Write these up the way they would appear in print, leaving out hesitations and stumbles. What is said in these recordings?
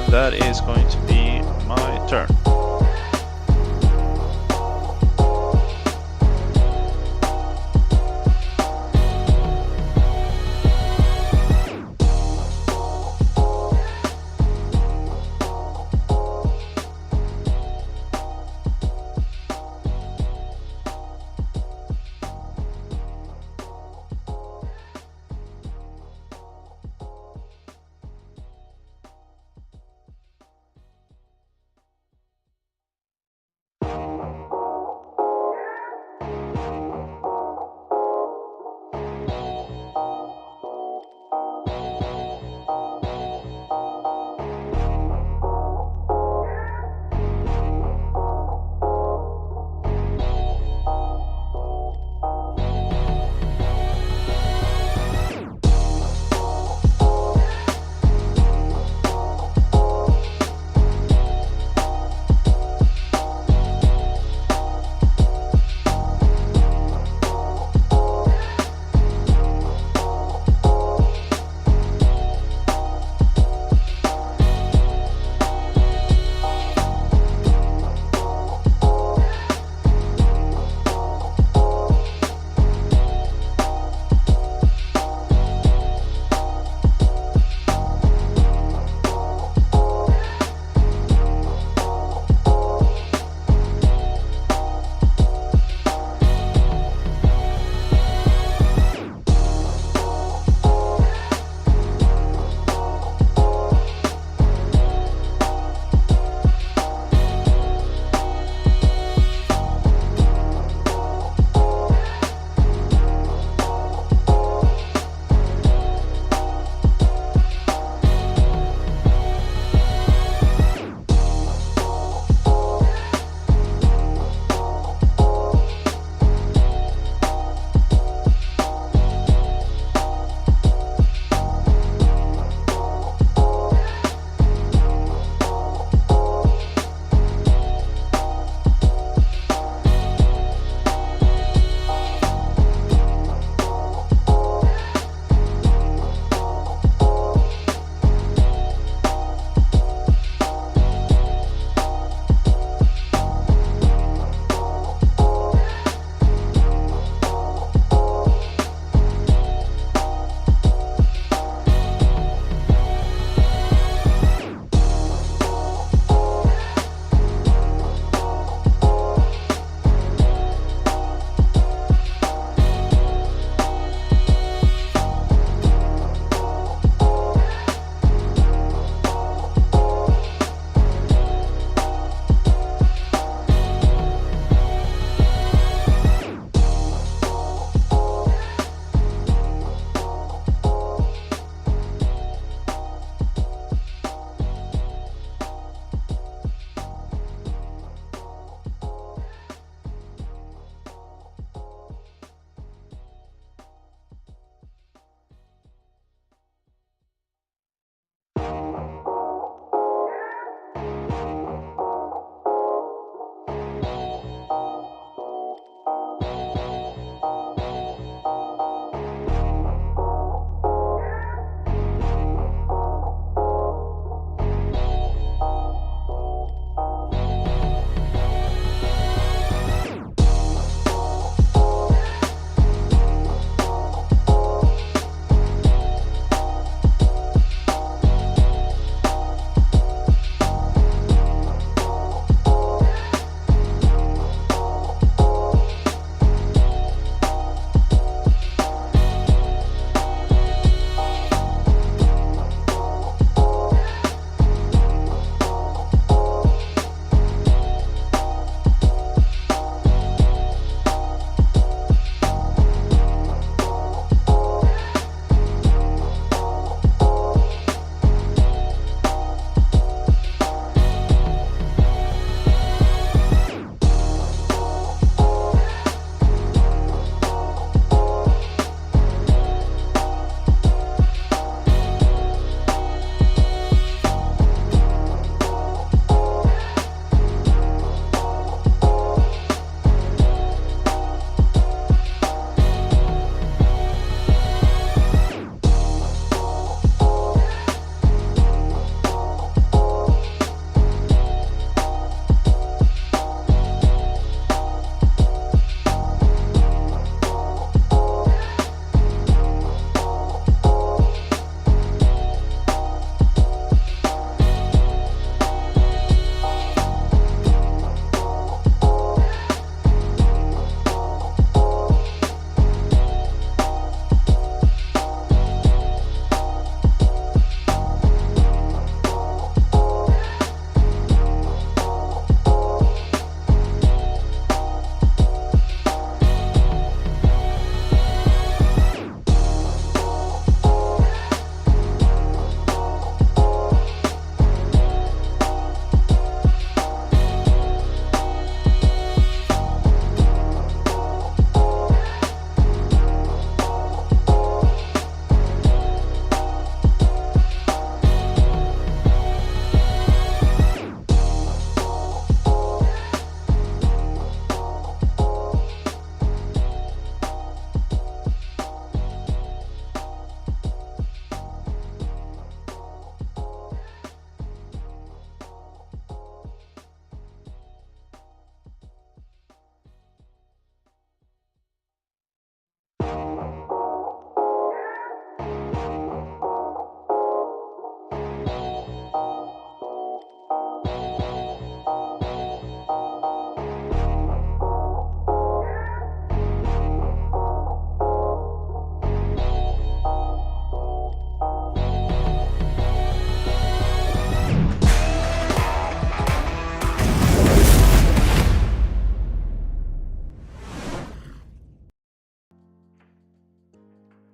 that is going to be my turn.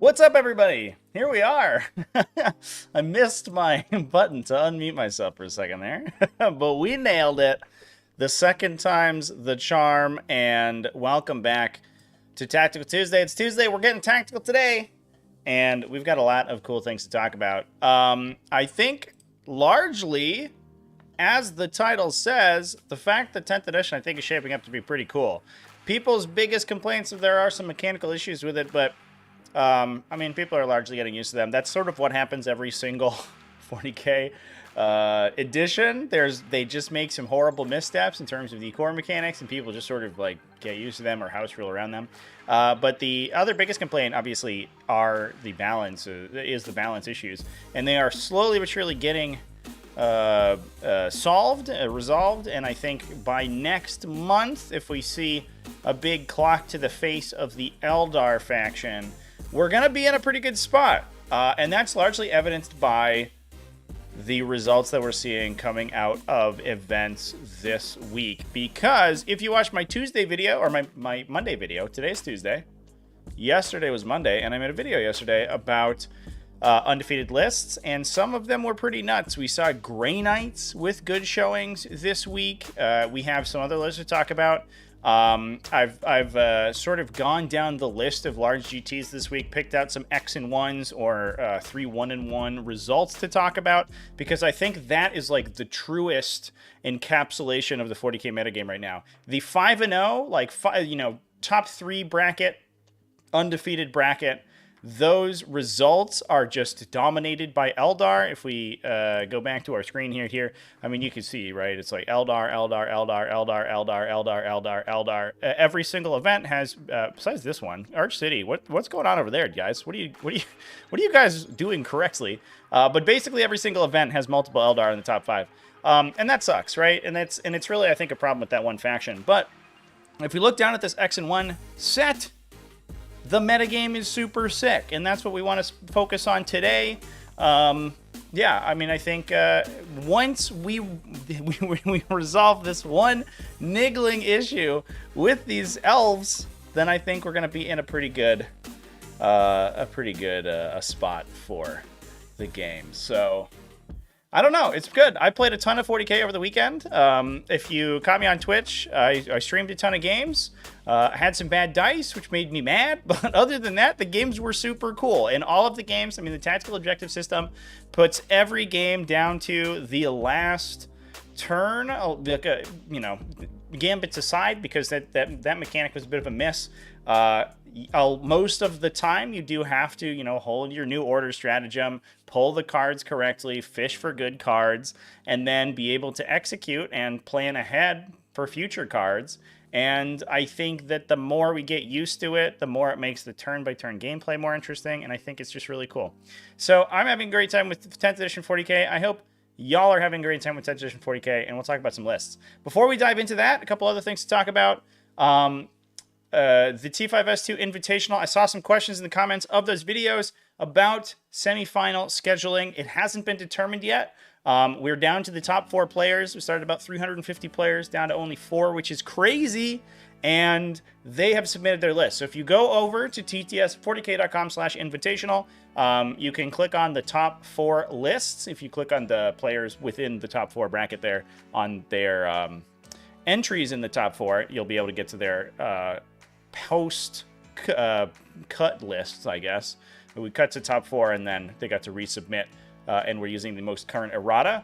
What's up, everybody? Here we are. I missed my button to unmute myself for a second there, but we nailed it. The second time's the charm, and welcome back to Tactical Tuesday. It's Tuesday. We're getting tactical today, and we've got a lot of cool things to talk about. I think largely, as the title says, the fact that 10th edition I think is shaping up to be pretty cool. People's biggest complaints is there are some mechanical issues with it, but I mean, people are largely getting used to them. That's sort of what happens every single 40k edition. They just make some horrible missteps in terms of the core mechanics, and people just sort of like get used to them or house rule around them. But the other biggest complaint, obviously, are the balance issues, and they are slowly but surely getting resolved, and I think by next month, if we see a big clock to the face of the Eldar faction, we're going to be in a pretty good spot. And that's largely evidenced by the results that we're seeing coming out of events this week. Because if you watch my Tuesday video, or my Monday video, today's Tuesday, yesterday was Monday, and I made a video yesterday about undefeated lists, and some of them were pretty nuts. We saw Grey Knights with good showings this week. We have some other lists to talk about. I've sort of gone down the list of large GTs this week, picked out some X and 1s or 3 1-1 results to talk about, because I think that is like the truest encapsulation of the 40k metagame right now. The 5-0, like top 3 bracket, undefeated bracket, those results are just dominated by Eldar. If we go back to our screen here, I mean, you can see, right? It's like Eldar. Every single event has, besides this one, Arch City. What's going on over there, guys? What are you guys doing correctly? But basically, every single event has multiple Eldar in the top 5, and that sucks, right? And it's really, I think, a problem with that one faction. But if we look down at this X and 1 set, the metagame is super sick, and that's what we want to focus on today. Yeah, I mean, I think once we resolve this one niggling issue with these elves, then I think we're going to be in a pretty good spot for the game. So I don't know. It's good. I played a ton of 40k over the weekend. If you caught me on Twitch, I streamed a ton of games. I had some bad dice, which made me mad. But other than that, the games were super cool. And all of the games, I mean, the tactical objective system puts every game down to the last turn. Gambits aside, because that mechanic was a bit of a miss. Most of the time, you do have to, hold your new order stratagem, pull the cards correctly, fish for good cards, and then be able to execute and plan ahead for future cards. And I think that the more we get used to it, the more it makes the turn-by-turn gameplay more interesting, and I think it's just really cool. So I'm having a great time with 10th edition 40k. I hope y'all are having a great time with 10th edition 40k, and we'll talk about some lists. Before we dive into that, a couple other things to talk about. The T5S2 Invitational, I saw some questions in the comments of those videos about semifinal scheduling. It hasn't been determined yet. We're down to the top 4 players. We started about 350 players, down to only 4, which is crazy. And they have submitted their list. So if you go over to tts40k.com/invitational, you can click on the top 4 lists. If you click on the players within the top 4 bracket there on their entries in the top 4, you'll be able to get to their post cut lists, I guess. We cut to top 4, and then they got to resubmit, and we're using the most current errata.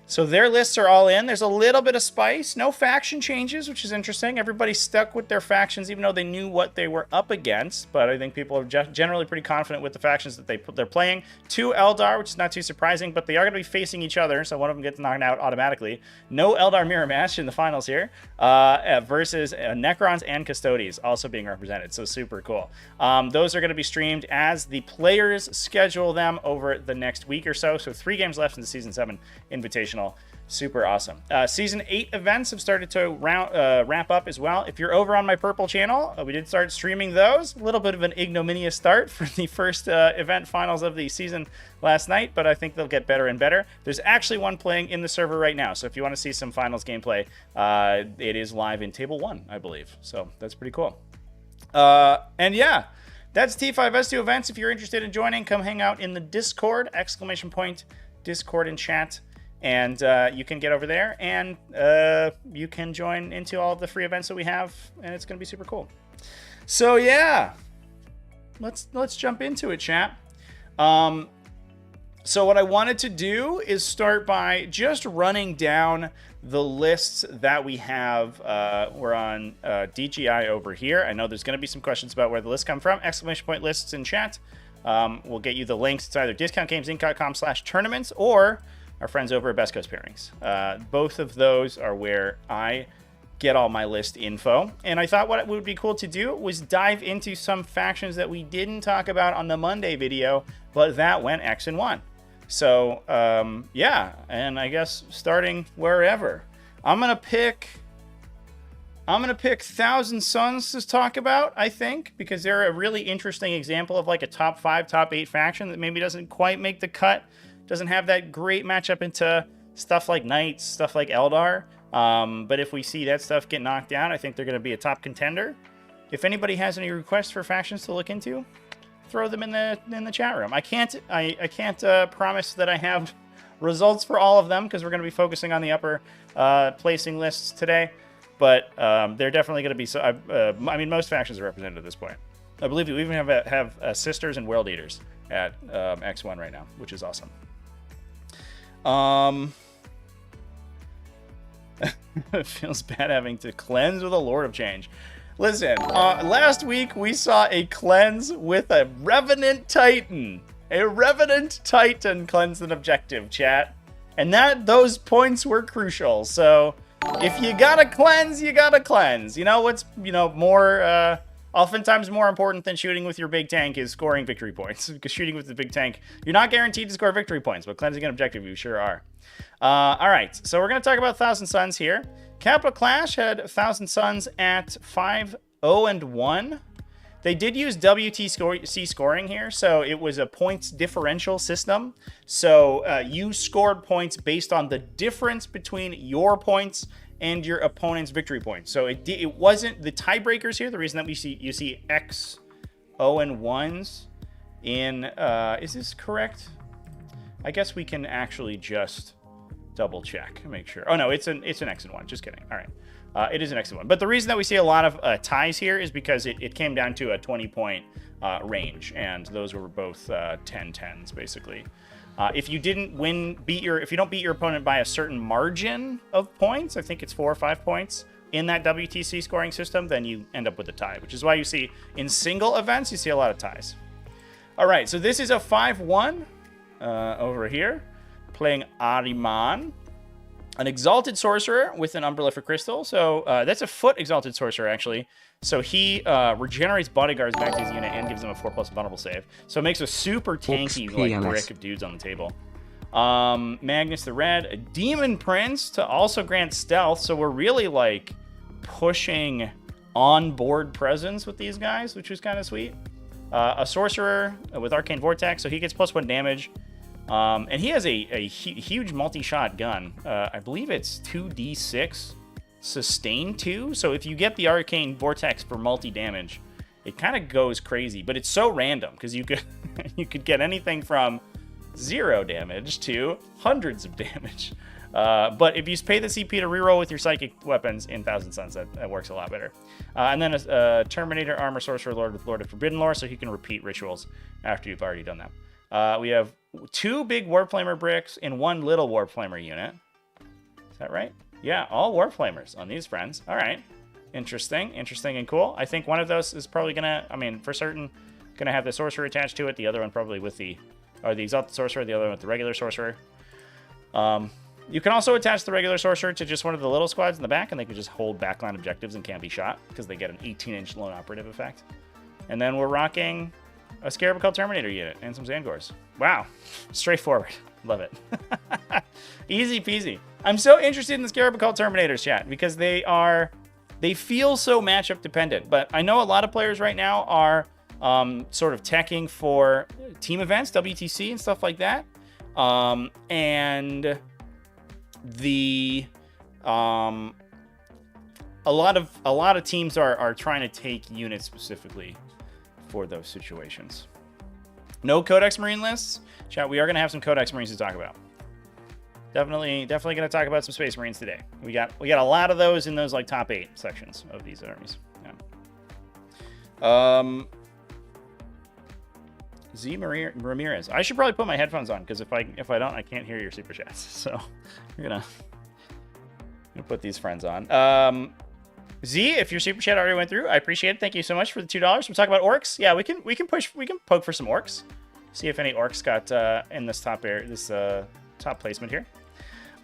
So their lists are all in. There's a little bit of spice. No faction changes, which is interesting. Everybody stuck with their factions, even though they knew what they were up against. But I think people are generally pretty confident with the factions that they're playing. 2 Eldar, which is not too surprising, but they are going to be facing each other, so one of them gets knocked out automatically. No Eldar mirror match in the finals here, versus Necrons and Custodes also being represented. So super cool. Those are going to be streamed as the players schedule them over the next week or so. So 3 games left in the Season 7 Invitational. Super awesome. Season 8 events have started to wrap up as well. If you're over on my purple channel, we did start streaming those. A little bit of an ignominious start for the first event finals of the season last night, but I think they'll get better and better. There's actually one playing in the server right now, so if you want to see some finals gameplay, it is live in Table 1, I believe. So that's pretty cool. And yeah, That's T5S2 events. If you're interested in joining, come hang out in the Discord, ! Discord and chat. And you can get over there and you can join into all of the free events that we have, and it's going to be super cool. So yeah, let's jump into it, chat. So what I wanted to do is start by just running down the lists that we have. We're on DGI over here. I know there's going to be some questions about where the lists come from. ! Lists in chat. We'll get you the links to either discountgamesinc.com/tournaments or our friends over at Best Coast Pairings. Both of those are where I get all my list info. And I thought what would be cool to do was dive into some factions that we didn't talk about on the Monday video, but that went X and 1. So, yeah, and I guess starting wherever. I'm gonna pick Thousand Suns to talk about, I think, because they're a really interesting example of like a top 5, top 8 faction that maybe doesn't quite make the cut. Doesn't have that great matchup into stuff like Knights, stuff like Eldar. But if we see that stuff get knocked down, I think they're going to be a top contender. If anybody has any requests for factions to look into, throw them in the chat room. I can't promise that I have results for all of them because we're going to be focusing on the upper placing lists today. But they're definitely going to be. I mean, most factions are represented at this point. I believe we even have Sisters and World Eaters at X1 right now, which is awesome. It feels bad having to cleanse with a Lord of Change. Listen, last week we saw a cleanse with a Revenant Titan. A Revenant Titan cleansed an objective, chat. And those points were crucial. So if you gotta cleanse, you gotta cleanse. You know what's more oftentimes more important than shooting with your big tank is scoring victory points. Because shooting with the big tank, you're not guaranteed to score victory points, but cleansing an objective, you sure are. All right, so we're going to talk about Thousand Suns here. Capital Clash had Thousand Suns at 5-0-1. They did use WTC scoring here, so it was a points differential system. So you scored points based on the difference between your points and your opponent's victory points. So it wasn't the tiebreakers here. The reason that you see X 0-1s in is this correct? I guess we can actually just double check and make sure. Oh no, it's an X and 1. Just kidding. All right, it is an X and 1. But the reason that we see a lot of ties here is because it came down to a 20-point range, and those were both 10-10s basically. If you don't beat your opponent by a certain margin of points, I think it's 4 or 5 points in that WTC scoring system, then you end up with a tie, which is why you see in single events you see a lot of ties. All right, so this is a 5-1 over here, playing Ahriman, an Exalted Sorcerer with an Umbrella for Crystal. So that's a foot Exalted Sorcerer, actually. So he regenerates bodyguards back to his unit and gives them a 4+ vulnerable save. So it makes a super tanky brick of dudes on the table. Magnus the Red, a Demon Prince to also grant stealth. So we're really like pushing on-board presence with these guys, which is kind of sweet. A Sorcerer with Arcane Vortex, so he gets +1 damage. And he has a huge multi-shot gun. I believe it's 2d6 sustain 2. So if you get the Arcane Vortex for multi-damage, it kind of goes crazy. But it's so random because you could get anything from 0 damage to hundreds of damage. But if you pay the CP to reroll with your psychic weapons in Thousand Suns, that works a lot better. And then a Terminator Armor Sorcerer Lord with Lord of Forbidden Lore, so he can repeat rituals after you've already done them. We have 2 big Warflamer bricks and 1 little Warflamer unit. Is that right? Yeah, all Warflamers on these friends. All right. Interesting and cool. I think one of those is probably gonna, for certain, gonna have the Sorcerer attached to it. The other one probably with the Exalted Sorcerer, the other one with the regular Sorcerer. You can also attach the regular Sorcerer to just one of the little squads in the back, and they can just hold backline objectives and can't be shot, because they get an 18-inch lone operative effect. And then we're rocking a Scarab Cult Terminator unit and some Zangors. Wow. Straightforward. Love it. Easy peasy. I'm so interested in the Scarab Cult Terminators, chat, because they feel so matchup dependent. But I know a lot of players right now are sort of teching for team events, WTC and stuff like that. And a lot of teams are trying to take units specifically for those situations. No Codex Marine lists. Chat, we are going to have some Codex Marines to talk about. Definitely going to talk about some Space Marines today. We got a lot of those in those like top 8 sections of these armies. Yeah. Z Ramirez. I should probably put my headphones on because if I don't, I can't hear your super chats. So we're gonna put these friends on. Z, if your super chat already went through, I appreciate it. Thank you so much for the $2. We'll talk about Orks. Yeah, we can poke for some Orks. See if any Orks got in this top top placement here.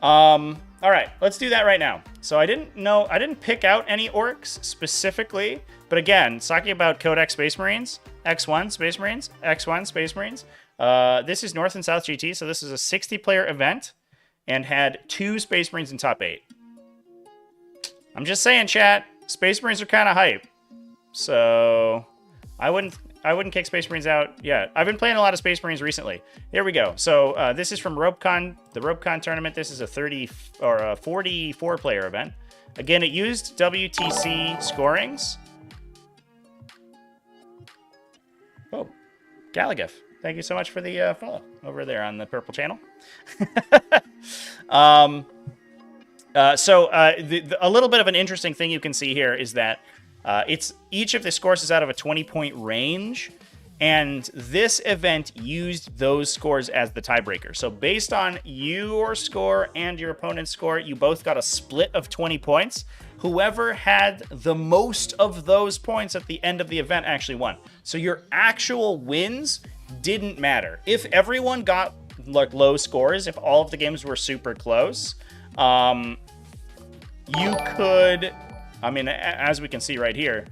All right, let's do that right now. So I didn't pick out any Orks specifically, but again, talking about Codex Space Marines, X1 Space Marines, X1 Space Marines. This is North and South GT, so this is a 60-player event and had 2 Space Marines in top 8. I'm just saying, chat, Space Marines are kind of hype. So I wouldn't kick Space Marines out yet. I've been playing a lot of Space Marines recently. There we go. So this is from RopeCon, the RopeCon tournament. This is a 44-player event. Again, it used WTC scorings. Oh, Galagif. Thank you so much for the follow over there on the purple channel. A little bit of an interesting thing you can see here is that each of the scores is out of a 20-point range, and this event used those scores as the tiebreaker. So based on your score and your opponent's score, you both got a split of 20 points. Whoever had the most of those points at the end of the event actually won. So your actual wins didn't matter. If everyone got like low scores, if all of the games were super close, you could, I mean, as we can see right here,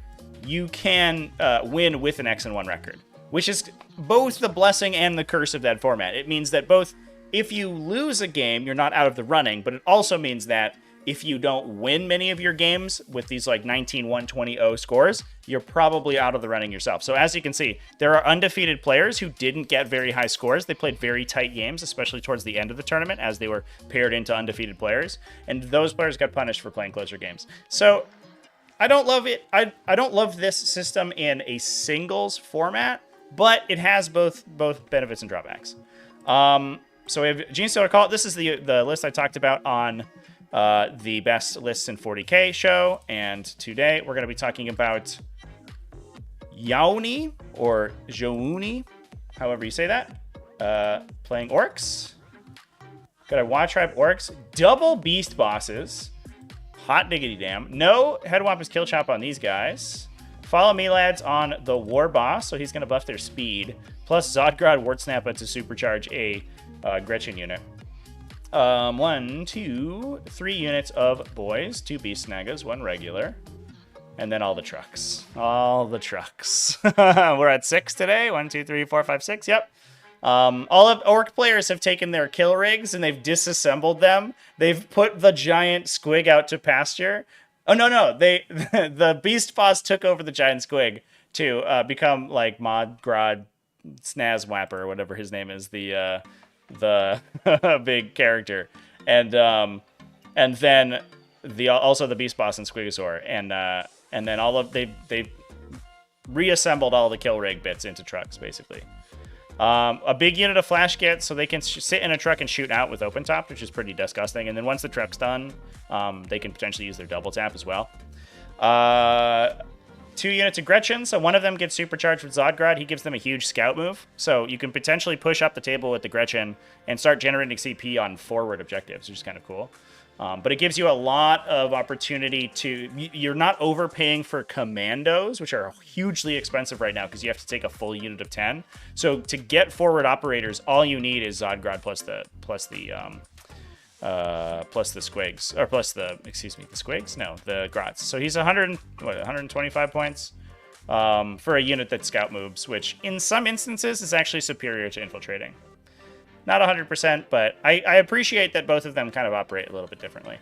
you can win with an X-1 record, which is both the blessing and the curse of that format. It means that both, if you lose a game, you're not out of the running, but it also means that if you don't win many of your games with these like 19-1, 20-0 scores, you're probably out of the running yourself. So as you can see, there are undefeated players who didn't get very high scores. They played very tight games, especially towards the end of the tournament as they were paired into undefeated players. And those players got punished for playing closer games. So I don't love it. I don't love this system in a singles format, but it has both benefits and drawbacks. So we have Gene Stealer Call. This is the list I talked about on the best lists in 40K show, and today we're going to be talking about Yauni or Jouni, however you say that, playing Orks. Got a Watch Tribe Orks, double beast bosses, hot diggity damn, no head wampus kill chop on these guys. Follow me, lads, on the war boss, so he's going to buff their speed, plus Zodgrod Wartsnappa to supercharge a Gretchen unit. 1, 2, 3 units of boys, 2 beast snagas, 1 regular, and then all the trucks. All the trucks. We're at 6 today. 1, 2, 3, 4, 5, 6. Yep. All of Orc players have taken their kill rigs and they've disassembled them. They've put the giant squig out to pasture. Oh no, the beast boss took over the giant squig to become like Modgrod Snazwapper or whatever his name is, the big character, and then also the beast boss and Squigosaur, and then all of they reassembled all the kill rig bits into trucks basically. A big unit of flash gets so they can sit in a truck and shoot out with open top, which is pretty disgusting. And then once the truck's done, they can potentially use their double tap as well. 2 units of Gretchen, so one of them gets supercharged with Zodgrod. He gives them a huge scout move, so you can potentially push up the table with the Gretchen and start generating CP on forward objectives, which is kind of cool. But it gives you a lot of opportunity to... You're not overpaying for commandos, which are hugely expensive right now because you have to take a full unit of 10. So to get forward operators, all you need is Zodgrod plus the squigs, or plus the squigs? No, the grots. So he's 125 points for a unit that scout moves, which in some instances is actually superior to infiltrating. Not 100%, but I appreciate that both of them kind of operate a little bit differently.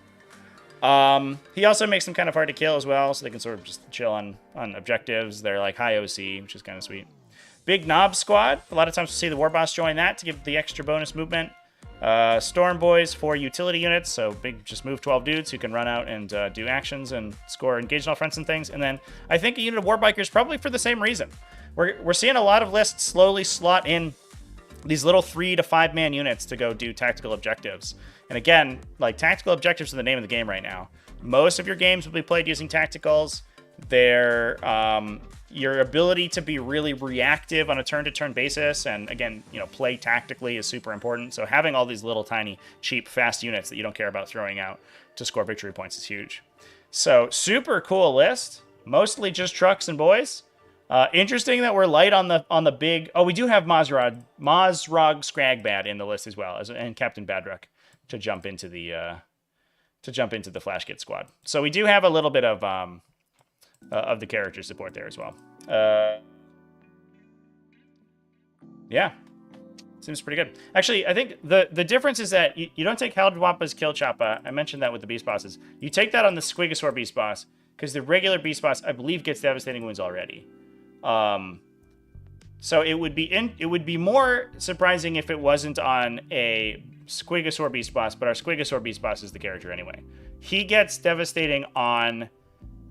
He also makes them kind of hard to kill as well, so they can sort of just chill on objectives. They're like high OC, which is kind of sweet. Big Knob Squad. A lot of times we'll see the War Boss join that to give the extra bonus movement. Storm Boys for utility units, so big, just move 12 dudes who can run out and do actions and score engaged all fronts and things. And then I think a unit of Warbikers probably for the same reason. We're seeing a lot of lists slowly slot in these little 3 to 5 man units to go do tactical objectives. And again, like, tactical objectives are the name of the game right now. Most of your games will be played using tacticals. They're your ability to be really reactive on a turn-to-turn basis, and again, you know, play tactically is super important. So having all these little tiny, cheap, fast units that you don't care about throwing out to score victory points is huge. So super cool list. Mostly just trucks and boys. Interesting that we're light on the big. Oh, we do have Mazrog Scragbad in the list as well, and Captain Badruck to jump into the Flash Kit squad. So we do have a little bit of the character support there as well. Yeah, seems pretty good. Actually, I think the difference is that you don't take Haldwapa's Kill Choppa. I mentioned that with the Beast Bosses. You take that on the Squigosaur Beast Boss, because the regular Beast Boss, I believe, gets Devastating Wounds already. So it would be more surprising if it wasn't on a Squigosaur Beast Boss, but our Squigosaur Beast Boss is the character anyway. He gets Devastating on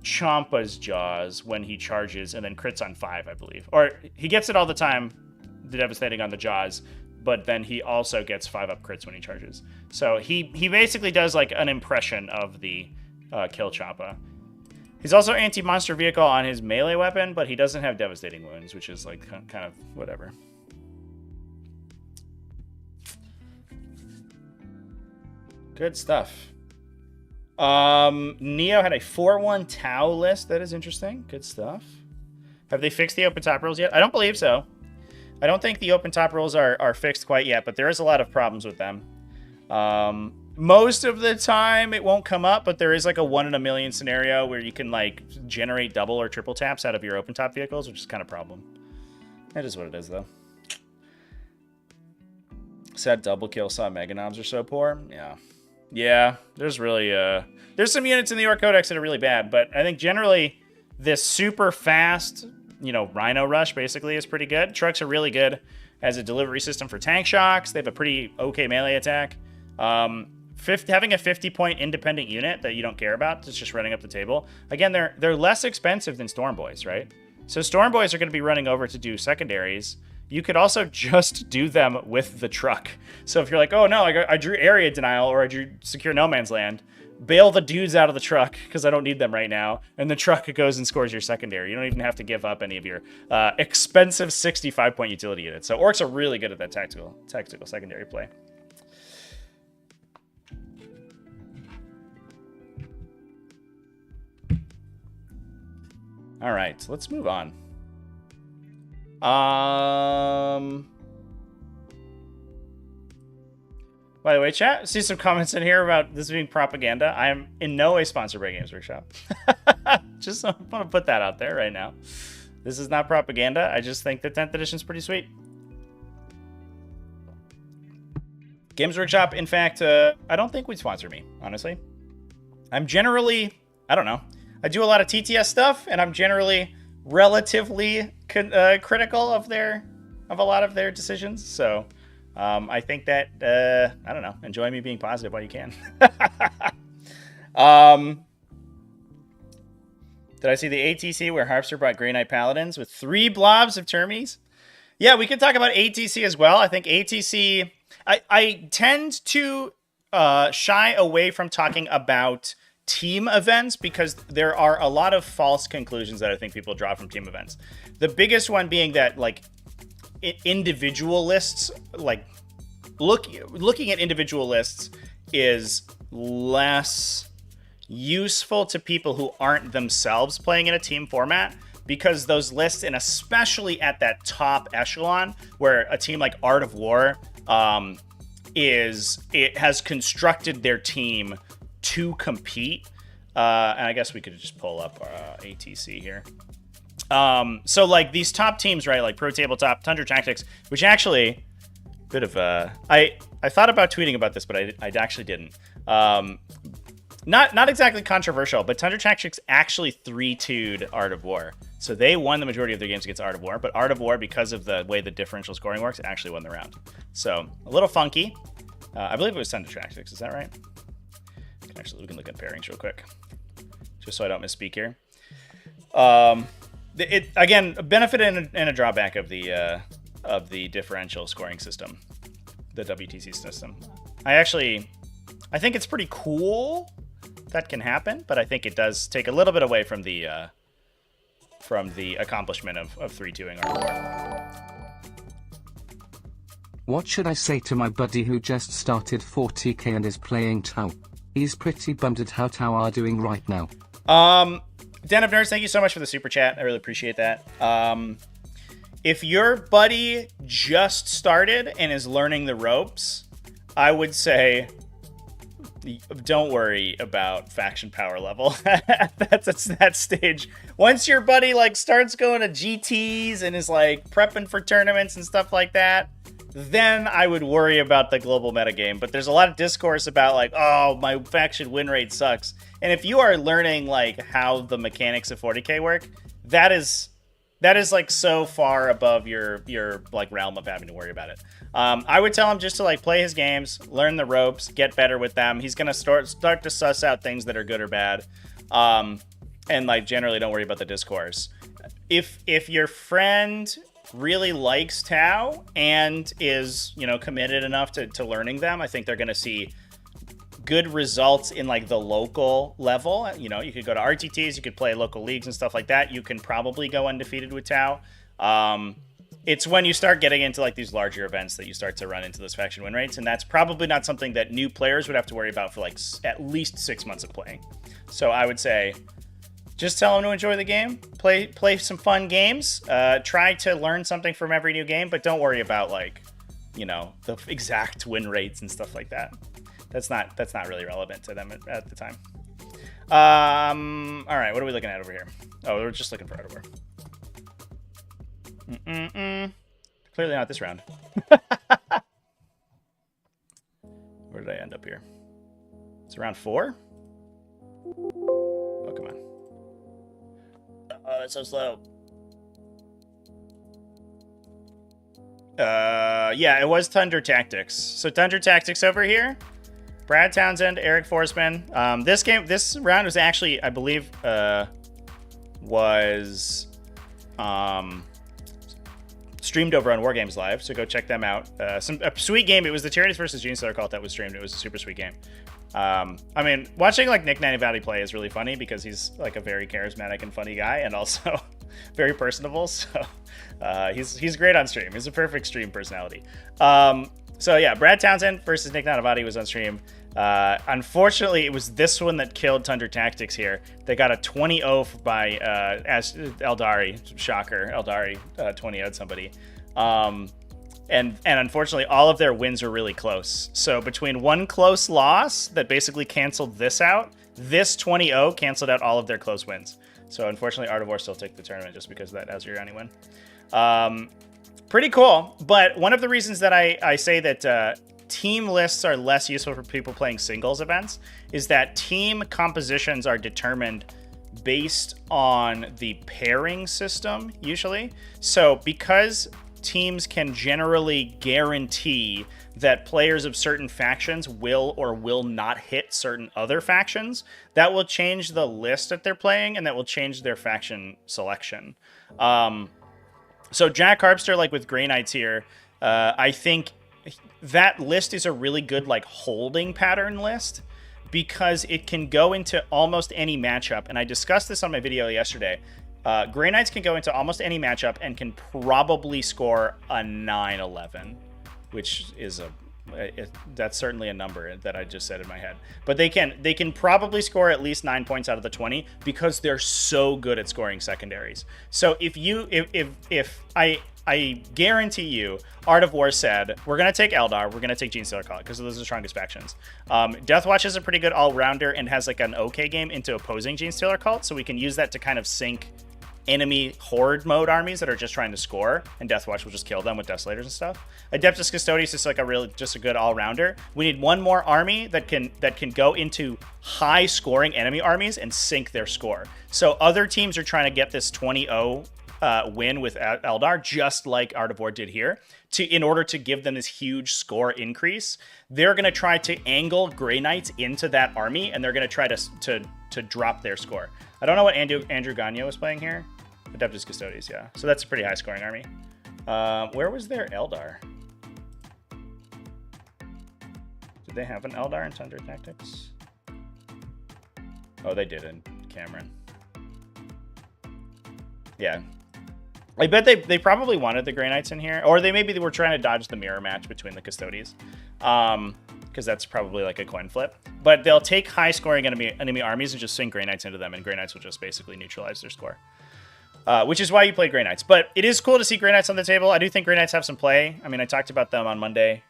Chompa's Jaws when he charges, and then crits on 5, I believe. Or he gets it all the time, the Devastating on the Jaws, but then he also gets 5-up crits when he charges. So he basically does like an impression of the Kill Choppa. He's also anti-monster vehicle on his melee weapon, but he doesn't have Devastating Wounds, which is like kind of whatever. Good stuff. Neo had a 4-1 Tau list. That is interesting. Good stuff. Have they fixed the open top rules yet? I don't believe so. I don't think the open top rules are fixed quite yet, but there is a lot of problems with them. Most of the time it won't come up, but there is like a 1 in a million scenario where you can like generate double or triple taps out of your open top vehicles, which is kind of a problem. That is what it is, though. Said double kill saw Meganobs are so poor. Yeah, there's really there's some units in the Orc Codex that are really bad, but I think generally this super fast, you know, Rhino Rush basically is pretty good. Trucks are really good as a delivery system for tank shocks. They have a pretty okay melee attack. Having a 50-point independent unit that you don't care about, that's just running up the table. Again, they're less expensive than Storm Boys, right? So Storm Boys are going to be running over to do secondaries. You could also just do them with the truck. So if you're like, oh no, I drew area denial, or I drew secure no man's land, bail the dudes out of the truck because I don't need them right now, and the truck goes and scores your secondary. You don't even have to give up any of your expensive 65-point utility units. So Orcs are really good at that tactical secondary play. All right, let's move on. By the way, chat, see some comments in here about this being propaganda. I am in no way sponsored by Games Workshop. Just want to put that out there right now. This is not propaganda. I just think the 10th edition is pretty sweet. Games Workshop, in fact, I don't think would sponsor me, honestly. I'm generally, I don't know. I do a lot of TTS stuff, and I'm generally relatively critical of a lot of their decisions. So I think that I don't know, enjoy me being positive while you can. Did I see the ATC where Harpster brought Grey Knight Paladins with 3 blobs of Termies? Yeah, we could talk about ATC as well. I think ATC, I tend to shy away from talking about team events because there are a lot of false conclusions that I think people draw from team events. The biggest one being that like individual lists, like looking at individual lists is less useful to people who aren't themselves playing in a team format, because those lists, and especially at that top echelon where a team like Art of War it has constructed their team to compete, and I guess we could just pull up ATC here. So like these top teams, right? Like Pro Tabletop, Tundra Tactics, which actually, bit of I thought about tweeting about this, but I actually didn't. Not exactly controversial, but Tundra Tactics actually 3-2'd Art of War, so they won the majority of their games against Art of War. But Art of War, because of the way the differential scoring works, actually won the round. So a little funky. I believe it was Tundra Tactics. Is that right? Actually, we can look at pairings real quick, just so I don't misspeak here. Again, a benefit and a drawback of the differential scoring system, the WTC system. I think it's pretty cool that can happen, but I think it does take a little bit away from the accomplishment of 3-2ing R4. What should I say to my buddy who just started 40k and is playing Tau? He's pretty bummed at how Tau are doing right now. Den of Nerds, thank you so much for the super chat. I really appreciate that. If your buddy just started and is learning the ropes, I would say don't worry about faction power level. That's that stage. Once your buddy like starts going to GTs and is like prepping for tournaments and stuff like that, then I would worry about the global metagame. But there's a lot of discourse about like, oh, my faction win rate sucks. And if you are learning like how the mechanics of 40k work, that is like so far above your like realm of having to worry about it. I would tell him just to like play his games, learn the ropes, get better with them. He's gonna start to suss out things that are good or bad, and like generally don't worry about the discourse. If your friend really likes Tau and is committed enough to learning them, I think they're gonna see good results in like the local level. You could go to RTTs, you could play local leagues and stuff like that. You can probably go undefeated with Tau. It's when you start getting into like these larger events that you start to run into those faction win rates, and that's probably not something that new players would have to worry about for like at least 6 months of playing. So I would say just tell them to enjoy the game, play some fun games, try to learn something from every new game, but don't worry about like the exact win rates and stuff like that. That's not really relevant to them at the time. All right, what are we looking at over here? Oh, we're just looking for Ardor. Clearly not this round. Where did I end up here? It's round 4? Oh, come on. Oh, it's so slow. Yeah, it was Tundra Tactics. So Tundra Tactics over here. Brad Townsend, Eric Forsman. This round was actually, I believe, was streamed over on Wargames Live, so go check them out. A sweet game. It was the Tyranids versus Genestealer Cult that was streamed. It was a super sweet game. I mean, watching like Nick Nanavati play is really funny because he's like a very charismatic and funny guy, and also very personable. So he's great on stream. He's a perfect stream personality. So yeah, Brad Townsend versus Nick Nanavati was on stream. Unfortunately, it was this one that killed Tundra Tactics here. They got a 20-0 by Eldari. Shocker, Eldari 20-0'd somebody. And unfortunately, all of their wins were really close. So between one close loss that basically canceled this out, this 20-0 canceled out all of their close wins. So unfortunately, Ardor still took the tournament just because of that Azuriani win. Pretty cool. But one of the reasons that I say that team lists are less useful for people playing singles events is that team compositions are determined based on the pairing system, usually. So because teams can generally guarantee that players of certain factions will or will not hit certain other factions, that will change the list that they're playing, and that will change their faction selection. So Jack Harpster, like with Grey Knights here, I think that list is a really good like holding pattern list because it can go into almost any matchup. And I discussed this on my video yesterday. Grey Knights can go into almost any matchup and can probably score a 9-11, which is that's certainly a number that I just said in my head. But they can probably score at least 9 points out of the 20 because they're so good at scoring secondaries. So if I guarantee you, Art of War said, we're going to take Eldar, we're going to take Genestealer Cult, because those are the strongest factions. Deathwatch is a pretty good all-rounder and has like an okay game into opposing Genestealer Cult, so we can use that to kind of sink enemy horde mode armies that are just trying to score, and Deathwatch will just kill them with Deathslayers and stuff. Adeptus Custodes is like just a good all-rounder. We need one more army that can go into high-scoring enemy armies and sink their score. So other teams are trying to get this 20-0 win with Eldar, just like Art of War did here, in order to give them this huge score increase. They're going to try to angle Grey Knights into that army, and they're going to try to drop their score. I don't know what Andrew Gagne was playing here. Adeptus Custodes, yeah. So that's a pretty high-scoring army. Where was their Eldar? Did they have an Eldar in Thunder Tactics? Oh, they did in Cameron. Yeah. I bet they probably wanted the Grey Knights in here. Or maybe they were trying to dodge the mirror match between the Custodes. Because that's probably like a coin flip. But they'll take high-scoring enemy armies and just sink Grey Knights into them, and Grey Knights will just basically neutralize their score. Which is why you play Grey Knights. But it is cool to see Grey Knights on the table. I do think Grey Knights have some play. I mean, I talked about them on Monday.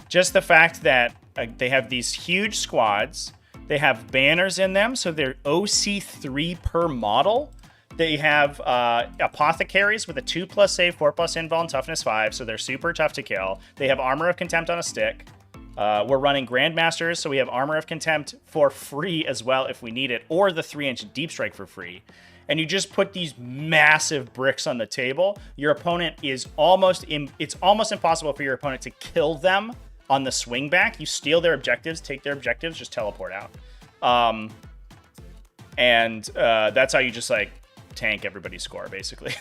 Just the fact that they have these huge squads. They have banners in them, so they're OC3 per model. They have apothecaries with a 2+ save, 4+ invul, and toughness 5, so they're super tough to kill. They have armor of contempt on a stick. We're running Grandmasters, so we have armor of contempt for free as well if we need it, or the 3-inch deep strike for free. And you just put these massive bricks on the table. Your opponent is it's almost impossible for your opponent to kill them on the swing back. You steal their objectives, take their objectives, just teleport out. That's how you just like tank everybody's score, basically.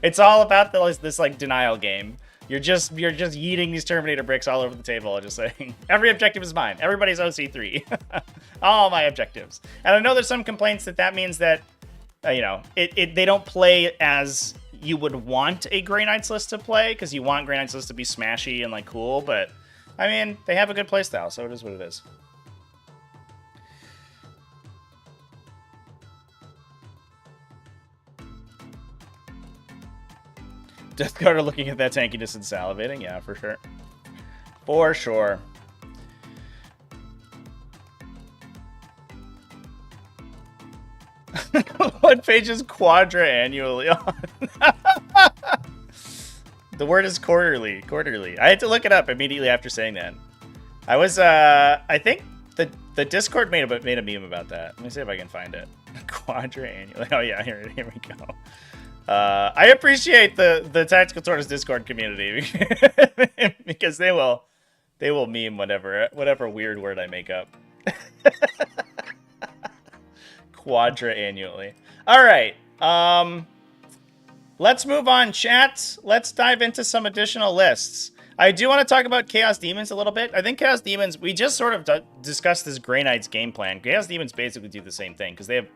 It's all about this like denial game. You're just yeeting these Terminator bricks all over the table and just saying, every objective is mine. Everybody's OC3. All my objectives. And I know there's some complaints that means that, they don't play as you would want a Grey Knights list to play, because you want Grey Knights list to be smashy and like cool, but I mean, they have a good playstyle, so it is what it is. Death Guard are looking at that tankiness and salivating, yeah, for sure. For sure. What page is quadra annually on? The word is quarterly. Quarterly. I had to look it up immediately after saying that. I was, I think the Discord made a meme about that. Let me see if I can find it. Quadra annually. Oh yeah, here we go. I appreciate the Tactical Tortoise Discord community because they will meme whatever weird word I make up. Quadra annually. All right. Let's move on, chat. Let's dive into some additional lists. I do want to talk about Chaos Demons a little bit. I think Chaos Demons, we just sort of discussed this Grey Knights game plan. Chaos Demons basically do the same thing because they have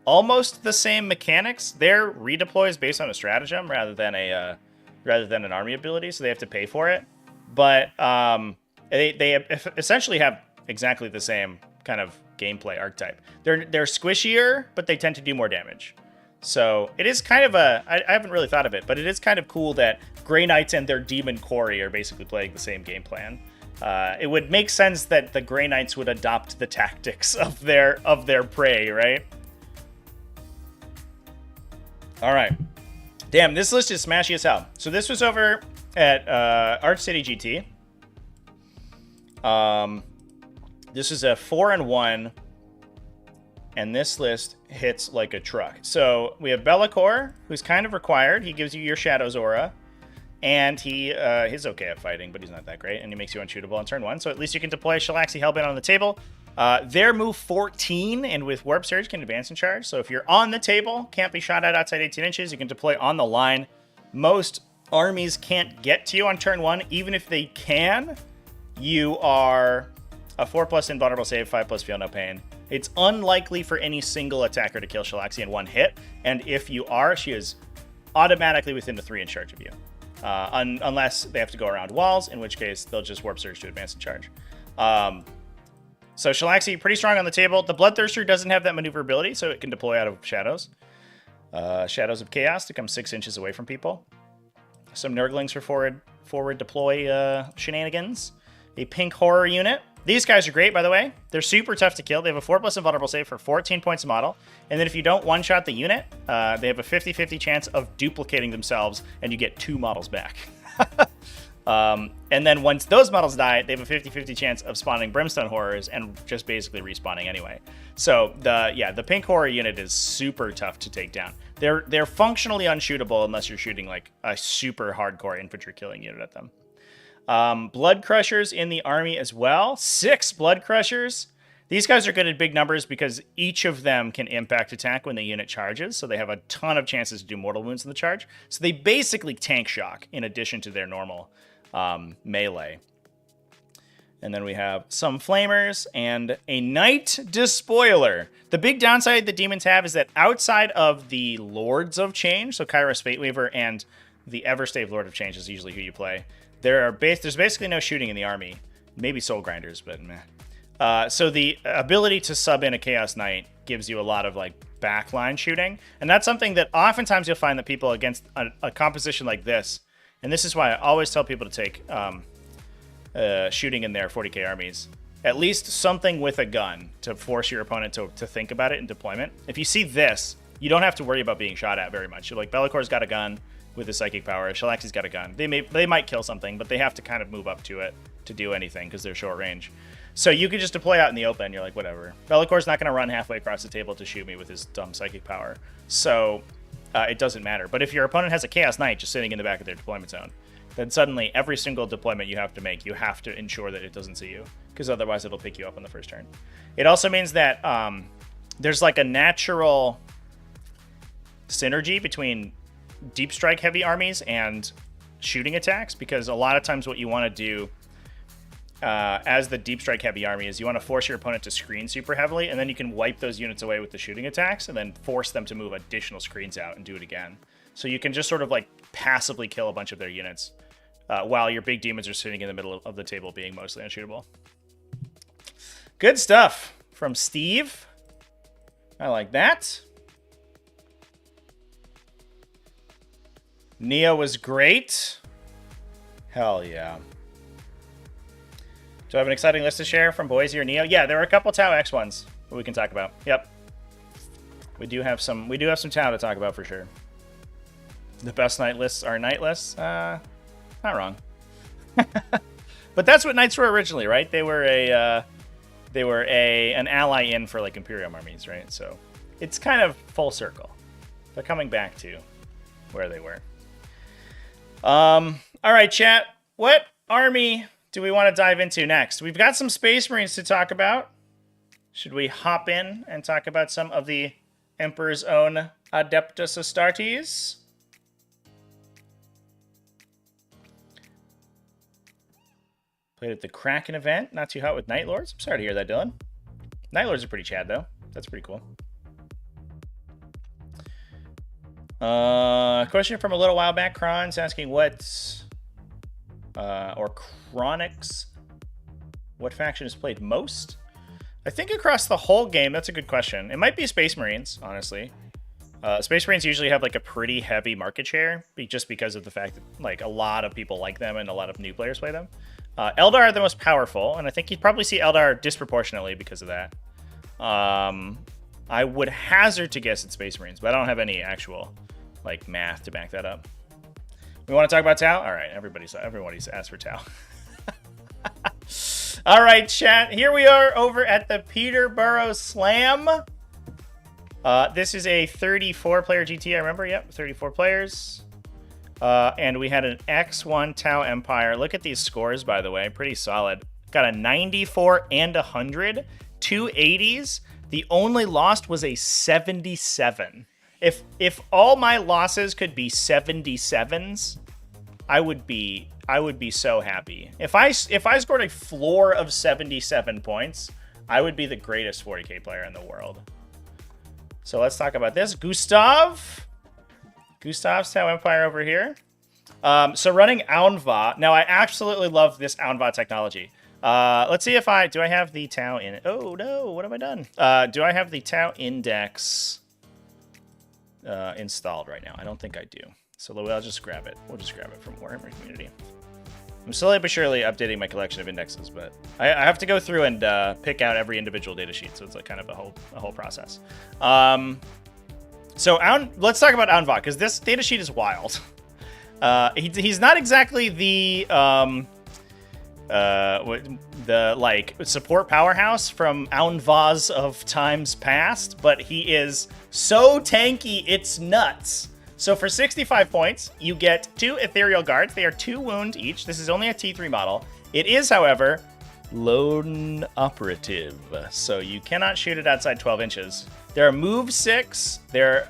almost the same mechanics. Their redeploy is based on a stratagem rather than an army ability, so they have to pay for it. But they essentially have exactly the same kind of gameplay archetype. They're squishier, but they tend to do more damage. So it is kind of I haven't really thought of it, but it is kind of cool that Grey Knights and their Demon Quarry are basically playing the same game plan. It would make sense that the Grey Knights would adopt the tactics of their prey, right? All right. Damn, this list is smashy as hell. So this was over at Arch City GT. This is a 4-1, and this list hits like a truck. So we have Be'lakor, who's kind of required. He gives you your Shadow's aura, and he's okay at fighting, but he's not that great, and he makes you unshootable on turn 1. So at least you can deploy Shalaxi Hellbent on the table. Their move 14, and with Warp Surge can advance and charge. So if you're on the table, can't be shot at outside 18 inches, you can deploy on the line. Most armies can't get to you on turn 1. Even if they can, you are a 4+ invulnerable save, 5+ feel no pain. It's unlikely for any single attacker to kill Shalaxi in one hit, and if you are, she is automatically within the 3-inch charge of you. Unless they have to go around walls, in which case they'll just Warp Surge to advance and charge. So Shalaxi, pretty strong on the table. The Bloodthirster doesn't have that maneuverability, so it can deploy out of Shadows. Shadows of Chaos to come 6 inches away from people. Some Nurglings for forward deploy shenanigans. A Pink Horror unit. These guys are great, by the way. They're super tough to kill. They have a 4+ invulnerable save for 14 points a model. And then if you don't one-shot the unit, they have a 50-50 chance of duplicating themselves, and you get 2 models back. And then once those models die, they have a 50-50 chance of spawning Brimstone Horrors and just basically respawning anyway. So the pink horror unit is super tough to take down. They're functionally unshootable unless you're shooting like a super hardcore infantry killing unit at them. Blood Crushers in the army as well. 6 Blood Crushers. These guys are good at big numbers because each of them can impact attack when the unit charges, so they have a ton of chances to do mortal wounds in the charge. So they basically tank shock in addition to their normal melee. And then we have some Flamers and a Knight Despoiler. The big downside the demons have is that outside of the Lords of Change, so Kairos Fateweaver and the Everstave Lord of Change is usually who you play, there's basically no shooting in the army. Maybe Soul Grinders, but meh. So the ability to sub in a Chaos Knight gives you a lot of like backline shooting. And that's something that oftentimes you'll find that people against a composition like this, and this is why I always tell people to take shooting in their 40k armies. At least something with a gun to force your opponent to think about it in deployment. If you see this, you don't have to worry about being shot at very much. Like Bellacor's got a gun with his psychic power. Shalaxi's got a gun. They might kill something, but they have to kind of move up to it to do anything because they're short range. So you can just deploy out in the open. You're like, whatever. Bellacor's not going to run halfway across the table to shoot me with his dumb psychic power. So it doesn't matter. But if your opponent has a Chaos Knight just sitting in the back of their deployment zone, then suddenly every single deployment you have to make, you have to ensure that it doesn't see you, because otherwise it'll pick you up on the first turn. It also means that there's like a natural synergy between deep strike heavy armies and shooting attacks, because a lot of times what you want to do as the deep strike heavy army is you want to force your opponent to screen super heavily, and then you can wipe those units away with the shooting attacks and then force them to move additional screens out and do it again. So you can just sort of like passively kill a bunch of their units while your big demons are sitting in the middle of the table being mostly unshootable. Good stuff from Steve. I like that. Neo was great. Hell yeah. Do I have an exciting list to share from Boise or Neo? Yeah, there are a couple Tau X ones that we can talk about. Yep. We do have some Tau to talk about for sure. The best night lists are night lists. Not wrong. But that's what knights were originally, right? They were an ally in for like Imperium armies, right? So it's kind of full circle. They're coming back to where they were. All right, chat. What army do we want to dive into next? We've got some Space Marines to talk about. Should we hop in and talk about some of the Emperor's own Adepta Sororitas? Played at the Kraken event. Not too hot with Night Lords. I'm sorry to hear that, Dylan. Night Lords are pretty chad, though. That's pretty cool. Question from a little while back. Kron's asking or Chronix, what faction is played most? I think across the whole game, that's a good question. It might be Space Marines, honestly. Space Marines usually have like a pretty heavy market share, just because of the fact that like a lot of people like them and a lot of new players play them. Eldar are the most powerful, and I think you'd probably see Eldar disproportionately because of that. I would hazard to guess it's Space Marines, but I don't have any actual like math to back that up. We want to talk about Tau? All right, everybody's asked for Tau. All right, chat. Here we are over at the Peterborough Slam. This is a 34-player GT, I remember. Yep, 34 players. And we had an X1 Tau Empire. Look at these scores, by the way. Pretty solid. Got a 94 and 100. 2 80s. The only lost was a 77. If all my losses could be 77s, I would be so happy. If I scored a floor of 77 points, I would be the greatest 40k player in the world. So let's talk about this. Gustav's Tau Empire over here. So running Aunva. Now I absolutely love this Aunva technology. Let's see if do I have the Tau in? Oh no, what have I done? Do I have the Tau index installed right now? I don't think I do. So I'll just grab it. We'll just grab it from Warhammer Community. I'm slowly but surely updating my collection of indexes, but I have to go through and pick out every individual data sheet, so it's like kind of a whole process. So let's talk about Aunva, because this data sheet is wild. He's not exactly the like support powerhouse from Aunvaz of times past, but he is so tanky it's nuts. So for 65 points, you get 2 Ethereal Guards. They are 2 wound each. This is only a T3 model. It is, however, lone operative, so you cannot shoot it outside 12 inches. They're move 6. They're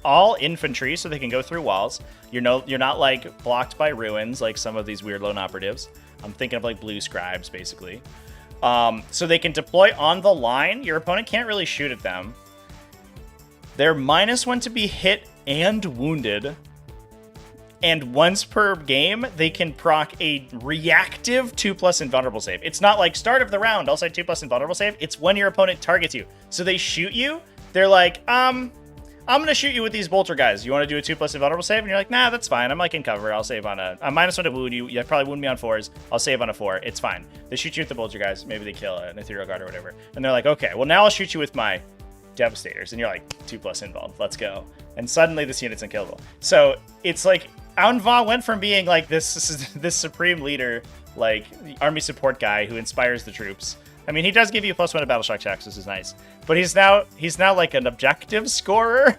all infantry, so they can go through walls. You're not like blocked by ruins like some of these weird lone operatives. I'm thinking of like blue scribes, basically. So they can deploy on the line. Your opponent can't really shoot at them. They're -1 to be hit and wounded. And once per game, they can proc a reactive 2+ invulnerable save. It's not like start of the round, I'll say 2+ invulnerable save. It's when your opponent targets you. So they shoot you. They're like, I'm going to shoot you with these bolter guys. You want to do a 2+ invulnerable save? And you're like, nah, that's fine. I'm like in cover. I'll save on I'm -1 to wound you. You probably wound me on 4s. I'll save on a 4. It's fine. They shoot you with the bolter guys. Maybe they kill an ethereal guard or whatever. And they're like, okay, well now I'll shoot you with my devastators. And you're like, 2+ invuln. Let's go. And suddenly this unit's unkillable. So it's like Aunva went from being like this supreme leader, like army support guy who inspires the troops. I mean, he does give you +1 to battle shock checks, which is nice. But he's now like an objective scorer.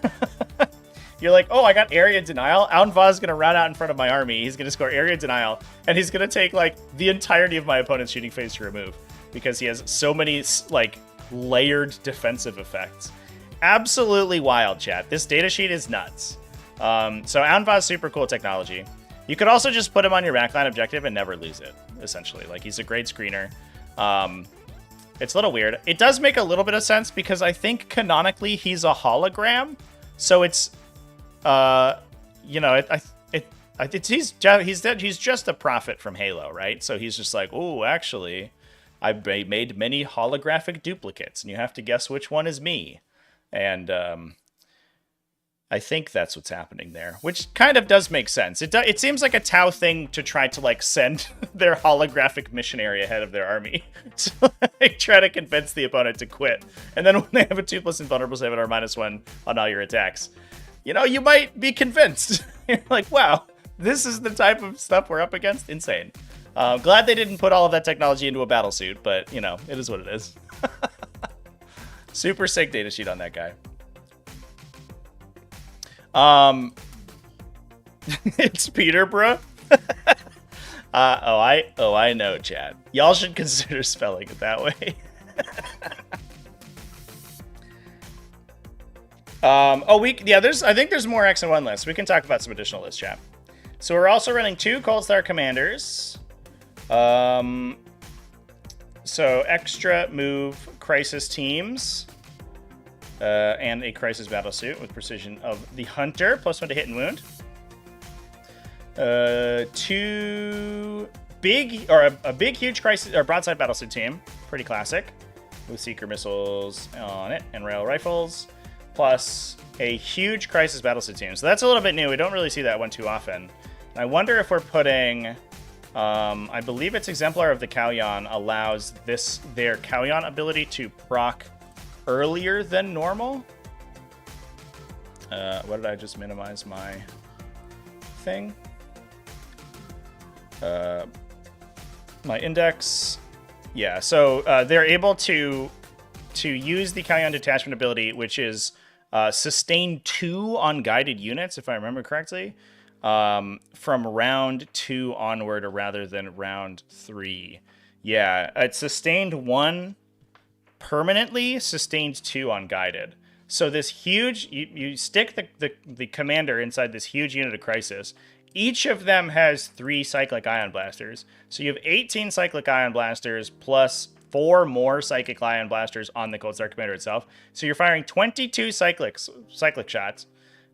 You're like, oh, I got area denial. Aunva's gonna run out in front of my army. He's gonna score area denial, and he's gonna take like the entirety of my opponent's shooting phase to remove because he has so many like layered defensive effects. Absolutely wild, chat. This datasheet is nuts. So Aunva's super cool technology. You could also just put him on your backline objective and never lose it, essentially. Like, he's a great screener. It's a little weird. It does make a little bit of sense because I think canonically he's a hologram. So it's, you know, he's just a prophet from Halo, right? So he's just like, oh, actually, I made many holographic duplicates, and you have to guess which one is me. And I think that's what's happening there, which kind of does make sense. It seems like a Tau thing to try to like send their holographic missionary ahead of their army to like try to convince the opponent to quit. And then when they have a 2+ invulnerable save or -1 on all your attacks, you know, you might be convinced. You're like, wow, this is the type of stuff we're up against. Insane. Glad they didn't put all of that technology into a battle suit, but you know, it is what it is. Super sick datasheet on that guy. It's Peter, bro. I know, Chad. Y'all should consider spelling it that way. I think there's more X and 1 lists. We can talk about some additional lists, chat. So we're also running 2 Cold Star Commanders. So extra move crisis teams. And a crisis battle suit with precision of the hunter, +1 to hit and wound. 2 big a big huge crisis or broadside battle suit team, pretty classic, with seeker missiles on it and rail rifles, plus a huge crisis battle suit team. So that's a little bit new. We don't really see that one too often. I wonder if we're putting. I believe it's Exemplar of the Kauyon allows their Kauyon ability to proc earlier than normal. What did I just minimize my thing? My index. Yeah, so they're able to use the Kauyon detachment ability, which is sustain 2 on guided units, if I remember correctly, from round 2 onward rather than round 3. Yeah, it's sustained 1 permanently, sustained 2 on guided. So this huge, you stick the commander inside this huge unit of crisis. Each of them has 3 cyclic ion blasters. So you have 18 cyclic ion blasters plus 4 more psychic ion blasters on the Cold Star Commander itself. So you're firing 22 cyclic shots.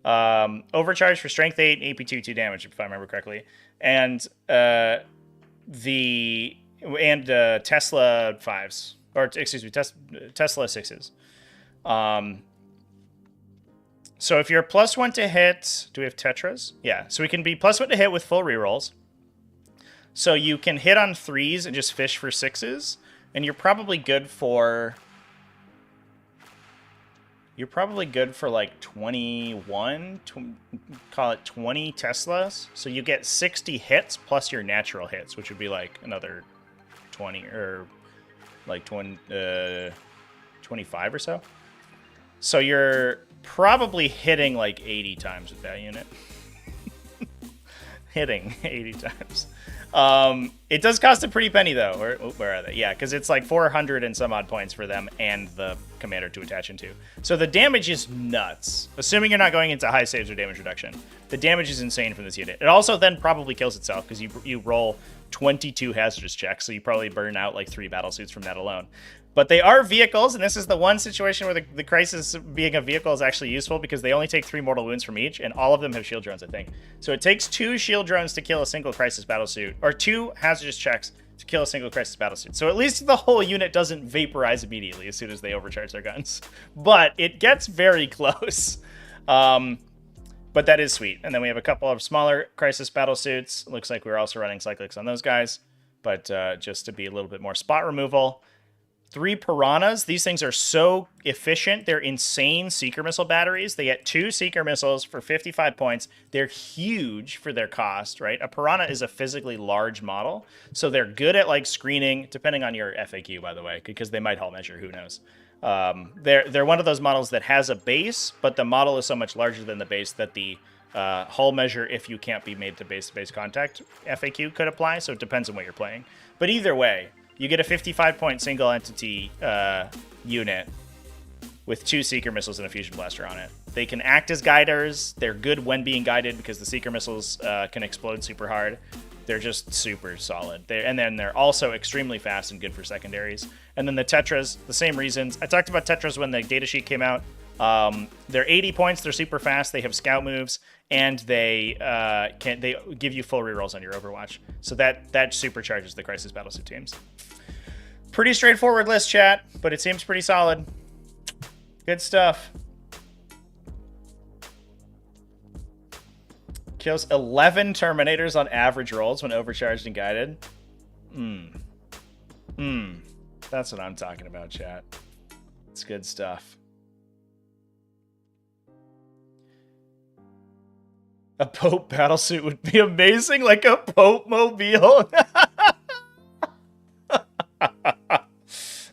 Overcharge for strength 8 and AP 2 damage, if I remember correctly. And Tesla 5s. Or, excuse me, Tesla 6s. So if you're +1 to hit... Do we have Tetras? Yeah. So we can be +1 to hit with full rerolls. So you can hit on 3s and just fish for 6s. And you're probably good for... you're probably good for like 21, call it 20 Teslas. So you get 60 hits plus your natural hits, which would be like another 20 or like 25 or so. So you're probably hitting like 80 times with that unit. Hitting 80 times. It does cost a pretty penny though. Where are they? Yeah, because it's like 400 and some odd points for them and the commander to attach into. So the damage is nuts. Assuming you're not going into high saves or damage reduction, the damage is insane from this unit. It also then probably kills itself because you roll 22 hazardous checks, so you probably burn out like 3 battle suits from that alone. But they are vehicles, and this is the one situation where the crisis being a vehicle is actually useful because they only take 3 mortal wounds from each, and all of them have shield drones, I think. So it takes 2 shield drones to kill a single crisis battlesuit, or 2 hazardous checks to kill a single crisis battlesuit. So at least the whole unit doesn't vaporize immediately as soon as they overcharge their guns. But it gets very close. But that is sweet. And then we have a couple of smaller crisis battlesuits. Looks like we're also running cyclics on those guys. But just to be a little bit more spot removal. 3 piranhas. These things are so efficient. They're insane seeker missile batteries. They get 2 seeker missiles for 55 points. They're huge for their cost, right? A piranha is a physically large model. So they're good at like screening, depending on your FAQ, by the way, because they might hull measure, who knows. They're one of those models that has a base, but the model is so much larger than the base that the hull measure, if you can't be made to base-to-base contact, FAQ could apply. So it depends on what you're playing. But either way, you get a 55-point single entity unit with 2 seeker missiles and a fusion blaster on it. They can act as guiders. They're good when being guided because the seeker missiles can explode super hard. They're just super solid. And then they're also extremely fast and good for secondaries. And then the Tetras, the same reasons. I talked about Tetras when the datasheet came out. They're 80 points. They're super fast. They have scout moves, and they give you full rerolls on your Overwatch. So that supercharges the Crisis Battlesuit teams. Pretty straightforward list, chat, but it seems pretty solid. Good stuff. Kills 11 Terminators on average rolls when overcharged and guided. That's what I'm talking about, chat. It's good stuff. A Pope battlesuit would be amazing, like a Pope mobile.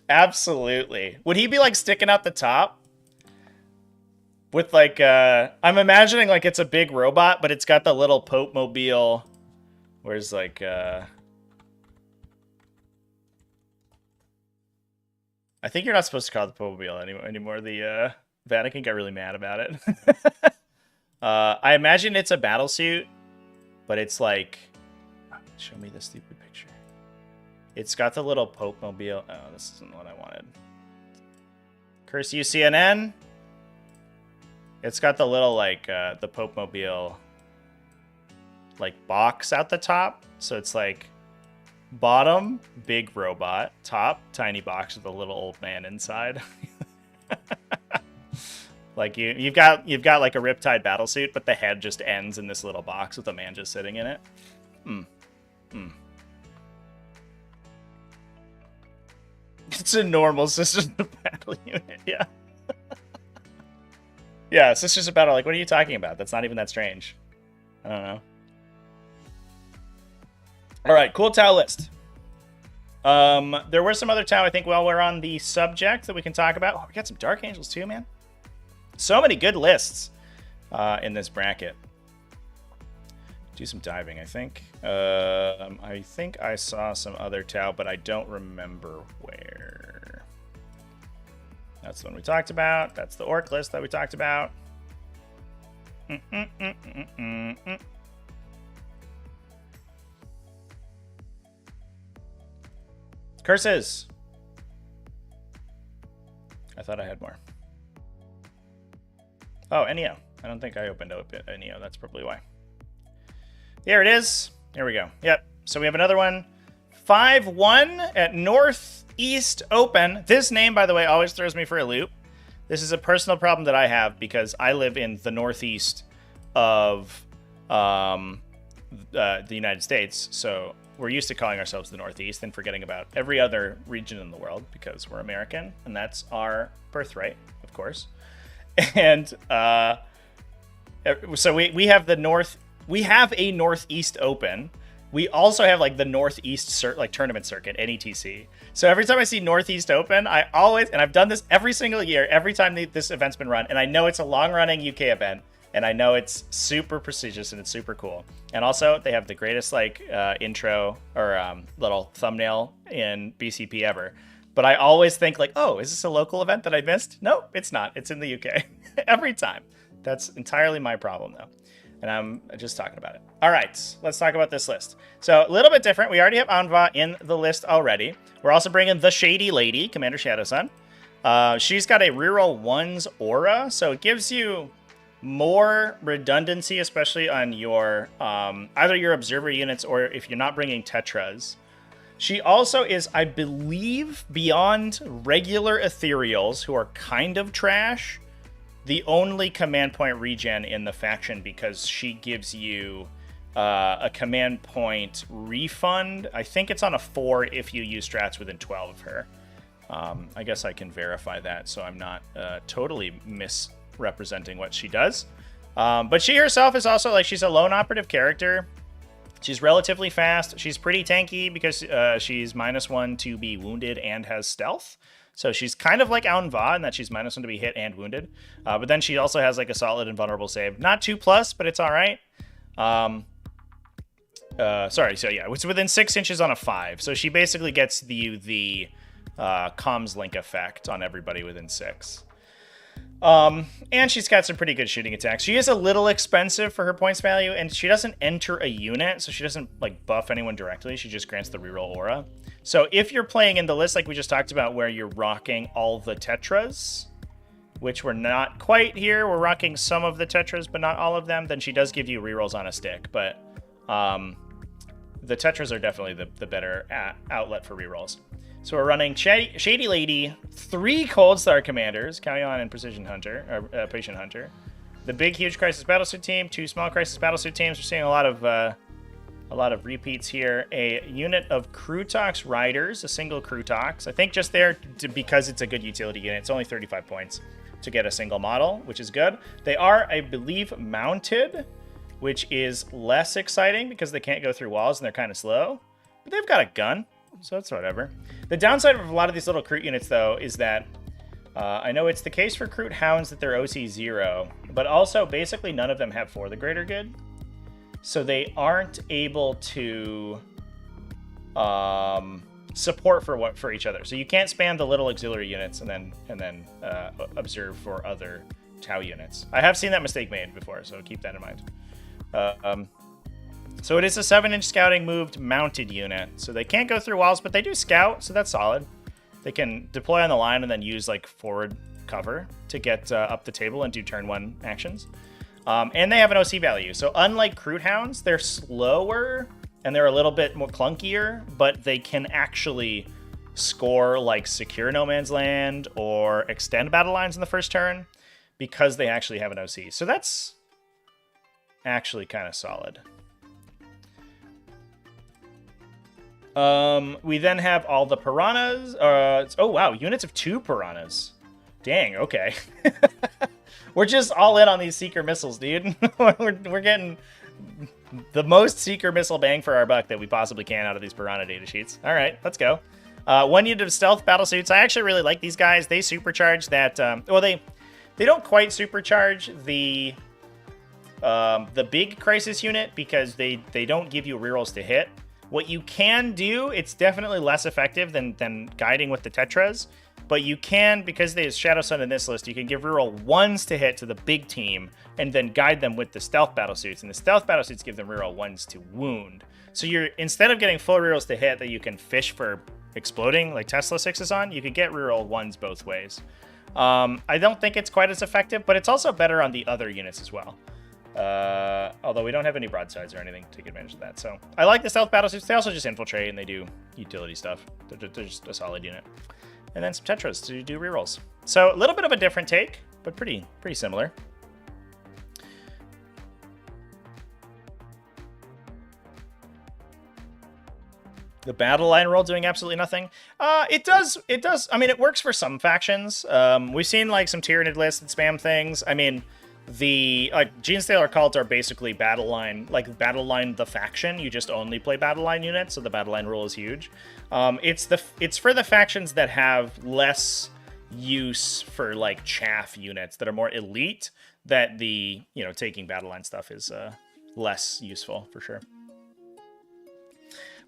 Absolutely. Would he be like sticking out the top? With like, I'm imagining like it's a big robot, but it's got the little Pope mobile. Where's like, I think you're not supposed to call it the Pope mobile anymore. The Vatican got really mad about it. I imagine it's a battle suit, but it's like, show me the stupid picture. It's got the little Pope mobile. Oh, this isn't what I wanted. Curse you, CNN. It's got the little, like, the Pope mobile, like, box out the top. So it's like bottom, big robot, top, tiny box with a little old man inside. Like you've got like a Riptide battlesuit, but the head just ends in this little box with a man just sitting in it. It's a normal Sisters of Battle unit, yeah. Yeah, Sisters of Battle, like, what are you talking about? That's not even that strange. I don't know. Alright, cool Tau list. There were some other Tau, I think, while we're on the subject that we can talk about. Oh, we got some Dark Angels too, man. So many good lists in this bracket. Do some diving, I think. I think I saw some other Tau, but I don't remember where. That's the one we talked about. That's the Orc list that we talked about. Curses. I thought I had more. Oh, NEO. I don't think I opened up NEO. That's probably why. Here it is. Here we go. Yep. So we have another one. 5-1 at Northeast Open. This name, by the way, always throws me for a loop. This is a personal problem that I have because I live in the Northeast of the United States. So we're used to calling ourselves the Northeast and forgetting about every other region in the world because we're American, and that's our birthright, of course. And so we have the north. We have a northeast open. We also have like the northeast tournament circuit, NETC. So every time I see northeast open, I always, and I've done this every single year, every time this event's been run, and I know it's a long-running UK event, and I know it's super prestigious and it's super cool. And also they have the greatest intro or little thumbnail in BCP ever. But I always think like, oh, is this a local event that I missed? No, it's not. It's in the UK every time. That's entirely my problem though. And I'm just talking about it. All right, let's talk about this list. So a little bit different. We already have Anva in the list already. We're also bringing the Shady Lady, Commander Shadowsun. She's got a reroll 1's aura, so it gives you more redundancy, especially on your either your observer units or if you're not bringing Tetras. She also is, I believe, beyond regular ethereals who are kind of trash, the only command point regen in the faction because she gives you a command point refund. I think it's on a 4 if you use strats within 12 of her. I guess I can verify that so I'm not totally misrepresenting what she does. But she herself is also she's a lone operative character. She's relatively fast. She's pretty tanky because she's -1 to be wounded and has stealth. So she's kind of like Anva in that she's -1 to be hit and wounded. But then she also has a solid and vulnerable save. Not 2+, but it's all right. So yeah, it's within 6 inches on a 5. So she basically gets the comms link effect on everybody within 6. And she's got some pretty good shooting attacks. She is a little expensive for her points value, and she doesn't enter a unit, so she doesn't buff anyone directly. She just grants the reroll aura. So if you're playing in the list like we just talked about, where you're rocking all the Tetras, which we're not quite here, we're rocking some of the Tetras, but not all of them, then she does give you rerolls on a stick. But the Tetras are definitely the better outlet for rerolls. So we're running Shady Lady, 3 Cold Star Commanders, Kalyan and Precision Hunter, or Patient Hunter. The big, huge Crisis Battlesuit team, 2 small Crisis Battlesuit teams. We're seeing a lot of repeats here. A unit of Krutox Riders, a single Krutox. I think just there because it's a good utility unit. It's only 35 points to get a single model, which is good. They are, I believe, mounted, which is less exciting because they can't go through walls and they're kind of slow. But they've got a gun. So it's whatever. The downside of a lot of these little Kroot units, though, is that I know it's the case for Kroot Hounds that they're OC 0, but also basically none of them have For the Greater Good. So they aren't able to support for each other. So you can't spam the little auxiliary units and then observe for other Tau units. I have seen that mistake made before, so keep that in mind. So it is a 7-inch scouting moved mounted unit. So they can't go through walls, but they do scout, so that's solid. They can deploy on the line and then use forward cover to get up the table and do turn 1 actions. And they have an OC value. So unlike Kroot Hounds, they're slower and they're a little bit more clunkier, but they can actually score secure no man's land or extend battle lines in the first turn because they actually have an OC. So that's actually kind of solid. We then have all the piranhas. Oh wow, units of 2 piranhas. Dang, okay. We're just all in on these seeker missiles, dude. we're getting the most seeker missile bang for our buck that we possibly can out of these piranha data sheets. All right, let's go. 1 unit of stealth battlesuits. I actually really like these guys. They supercharge that. Well, they don't quite supercharge the big crisis unit because they don't give you rerolls to hit. What you can do, it's definitely less effective than guiding with the Tetras, but you can, because there's Shadowsun in this list, you can give reroll 1s to hit to the big team and then guide them with the stealth battlesuits, and the stealth battlesuits give them reroll 1s to wound. So you're, instead of getting full rerolls to hit that you can fish for exploding like Tesla 6s on, you could get reroll 1s both ways. I don't think it's quite as effective, but it's also better on the other units as well. Although we don't have any broadsides or anything to take advantage of that. So I like the stealth battlesuits. They also just infiltrate and they do utility stuff. They're just a solid unit. And then some Tetras to do rerolls. So a little bit of a different take, but pretty similar. The battle line roll doing absolutely nothing. It does. I mean, it works for some factions. We've seen like some Tyranid lists that spam things. I mean, the Genestealer Cult are basically battle line the faction. You just only play battle line units, so the battle line rule is huge. It's for the factions that have less use for like chaff units that are more elite. That the taking battle line stuff is less useful for sure.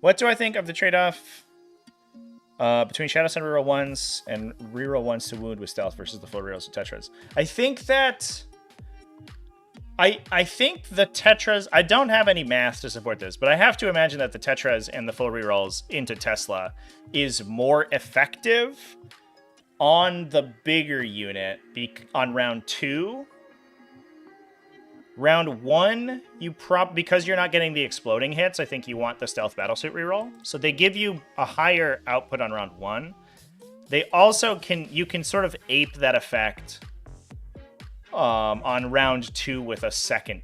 What do I think of the trade-off between Shadow Sun reroll 1s and reroll 1s to wound with stealth versus the full rerolls with Tetras? I think that... I think the Tetras... I don't have any math to support this, but I have to imagine that the Tetras and the full rerolls into Tesla is more effective on the bigger unit on round 2. Round 1, because you're not getting the exploding hits, I think you want the stealth battlesuit reroll. So they give you a higher output on round 1. They also you can sort of ape that effect on round 2 with a second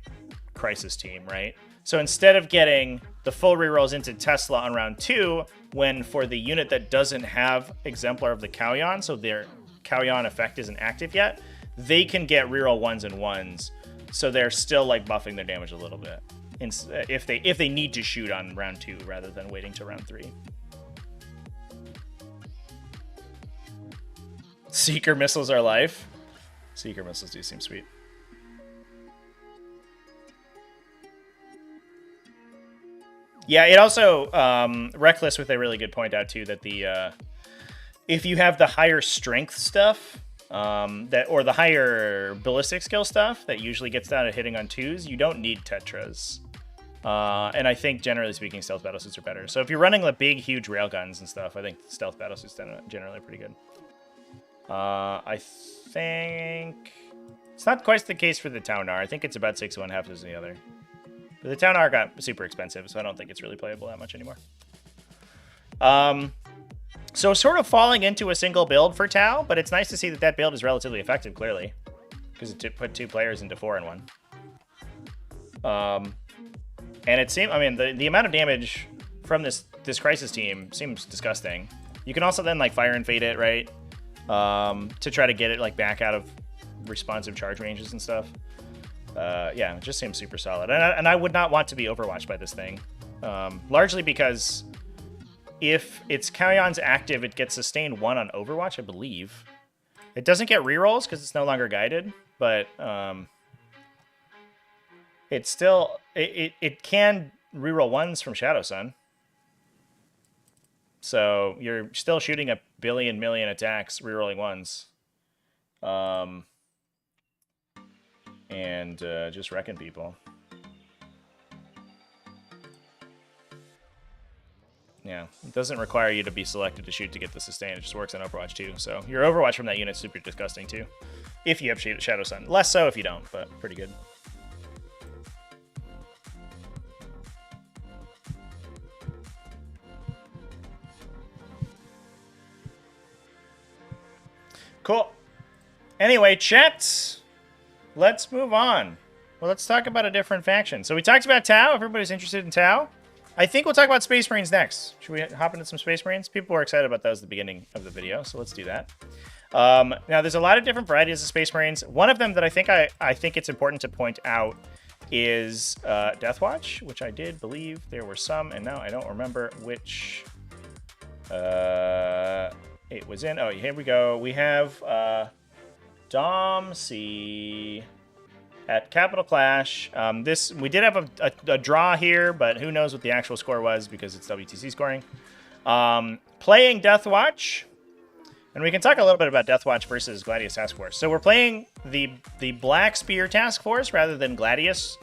crisis team, right? So instead of getting the full rerolls into Tesla on round 2, when for the unit that doesn't have Exemplar of the Kauyon, so their Kauyon effect isn't active yet, they can get reroll 1s and 1s. So they're still like buffing their damage a little bit if they need to shoot on round 2 rather than waiting to round 3. Seeker missiles are life. Seeker missiles do seem sweet. Yeah, it also Reckless with a really good point out too that the if you have the higher strength stuff. Or the higher ballistic skill stuff that usually gets down to hitting on 2s, you don't need Tetras. And I think, generally speaking, stealth battlesuits are better. So if you're running the big, huge railguns and stuff, I think stealth battlesuits generally are pretty good. I think... It's not quite the case for the Taunar. I think it's about 6-1, half as the other. But the Taunar got super expensive, so I don't think it's really playable that much anymore. So sort of falling into a single build for Tau, but it's nice to see that build is relatively effective, clearly. Because it put 2 players into 4 in 1. And it seemed, I mean, the amount of damage from this Crisis team seems disgusting. You can also then, like, fire and fade it, right? To try to get it, like, back out of responsive charge ranges and stuff. Yeah, it just seems super solid. And I would not want to be overwatched by this thing. Largely because... If it's Kauyon's active, it gets sustained 1 on Overwatch, I believe. It doesn't get rerolls because it's no longer guided, but it's still it can reroll 1s from Shadow Sun. So you're still shooting a million attacks, rerolling 1s, and just wrecking people. Yeah, it doesn't require you to be selected to shoot to get the sustain. It just works on Overwatch too. So your Overwatch from that unit's super disgusting too. If you have Shadow Sun. Less so if you don't, but pretty good. Cool. Anyway, chat, let's move on. Well, let's talk about a different faction. So we talked about Tau. Everybody's interested in Tau. I think we'll talk about Space Marines next. Should we hop into some Space Marines? People were excited about those at the beginning of the video, so let's do that. Now, there's a lot of different varieties of Space Marines. One of them that I think it's important to point out is Deathwatch, which I did believe there were some, and now I don't remember which it was in. Oh, here we go. We have Dom C at Capital Clash. We did have a draw here, but who knows what the actual score was because it's WTC scoring. Playing Deathwatch, and we can talk a little bit about Deathwatch versus Gladius Task Force. So we're playing the Black Spear Task Force rather than Gladius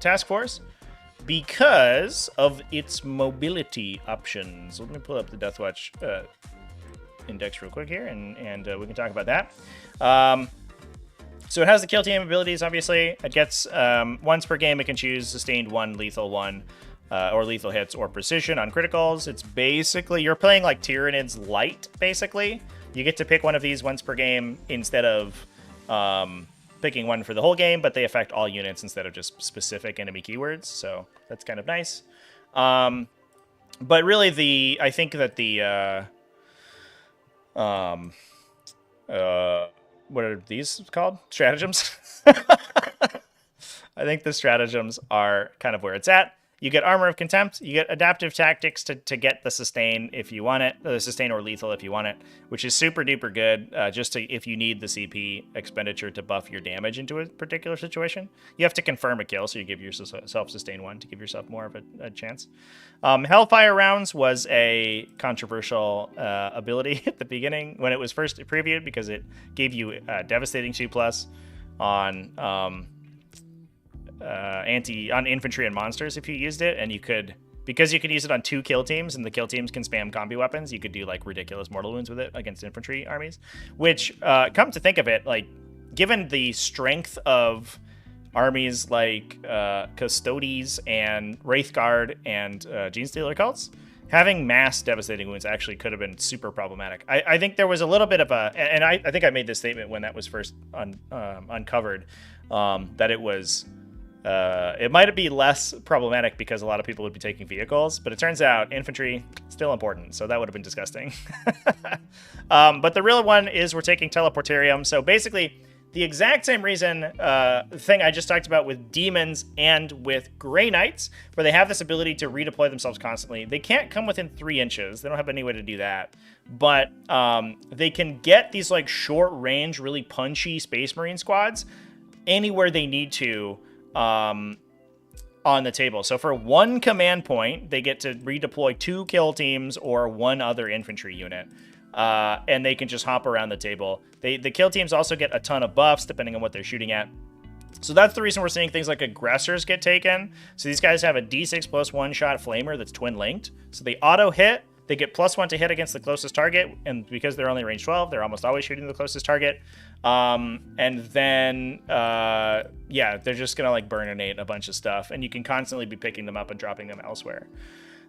Task Force because of its mobility options. Let me pull up the Deathwatch index real quick here, and we can talk about that. So it has the kill team abilities, obviously. It gets once per game, it can choose sustained 1, lethal 1, or lethal hits, or precision on criticals. It's basically, you're playing like Tyranids light, basically. You get to pick one of these once per game instead of picking one for the whole game, but they affect all units instead of just specific enemy keywords, so that's kind of nice. But really, I think that the what are these called? Stratagems. I think the stratagems are kind of where it's at. You get Armor of Contempt. You get Adaptive Tactics to get the sustain if you want it, the sustain or lethal if you want it, which is super duper good. Just if you need the CP expenditure to buff your damage into a particular situation, you have to confirm a kill, so you give yourself sustain 1 to give yourself more of a chance. Hellfire Rounds was a controversial ability at the beginning when it was first previewed because it gave you devastating 2+ on on infantry and monsters if you used it, and because you could use it on 2 kill teams and the kill teams can spam combi weapons, you could do like ridiculous mortal wounds with it against infantry armies, which come to think of it, like given the strength of armies like Custodes and Wraithguard and Genestealer cults, having mass devastating wounds actually could have been super problematic. I think there was a little bit of and I think I made this statement when that was first uncovered, that it was it might be less problematic because a lot of people would be taking vehicles, but it turns out infantry still important, so that would have been disgusting. But the real one is we're taking Teleportarium. So basically, the exact same reason thing I just talked about with Demons and with Grey Knights, where they have this ability to redeploy themselves constantly. They can't come within 3 inches. They don't have any way to do that. But they can get these like short range, really punchy Space Marine squads anywhere they need to on the table. So for 1 command point, they get to redeploy 2 kill teams or 1 other infantry unit. And they can just hop around the table. The kill teams also get a ton of buffs depending on what they're shooting at. So that's the reason we're seeing things like aggressors get taken. So these guys have a D6 plus 1 shot flamer that's twin linked. So they auto hit. They get +1 to hit against the closest target, and because they're only range 12, they're almost always shooting the closest target. And then, yeah, they're just gonna like burninate a bunch of stuff, and you can constantly be picking them up and dropping them elsewhere.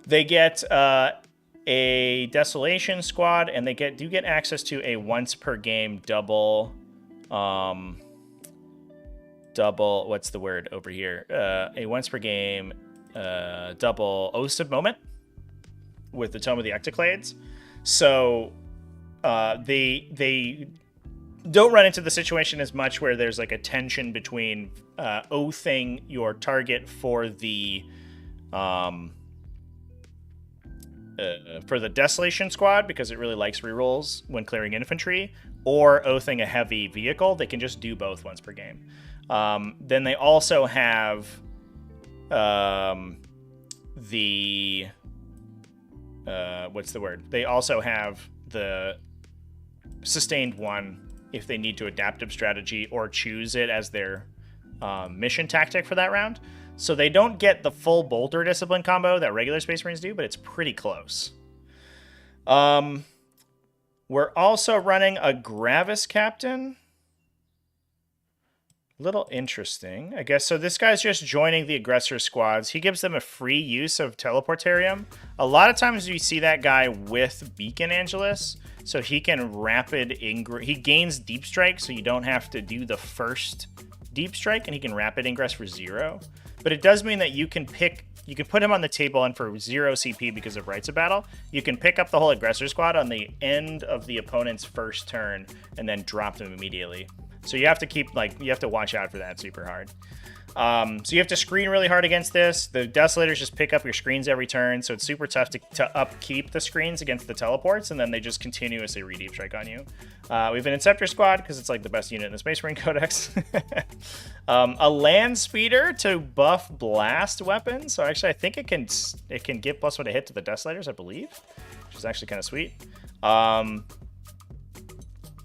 They get a Desolation squad, and they do get access to a once per game double. What's the word over here? A once per game double Oaths of Moment with the Tome of the Ectoclades. So they don't run into the situation as much where there's like a tension between oathing your target for the Desolation squad because it really likes rerolls when clearing infantry, or oathing a heavy vehicle. They can just do both once per game. Then they also have what's the word? They also have the sustained 1 if they need to adaptive strategy or choose it as their mission tactic for that round. So they don't get the full Bolter Discipline combo that regular Space Marines do, but it's pretty close. We're also running a Gravis Captain. Little interesting, I guess. So this guy's just joining the aggressor squads. He gives them a free use of Teleportarium. A lot of times you see that guy with Beacon Angelus, so he can he gains Deep Strike, so you don't have to do the first Deep Strike, and he can rapid ingress for 0. But it does mean that you can put him on the table, and for 0 CP because of Rites of Battle, you can pick up the whole aggressor squad on the end of the opponent's first turn and then drop them immediately. So you have to watch out for that super hard. So you have to screen really hard against this. The Desolators just pick up your screens every turn, so it's super tough to upkeep the screens against the teleports, and then they just continuously re-deep strike on you. We have an Inceptor squad because it's like the best unit in the Space Marine Codex. A Land Speeder to buff blast weapons. So actually, I think it can give +1 to hit to the Desolators, I believe, which is actually kind of sweet.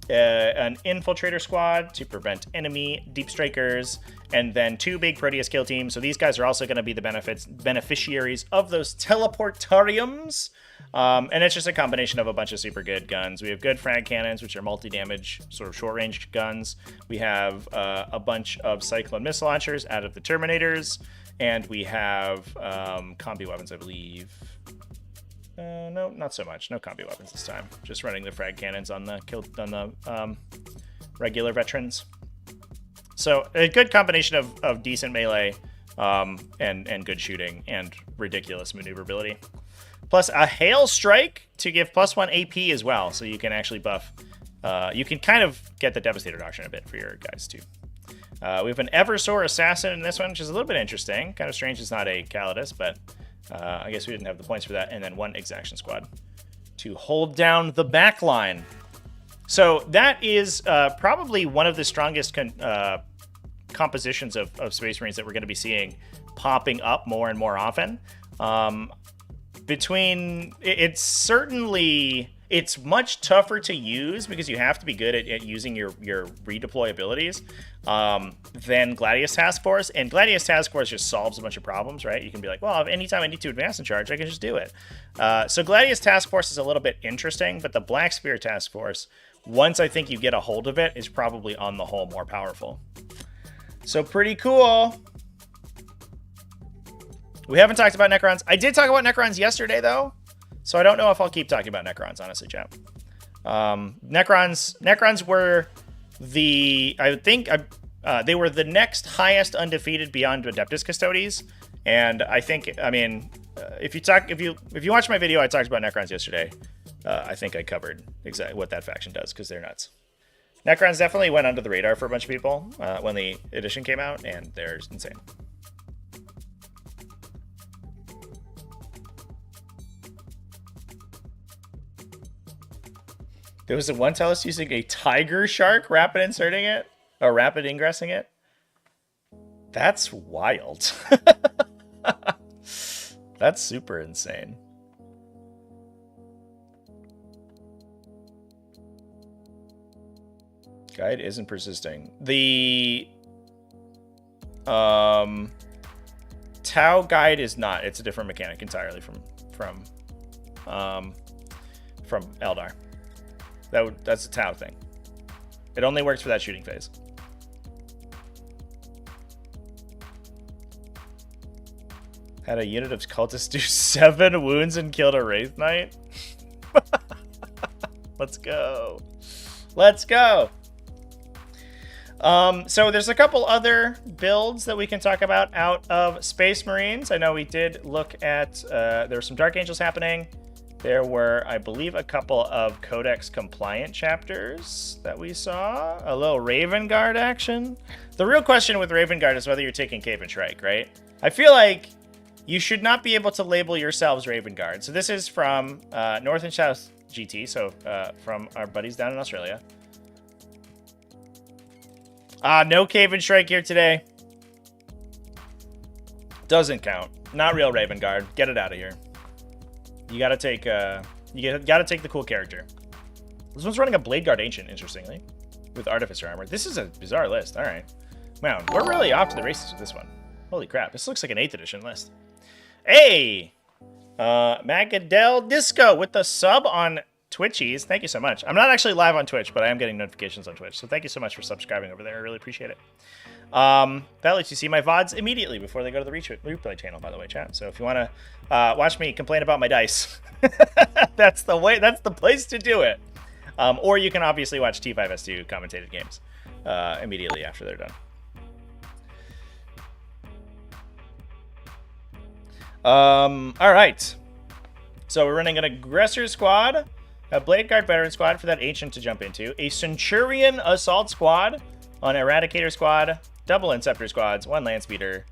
An Infiltrator squad to prevent enemy Deep Strikers, and then 2 big Proteus kill teams. So these guys are also going to be the beneficiaries of those Teleportariums. And it's just a combination of a bunch of super good guns. We have good frag cannons, which are multi-damage, sort of short-range guns. We have a bunch of Cyclone missile launchers out of the Terminators, and we have combi weapons, I believe. No, not so much. No combi weapons this time. Just running the frag cannons on the regular veterans. So a good combination of decent melee and good shooting and ridiculous maneuverability. plus a Hail Strike to give +1 AP as well. So you can actually buff. You can kind of get the Devastator Doctrine a bit for your guys too. We have an Eversor Assassin in this one, which is a little bit interesting. Kind of strange it's not a Calidus, but I guess we didn't have the points for that. And then 1 Exaction Squad to hold down the back line. So that is probably one of the strongest compositions of Space Marines that we're going to be seeing popping up more and more often. It's certainly... It's much tougher to use because you have to be good at using your redeploy abilities than Gladius Task Force. And Gladius Task Force just solves a bunch of problems, right? You can be like, well, anytime I need to advance in charge, I can just do it. So Gladius Task Force is a little bit interesting, but the Black Spear Task Force, once I think you get a hold of it, is probably on the whole more powerful. So pretty cool. We haven't talked about Necrons. I did talk about Necrons yesterday, though. So I don't know if I'll keep talking about Necrons, honestly, chat. Necrons were they were the next highest undefeated beyond Adeptus Custodes, and if you watch my video, I talked about Necrons yesterday. I think I covered exactly what that faction does because they're nuts. Necrons definitely went under the radar for a bunch of people when the edition came out, and they're insane. There was one Tellus using a Tiger Shark, rapid inserting it, or rapid ingressing it. That's wild. That's super insane. Guide isn't persisting. The Tau guide is not. It's a different mechanic entirely from Eldar. That's a Tau thing. It only works for that shooting phase. Had a unit of cultists do 7 wounds and killed a Wraith Knight. Let's go. Let's go. So there's a couple other builds that we can talk about out of Space Marines. I know we did look at, there were some Dark Angels happening. There were, I believe, a couple of Codex compliant chapters that we saw. A little Raven Guard action. The real question with Raven Guard is whether you're taking Cave and Shrike, right? I feel like you should not be able to label yourselves Raven Guard. So this is from North and South GT, so from our buddies down in Australia. No Cave and Shrike here today. Doesn't count. Not real Raven Guard. Get it out of here. You gotta take the cool character. This one's running a Blade Guard Ancient, interestingly, with Artificer Armor. This is a bizarre list. All right. Wow, we're really off to the races with this one. Holy crap, this looks like an 8th edition list. Hey! Magadel Disco with the sub on Twitchies. Thank you so much. I'm not actually live on Twitch, but I am getting notifications on Twitch, so thank you so much for subscribing over there. I really appreciate it. That lets you see my VODs immediately before they go to the replay channel, by the way, chat. So if you want to watch me complain about my dice, that's the place to do it. Or you can obviously watch T5S2 commentated games immediately after they're done. All right. So we're running an Aggressor Squad, a Blade Guard Veteran Squad for that Ancient to jump into, a Centurion Assault Squad on Eradicator Squad, double Inceptor Squads, 1 Land Speeder,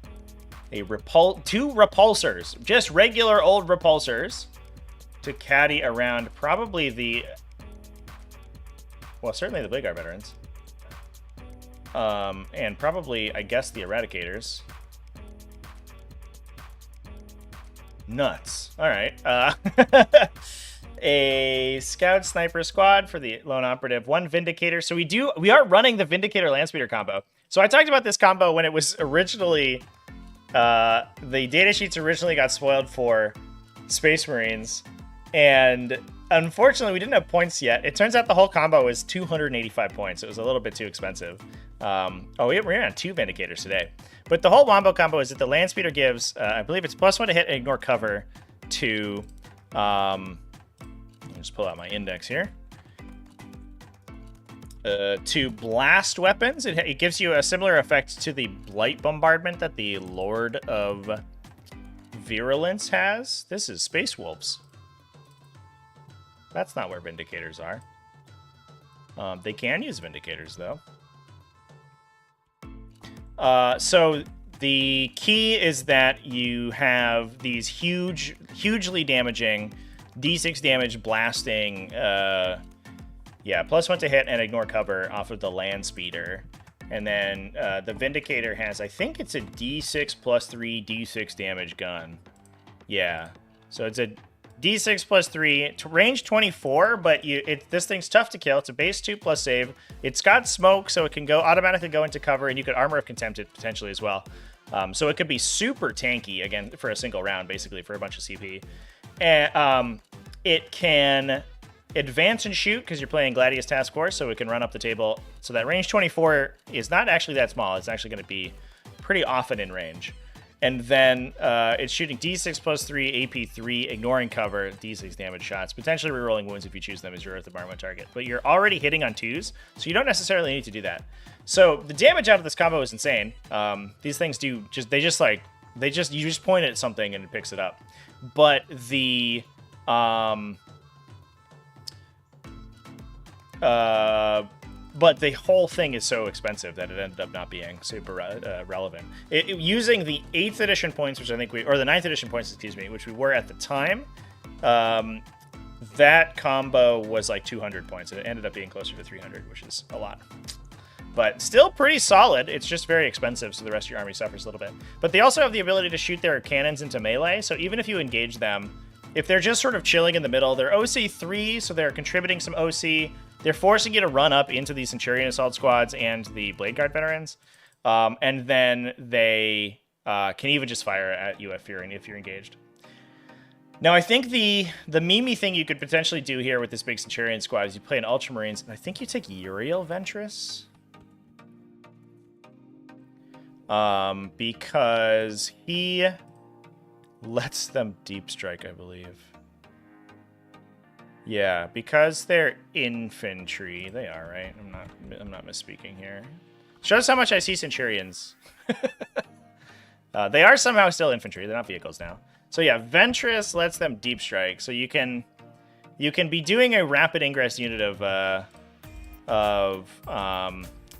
a 2 Repulsors, just regular old Repulsors to caddy around probably certainly the Blade Guard Veterans. And probably, I guess, the Eradicators. Nuts. All right. A Scout Sniper Squad for the Lone Operative, 1 Vindicator. So we are running the Vindicator Landspeeder combo. So I talked about this combo when it was originally, the datasheets originally got spoiled for Space Marines, and unfortunately we didn't have points yet. It turns out the whole combo is 285 points. It was a little bit too expensive. We're on 2 Vindicators today. But the whole wombo combo is that the Landspeeder gives, I believe it's +1 to hit and ignore cover to, let me just pull out my index here. To blast weapons. It gives you a similar effect to the Blight Bombardment that the Lord of Virulence has. This is Space Wolves. That's not where Vindicators are. They can use Vindicators, though. So the key is that you have these hugely damaging D6 damage blasting, yeah, +1 to hit and ignore cover off of the land speeder. And then the Vindicator has, I think it's a D6 +3 D6 damage gun. Yeah, so it's a D6 +3 to range 24, but this thing's tough to kill. It's a base 2+ save. It's got smoke, so it can automatically go into cover, and you could Armor of Contempt it potentially as well. So it could be super tanky again for a single round, basically for a bunch of CP. And it can advance and shoot because you're playing Gladius Task Force, so it can run up the table. So that range 24 is not actually that small. It's actually going to be pretty often in range. And then it's shooting D6 +3, AP3, ignoring cover, D6 damage shots, potentially rerolling wounds if you choose them as your Earth of Armor target. But you're already hitting on 2s, so you don't necessarily need to do that. So the damage out of this combo is insane. These things do you just point at something and it picks it up. But the but the whole thing is so expensive that it ended up not being super relevant. Using the 8th edition points, which I think or the 9th edition points, excuse me, which we were at the time, that combo was like 200 points. And it ended up being closer to 300, which is a lot. But still pretty solid. It's just very expensive, so the rest of your army suffers a little bit. But they also have the ability to shoot their cannons into melee, so even if you engage them, if they're just sort of chilling in the middle, they're OC 3, so they're contributing some OC. They're forcing you to run up into the Centurion Assault Squads and the Blade Guard veterans. And then they can even just fire at you if you're engaged. Now, I think the memey thing you could potentially do here with this big Centurion squad is you play an Ultramarines, and I think you take Uriel Ventress. Because he lets them deep strike, I believe. Yeah, because they're infantry. They are, right? I'm not misspeaking here. Shows how much I see Centurions. They are somehow still infantry. They're not vehicles now. So yeah, Ventress lets them deep strike. So you can be doing a rapid ingress unit of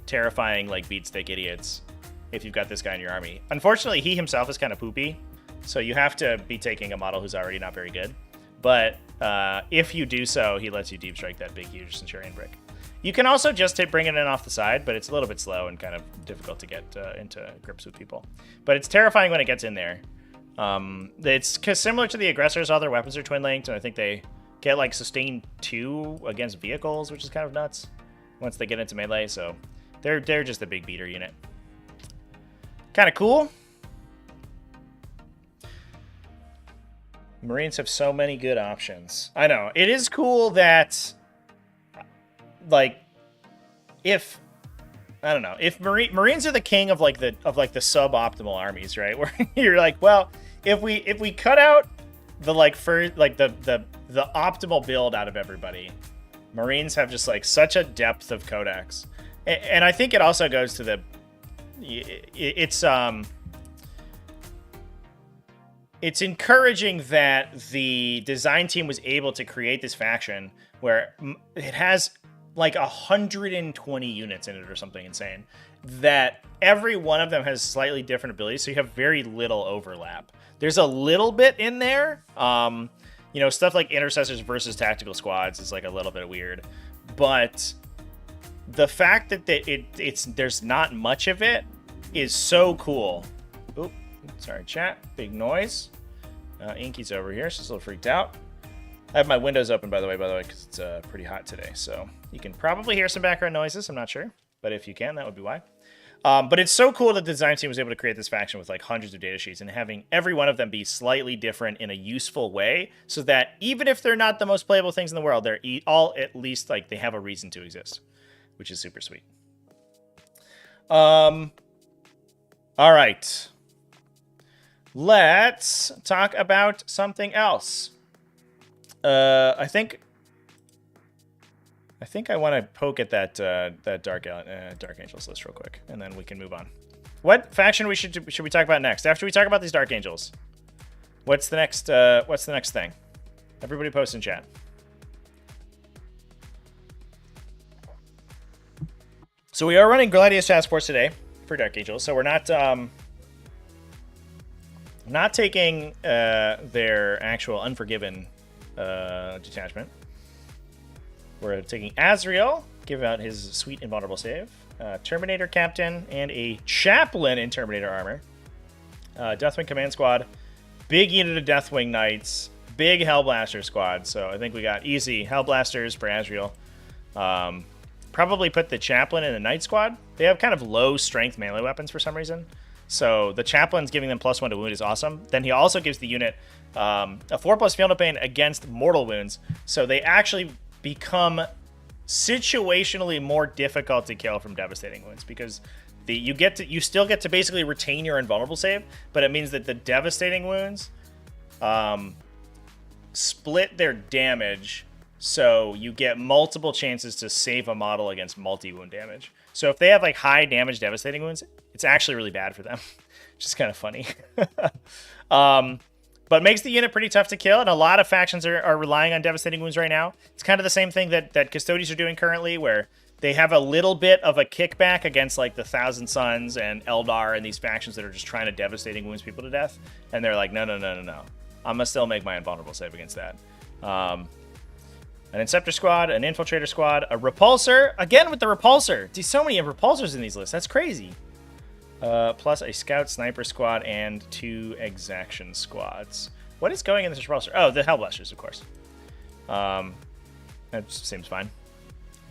terrifying like beat stick idiots if you've got this guy in your army. Unfortunately, he himself is kind of poopy, so you have to be taking a model who's already not very good. But if you do so, he lets you deep strike that big, huge Centurion brick. You can also just bring it in off the side, but it's a little bit slow and kind of difficult to get into grips with people. But it's terrifying when it gets in there. It's similar to the aggressors. All their weapons are twin linked, and I think they get like sustain 2 against vehicles, which is kind of nuts once they get into melee. So they're just a big beater unit. Kind of cool. Marines have so many good options. I know. It is cool that, like, if Marines are the king of like the suboptimal armies, right? Where you're like, well, if we cut out the the optimal build out of everybody, Marines have just like such a depth of codex. And I think it also goes to it's encouraging that the design team was able to create this faction where it has like 120 units in it or something insane, that every one of them has slightly different abilities, so you have very little overlap. There's a little bit in there. Stuff like intercessors versus tactical squads is like a little bit weird, but the fact that there's not much of it is so cool. Oop, sorry, chat. Big noise. Inky's over here. She's a little freaked out. I have my windows open, by the way, because it's pretty hot today. So you can probably hear some background noises. I'm not sure. But if you can, that would be why. But it's so cool that the design team was able to create this faction with like hundreds of data sheets and having every one of them be slightly different in a useful way, so that even if they're not the most playable things in the world, they're all at least like they have a reason to exist, which is super sweet. All right. Let's talk about something else. I think I want to poke at that Dark Angels list real quick, and then we can move on. What faction should we talk about next? After we talk about these Dark Angels, what's the next thing? Everybody post in chat. So we are running Gladius Task Force today for Dark Angels. So we're not taking their actual Unforgiven detachment. We're taking Azrael, give out his sweet invulnerable save, Terminator Captain, and a Chaplain in Terminator armor. Deathwing Command Squad, big unit of Deathwing Knights, big Hellblaster squad. So I think we got easy Hellblasters for Azrael. Probably put the Chaplain in the Knight squad. They have kind of low strength melee weapons for some reason. So the Chaplain's giving them +1 to wound is awesome. Then he also gives the unit a 4+ Field of Pain against mortal wounds. So they actually become situationally more difficult to kill from devastating wounds because you still get to basically retain your invulnerable save, but it means that the devastating wounds split their damage, so you get multiple chances to save a model against multi-wound damage. So if they have like high damage devastating wounds, it's actually really bad for them, which is kind of funny. But makes the unit pretty tough to kill, and a lot of factions are relying on devastating wounds right now. It's kind of the same thing that Custodies are doing currently, where they have a little bit of a kickback against like the Thousand Sons and Eldar and these factions that are just trying to devastating wounds people to death. And they're like, no. I'm gonna still make my invulnerable save against that. An Inceptor squad, an Infiltrator squad, a Repulsor. Again with the Repulsor. Dude, so many Repulsors in these lists. That's crazy. Plus a Scout Sniper squad and 2 Exaction squads. What is going in this Repulsor? Oh, the Hellblasters, of course. That seems fine.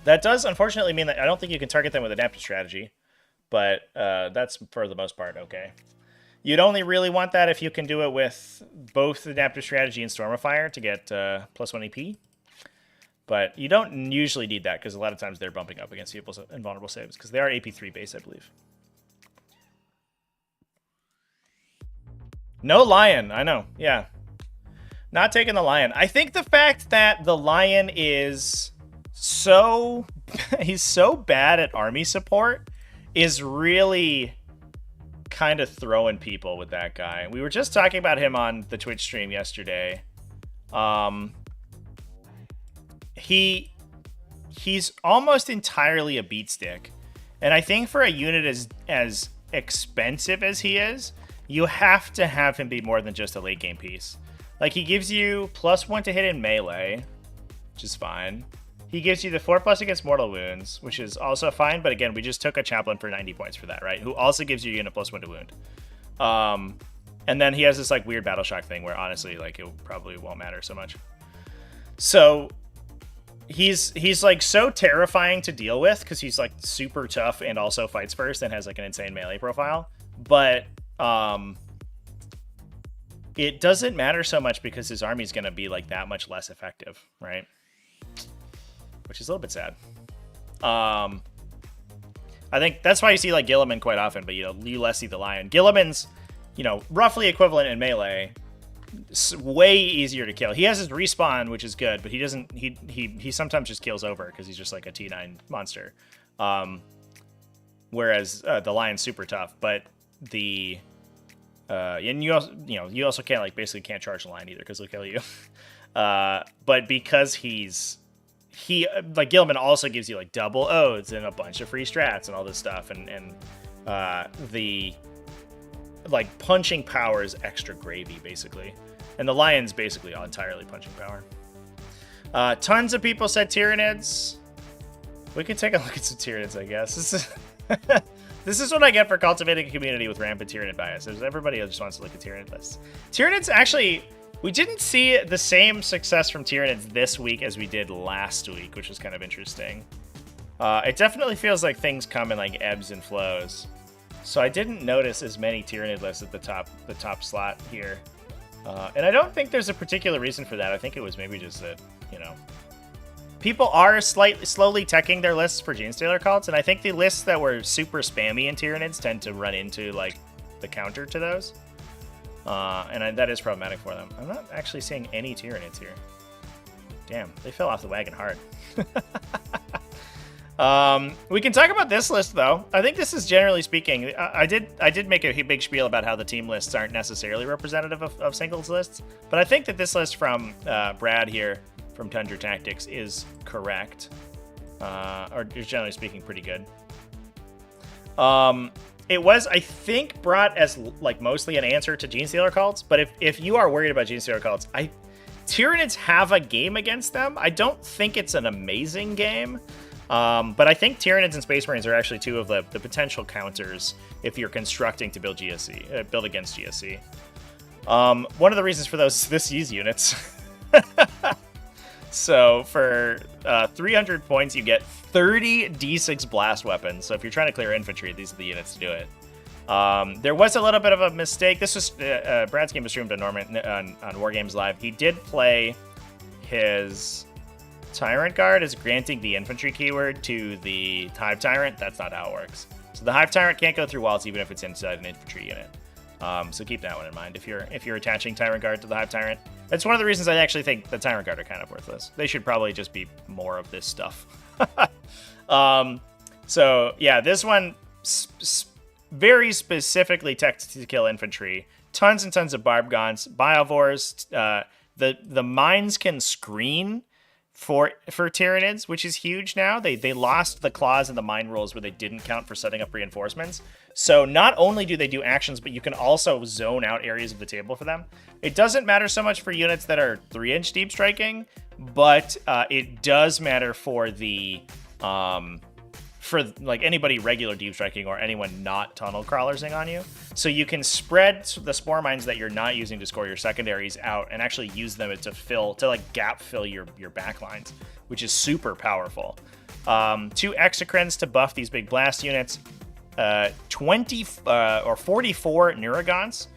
That does, unfortunately, mean that I don't think you can target them with Adepta Strategy, but that's, for the most part, okay. You'd only really want that if you can do it with both Adepta Strategy and Storm of Fire to get +1 AP. But you don't usually need that, because a lot of times they're bumping up against people's invulnerable saves, because they are AP3 base, I believe. No Lion, I know, yeah. Not taking the Lion. I think the fact that the Lion is he's so bad at army support is really kind of throwing people with that guy. We were just talking about him on the Twitch stream yesterday. He's almost entirely a beat stick. And I think for a unit as expensive as he is, you have to have him be more than just a late game piece. Like, he gives you +1 to hit in melee, which is fine. He gives you the 4+ against mortal wounds, which is also fine. But again, we just took a Chaplain for 90 points for that, right? Who also gives you a unit +1 to wound. And then he has this like weird battle shock thing where honestly, like, it probably won't matter so much. So he's like so terrifying to deal with because he's like super tough and also fights first and has like an insane melee profile. But it doesn't matter so much because his army is going to be like that much less effective, right? Which is a little bit sad. I think that's why you see like Gilliman quite often, but you less see the Lion. Gilliman's, roughly equivalent in melee. It's way easier to kill. He has his respawn, which is good, but he doesn't. He sometimes just kills over because he's just like a T9 monster. Whereas the Lion's super tough, but the and you also you also can't like basically can't charge the Lion either because he'll kill you. But because like Gilliman also gives you like double odes and a bunch of free strats and all this stuff, and the like punching power is extra gravy basically, and the Lion's basically entirely punching power. Tons of people said Tyranids. We can take a look at some Tyranids, I guess. This is what I get for cultivating a community with rampant Tyranid bias. Everybody just wants to look at Tyranid lists. Tyranids, actually, we didn't see the same success from Tyranids this week as we did last week, which was kind of interesting. It definitely feels like things come in like ebbs and flows. So I didn't notice as many Tyranid lists at the top slot here. And I don't think there's a particular reason for that. I think it was maybe just that, people are slowly teching their lists for Genestealer cults, and I think the lists that were super spammy in Tyranids tend to run into like the counter to those. And that is problematic for them. I'm not actually seeing any Tyranids here. Damn, they fell off the wagon hard. We can talk about this list though. I think this is generally speaking. I did make a big spiel about how the team lists aren't necessarily representative of singles lists, but I think that this list from Brad here from Tundra Tactics is correct, or is generally speaking pretty good. It was, I think, brought as like mostly an answer to Genestealer cults. But if you are worried about Genestealer cults, Tyranids have a game against them. I don't think it's an amazing game. But I think Tyranids and Space Marines are actually two of the potential counters if you're constructing to build GSC, build against GSC. One of the reasons for those is this use units. So for 300 points, you get 30 D6 blast weapons. So if you're trying to clear infantry, these are the units to do it. There was a little bit of a mistake. This was Brad's game was streamed to Norman on War Games Live. He did play his Tyrant Guard as granting the infantry keyword to the Hive Tyrant. That's not how it works. So the Hive Tyrant can't go through walls even if it's inside an infantry unit. So keep that one in mind if you're attaching Tyrant Guard to the Hive Tyrant. That's one of the reasons I actually think the Tyrant Guard are kind of worthless. They should probably just be more of this stuff. So yeah, this one very specifically teched to kill infantry. Tons and tons of barb gaunts, biovores. The mines can screen for Tyranids, which is huge now. They lost the clause in the mine rules where they didn't count for setting up reinforcements. So not only do they do actions, but you can also zone out areas of the table for them. It doesn't matter so much for units that are 3-inch deep striking, but it does matter for the for like anybody regular deep striking or anyone not tunnel crawlersing on you. So you can spread the spore mines that you're not using to score your secondaries out and actually use them to like gap fill your back lines, which is super powerful. 2 exocrines to buff these big blast units. 20 or 44 Neurogons.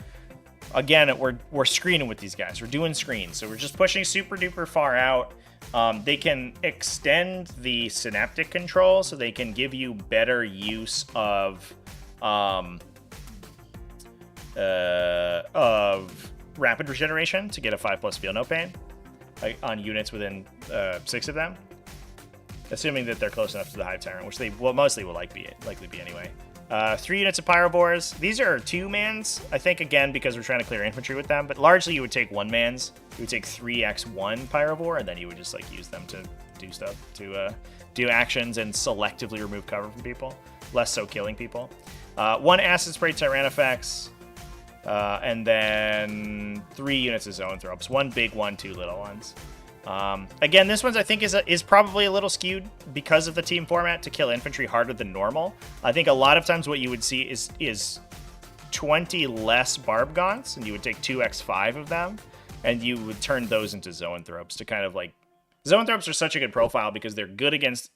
Again, we're screening with these guys. We're doing screens, so we're just pushing super duper far out. They can extend the synaptic control, so they can give you better use of rapid regeneration to get a 5+ feel no pain on units within 6 of them, assuming that they're close enough to the Hive Tyrant, which they mostly will likely be anyway. 3 units of Pyrobores. These are 2-mans, I think, again, because we're trying to clear infantry with them, but largely you would take 1-mans. You would take 3x1 Pyrobore, and then you would just like use them to do stuff, to do actions and selectively remove cover from people, less so killing people. 1 Acid Spray Tyrannofex, and then 3 units of Zoanthropes. 1 big one, 2 little ones. Again, this one's I think is probably a little skewed because of the team format to kill infantry harder than normal. I think a lot of times what you would see is 20 less barb gaunts, and you would take 2x5 of them, and you would turn those into Zoanthropes to kind of like... Zoanthropes are such a good profile because they're good against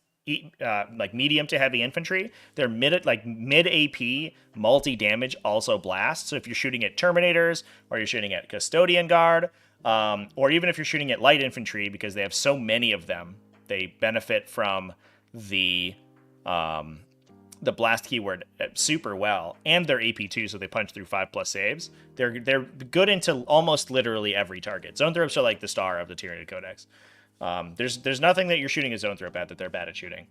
like medium to heavy infantry. They're mid AP, multi-damage, also blast. So if you're shooting at Terminators, or you're shooting at Custodian Guard, or even if you're shooting at light infantry, because they have so many of them, they benefit from the blast keyword super well, and they're AP2, so they punch through 5+ saves. They're good into almost literally every target. Zoanthropes are like the star of the Tyranid Codex. There's nothing that you're shooting a Zoanthrope at that they're bad at shooting,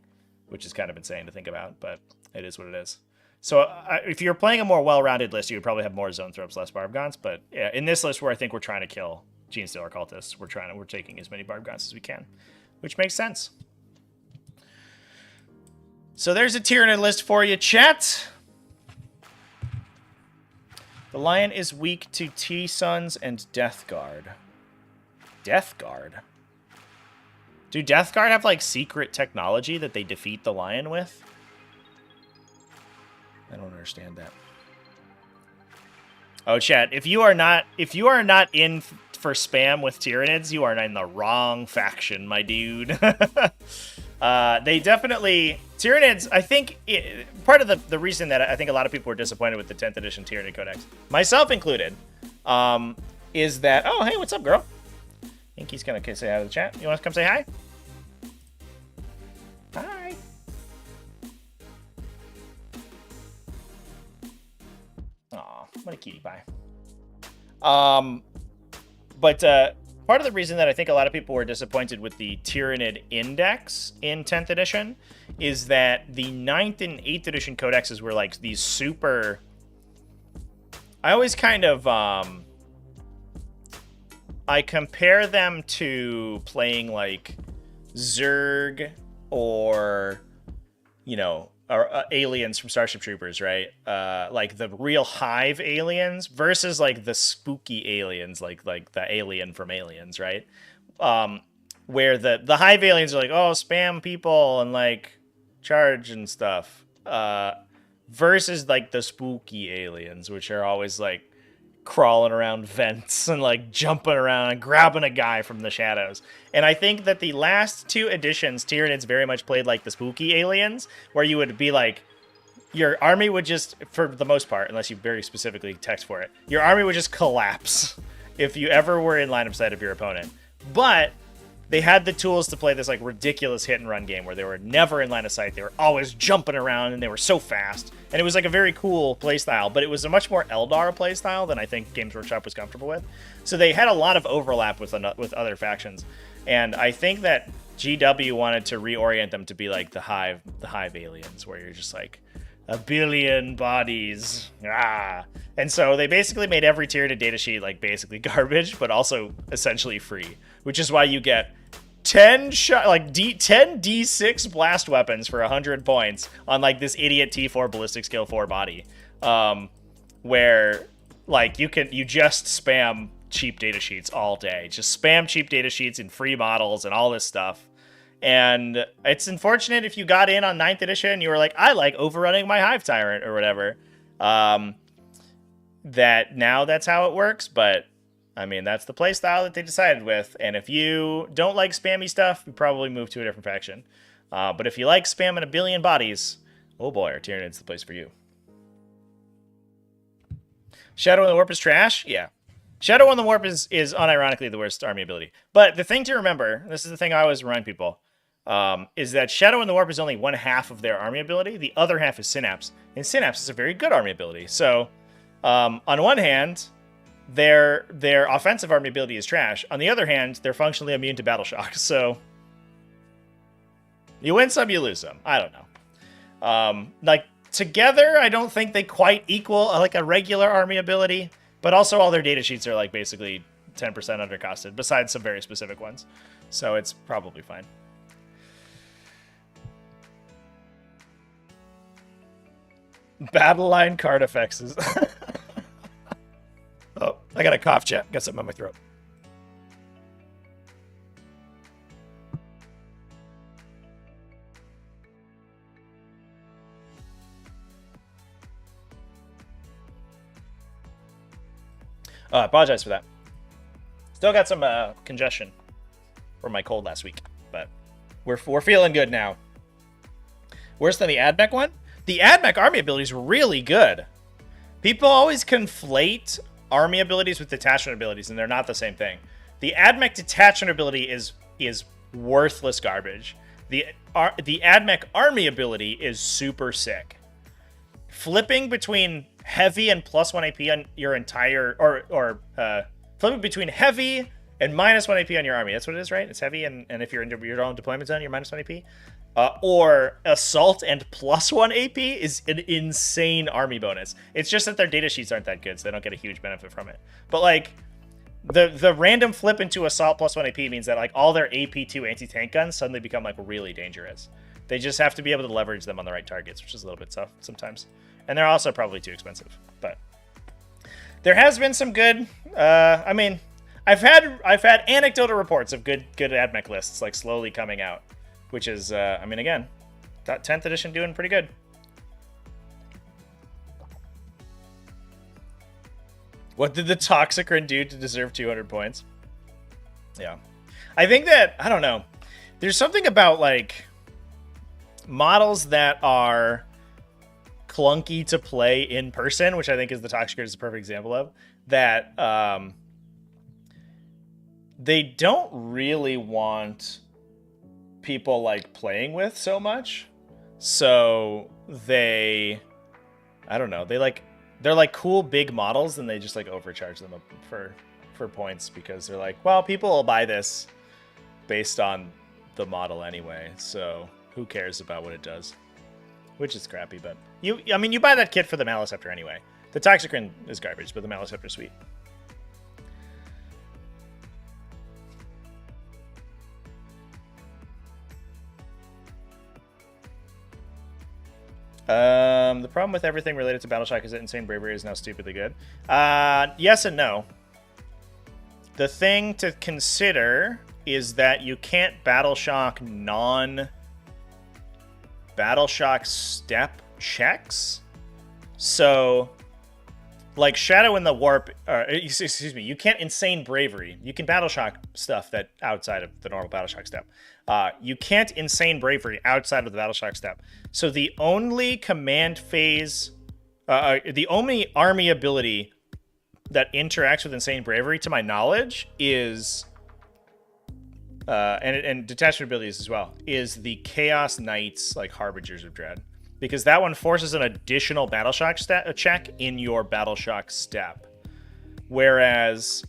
which is kind of insane to think about, but it is what it is. So if you're playing a more well-rounded list, you would probably have more Zoanthropes, less barb gaunts. But yeah, in this list where I think we're trying to kill Genestealer cultists, we're taking as many barb gaunts as we can, which makes sense. So there's a Tyranid list for you, chat. The Lion is weak to T-Suns and Death Guard. Death Guard? Do Death Guard have like secret technology that they defeat the Lion with? I don't understand that. Oh, chat, if you are not in for spam with Tyranids, you are in the wrong faction, my dude. They definitely... Tyranids, I think, part of the reason that I think a lot of people were disappointed with the 10th edition Tyranid Codex, myself included, is that... Oh, hey, what's up, girl? Inky's gonna say hi to the chat. You want to come say hi? Hi. Aw, what a cutie pie. But part of the reason that I think a lot of people were disappointed with the Tyranid Index in 10th edition is that the 9th and 8th edition codexes were like these super... I always kind of... I compare them to playing like Zerg or, aliens from Starship Troopers, right? Like the real hive aliens versus like the spooky aliens, like the alien from Aliens, right? Where the hive aliens are like, oh, spam people and like charge and stuff, versus like the spooky aliens, which are always like crawling around vents and like jumping around and grabbing a guy from the shadows. And I think that the last 2 editions, Tyranids very much played like the spooky aliens, where you would be like, your army would just, for the most part, unless you very specifically text for it, your army would just collapse if you ever were in line of sight of your opponent. But they had the tools to play this like ridiculous hit and run game where they were never in line of sight. They were always jumping around and they were so fast. And it was like a very cool playstyle, but it was a much more Eldar playstyle than I think Games Workshop was comfortable with. So they had a lot of overlap with other factions. And I think that GW wanted to reorient them to be like the hive aliens, where you're just like, 1 billion bodies. And so they basically made every Tyranid datasheet like basically garbage, but also essentially free, which is why you get 10 D6 blast weapons for 100 points on like this idiot T4 ballistic skill 4 body, where like you just spam cheap datasheets all day, just spam cheap datasheets and free models and all this stuff. And it's unfortunate if you got in on 9th edition and you were like, I like overrunning my Hive Tyrant or whatever, that now that's how it works. But I mean, that's the play style that they decided with. And if you don't like spammy stuff, you probably move to a different faction. But if you like spamming 1 billion bodies, oh boy, are Tyranids the place for you. Shadow in the Warp is trash? Yeah. Shadow in the Warp is unironically the worst army ability. But the thing to remember, this is the thing I always remind people, is that Shadow in the Warp is only 1/2 of their army ability. The other half is Synapse. And Synapse is a very good army ability. So, on one hand, their offensive army ability is trash. On the other hand, they're functionally immune to Battle Shock. So, you win some, you lose some. I don't know. Like, together, I don't think they quite equal like a regular army ability. But also all their data sheets are like basically 10% undercosted, besides some very specific ones. So it's probably fine. Battle line card effects is... Oh, I got a cough, chat. Got something on my throat. I apologize for that. Still got some congestion from my cold last week, but we're feeling good now. Worse than the AdMech one? The AdMech army ability is really good. People always conflate army abilities with detachment abilities, and they're not the same thing. The AdMech detachment ability is worthless garbage. The AdMech army ability is super sick. Flipping between heavy and +1 AP on your entire, or flipping between heavy and -1 AP on your army. That's what it is, right? It's heavy, and if you're in your own deployment zone, you're -1 AP. Or assault and +1 AP is an insane army bonus. It's just that their data sheets aren't that good, so they don't get a huge benefit from it. But like the random flip into assault +1 AP means that like all their AP2 anti-tank guns suddenly become like really dangerous. They just have to be able to leverage them on the right targets, which is a little bit tough sometimes. And they're also probably too expensive. But there has been some good. I mean, I've had anecdotal reports of good AdMech lists like slowly coming out, which is I mean, again, that 10th edition doing pretty good. What did the Toxicron do to deserve 200 points? Yeah, I think that, I don't know. There's something about like models that are clunky to play in person, which I think is the Toxicron is a perfect example of, that they don't really want people like playing with so much. So they, I don't know, they're like cool big models, and they just like overcharge them for points because they're like, well, people will buy this based on the model anyway, so who cares about what it does? Which is crappy, but I mean, you buy that kit for the Maliceptor anyway. The Toxicron is garbage, but the Maliceptor is sweet. The problem with everything related to Battleshock is that Insane Bravery is now stupidly good. Yes and no. The thing to consider is that you can't Battleshock non-Battleshock step checks. So, like Shadow in the Warp, excuse me, you can't Insane Bravery. You can Battleshock stuff that outside of the normal Battleshock step. You can't Insane Bravery outside of the Battleshock step. So the only command phase, the only army ability that interacts with Insane Bravery, to my knowledge, is, and detachment abilities as well, is the Chaos Knights, like Harbingers of Dread. Because that one forces an additional Battleshock check in your Battleshock step. Whereas,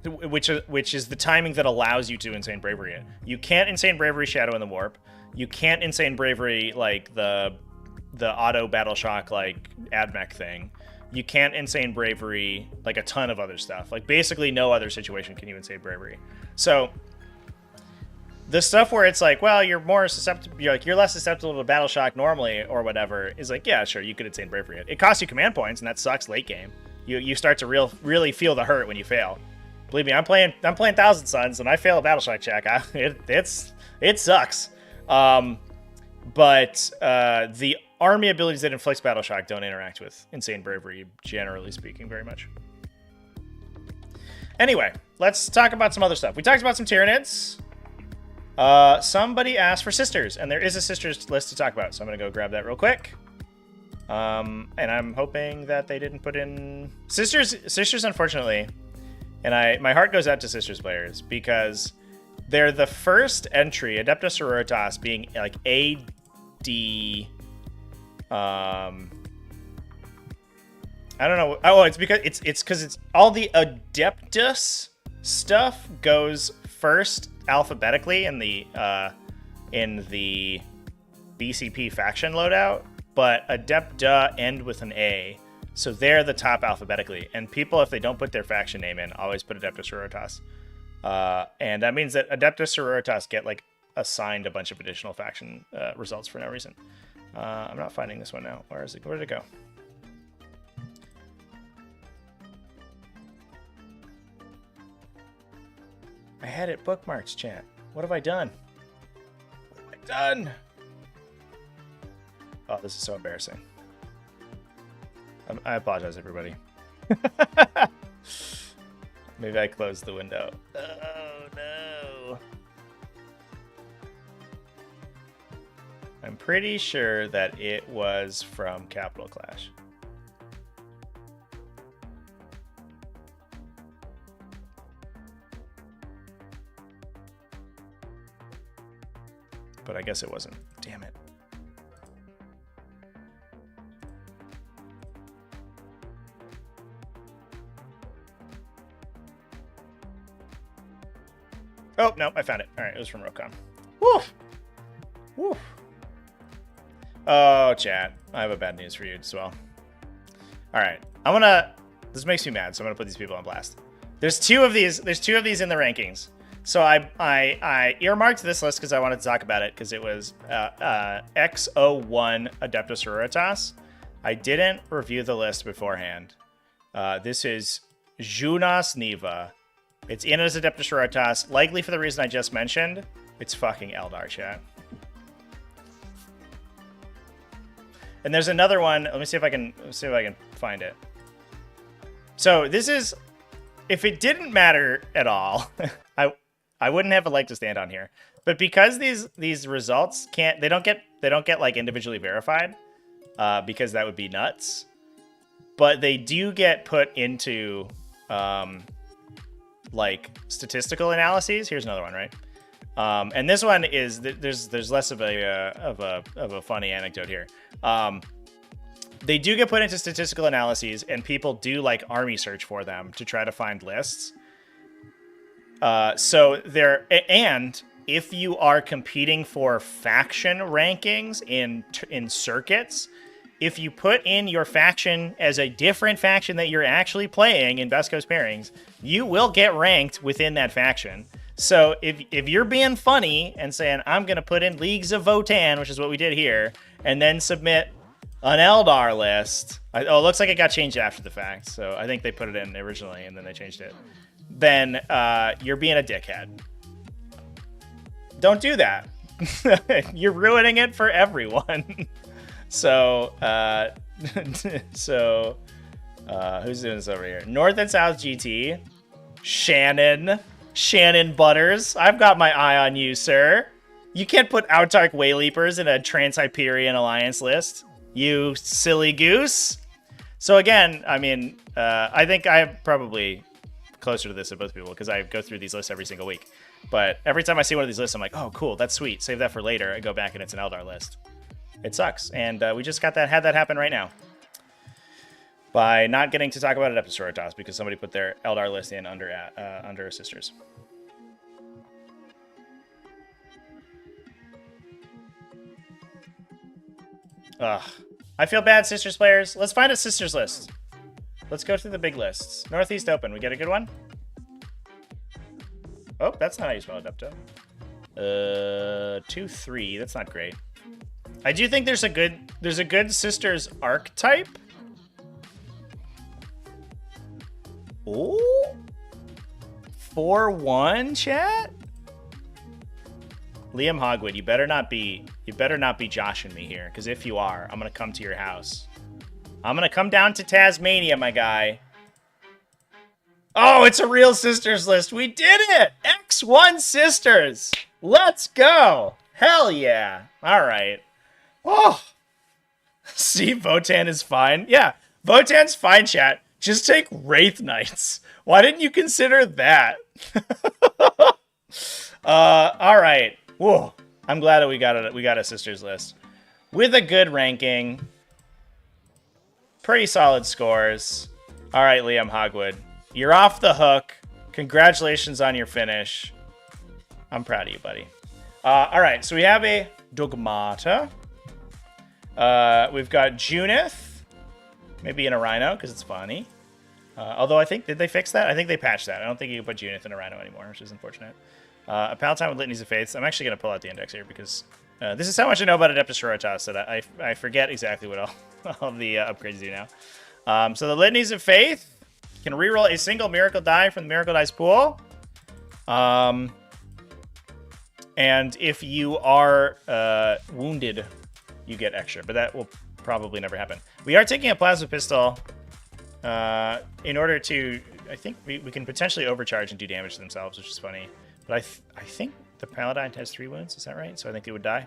which is the timing that allows you to Insane Bravery it. You can't Insane Bravery Shadow in the Warp. You can't Insane Bravery like the auto Battleshock like AdMech thing. You can't Insane Bravery like a ton of other stuff. Like basically no other situation can you Insane Bravery. So the stuff where it's like, well, you're more susceptible, you're less susceptible to Battleshock normally or whatever, is like, yeah, sure, you could Insane Bravery it. It costs you command points, and that sucks late game. You start to really feel the hurt when you fail. Believe me, I'm playing Thousand Suns, and I fail a Battleshock check. It sucks. But the army abilities that inflicts Battleshock don't interact with Insane Bravery, generally speaking, very much. Anyway, let's talk about some other stuff. We talked about some Tyranids. Somebody asked for sisters, and there is a sisters list to talk about, so I'm gonna go grab that real quick. And I'm hoping that they didn't put in sisters, unfortunately. And my heart goes out to sisters players because they're the first entry, Adepta Sororitas being like AD. I don't know. Oh, it's because it's all the Adeptus stuff goes first alphabetically in the BCP faction loadout, but Adepta end with an A, so they're the top alphabetically. And people, if they don't put their faction name in, always put Adepta Sororitas, and that means that Adepta Sororitas get like assigned a bunch of additional faction results for no reason. I'm not finding this one now. Where is it? Where did it go? I had it bookmarked, chat. What have I done? What have I done? Oh, this is so embarrassing. I apologize, everybody. Maybe I closed the window. Oh, no. I'm pretty sure that it was from Capital Clash. But I guess it wasn't. Damn it. Oh, no, I found it. All right, it was from Rokon. Woof! Woof! Oh, chat. I have a bad news for you as well. All right, this makes me mad, so I'm gonna put these people on blast. There's two of these in the rankings. So I earmarked this list because I wanted to talk about it because it was X01 Adepta Sororitas. I didn't review the list beforehand. This is Junas Neva. It's in as Adepta Sororitas, likely for the reason I just mentioned. It's fucking Eldar, chat. And there's another one. Let me see if I can find it. So this is, if it didn't matter at all, I wouldn't have a leg to stand on here. But because these results they don't get like individually verified, because that would be nuts. But they do get put into like statistical analyses. Here's another one, right? And this one is there's less of a funny anecdote here. They do get put into statistical analyses, and people do like army search for them to try to find lists. So there, and if you are competing for faction rankings in circuits, if you put in your faction as a different faction that you're actually playing in Best Coast pairings, you will get ranked within that faction. So if you're being funny and saying, I'm going to put in Leagues of Votann, which is what we did here, and then submit an Eldar list. It looks like it got changed after the fact. So I think they put it in originally and then they changed it. Then you're being a dickhead. Don't do that. You're ruining it for everyone. So, who's doing this over here? North and South GT. Shannon Butters. I've got my eye on you, sir. You can't put Autarch Wayleapers in a Trans-Hyperion Alliance list. You silly goose. So again, I mean, I think I'm probably closer to this than both people because I go through these lists every single week. But every time I see one of these lists, I'm like, oh, cool, that's sweet. Save that for later. I go back and it's an Eldar list. It sucks. And we just had that happen right now. By not getting to talk about Adepta Sororitas because somebody put their Eldar list in under Sisters. Ugh. I feel bad, Sisters players. Let's find a Sisters list. Let's go through the big lists. Northeast Open. We get a good one? Oh, that's not how you spell Adepta. 2-3. That's not great. I do think there's a good Sisters archetype. Ooh. 4-1, chat? Liam Hogwood, you better not be joshing me here, because if you are, I'm gonna come to your house. I'm gonna come down to Tasmania, my guy. Oh, it's a real Sisters list. We did it! X1 Sisters! Let's go! Hell yeah! Alright. Oh! See, Votann is fine. Yeah, Votann's fine, chat. Just take Wraith Knights. Why didn't you consider that? Alright. Whoa. I'm glad that we got a Sisters list. With a good ranking. Pretty solid scores. Alright, Liam Hogwood. You're off the hook. Congratulations on your finish. I'm proud of you, buddy. Alright, so we have a Dogmata. We've got Junith. Maybe in a Rhino, because it's funny. Although I think, did they fix that? I think they patched that. I don't think you can put Junith in a Rhino anymore, which is unfortunate. A Palatine with Litanies of Faiths. I'm actually going to pull out the index here, because this is how much I know about Adepta Sororitas, that I forget exactly what all the upgrades do now. So the Litanies of Faith can reroll a single Miracle Die from the Miracle Dice pool. And if you are wounded, you get extra, but that will probably never happen. We are taking a Plasma Pistol in order to, I think we can potentially overcharge and do damage to themselves, which is funny. But I think the Paladin has 3 wounds, is that right? So I think they would die.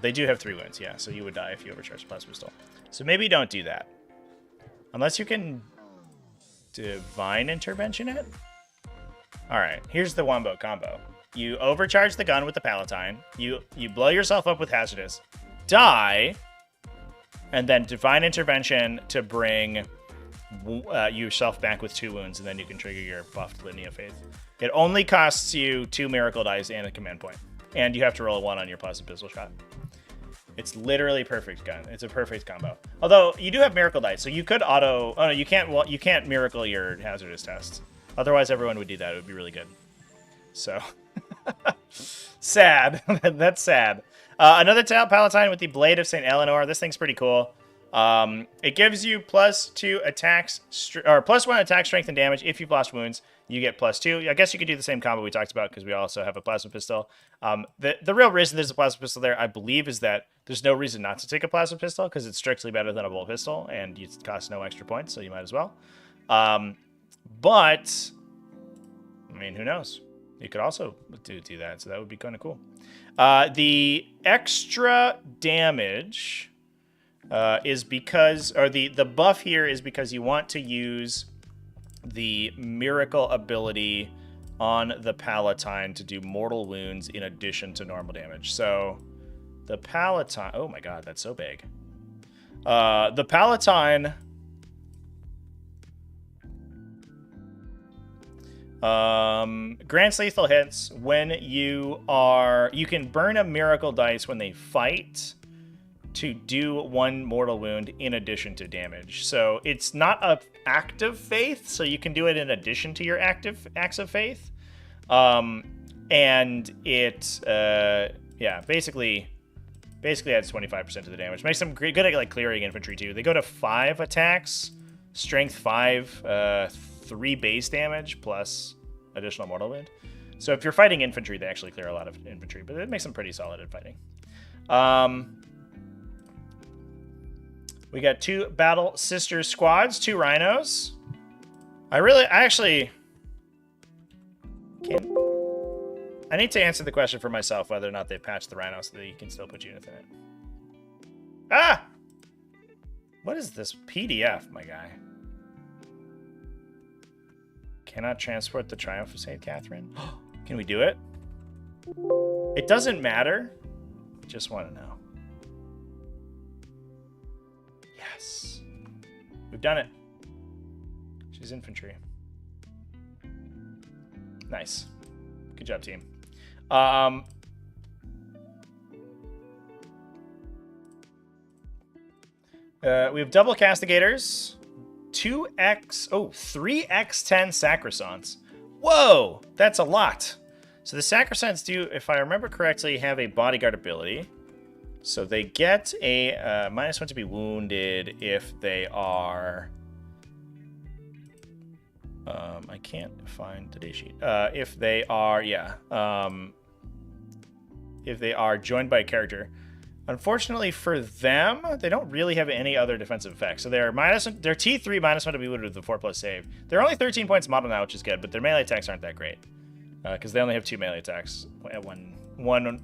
They do have 3 wounds, yeah, so you would die if you overcharge the Plasma Pistol. So maybe don't do that. Unless you can Divine Intervention it? Alright, here's the Wombo combo. You overcharge the gun with the Palatine, you blow yourself up with Hazardous, die, and then Divine Intervention to bring yourself back with 2 wounds, and then you can trigger your buffed Litany of Faith. It only costs you 2 Miracle Dice and a command point, and you have to roll a 1 on your Plasma Pistol shot. It's literally perfect gun. It's a perfect combo. Although you do have Miracle Dice, so you could auto. Oh no, you can't. Well, you can't Miracle your Hazardous test. Otherwise, everyone would do that. It would be really good. So sad. That's sad. Another Palatine with the Blade of St. Eleanor. This thing's pretty cool. It gives you +2 attacks, or +1 attack, strength, and damage. If you've lost wounds, you get +2. I guess you could do the same combo we talked about because we also have a Plasma Pistol. The real reason there's a Plasma Pistol there, I believe, is that there's no reason not to take a Plasma Pistol because it's strictly better than a Bolt Pistol, and it costs no extra points, so you might as well. But, I mean, who knows? You could also do that, so that would be kind of cool. The extra damage is because, or the buff here is because you want to use the Miracle ability on the Palatine to do mortal wounds in addition to normal damage. So the Palatine, oh my god, that's so big. The Palatine grants lethal hits when you can burn a Miracle Dice when they fight, to do 1 mortal wound in addition to damage. So it's not a active faith, so you can do it in addition to your active acts of faith. And it, basically adds 25% to the damage. Makes them good at like clearing infantry too. They go to 5 attacks, strength 5, 3 base damage plus additional mortal wound. So if you're fighting infantry, they actually clear a lot of infantry, but it makes them pretty solid at fighting. We got 2 Battle Sister squads, 2 rhinos. I need to answer the question for myself whether or not they patched the rhino so that you can still put units in it. Ah! What is this PDF, my guy? Cannot transport the Triumph of St. Catherine? Can we do it? It doesn't matter. Just want to know. Yes. We've done it. She's infantry. Nice. Good job, team. We have double castigators. 3x10 sacrosants. Whoa, that's a lot. So the sacrosants do, if I remember correctly, have a bodyguard ability. So they get a -1 to be wounded if they are... I can't find today's sheet. If they are, if they are joined by a character. Unfortunately for them, they don't really have any other defensive effects. So they're T3 -1 to be wounded with the 4+ save. They're only 13 points model now, which is good, but their melee attacks aren't that great. Because they only have 2 melee attacks at one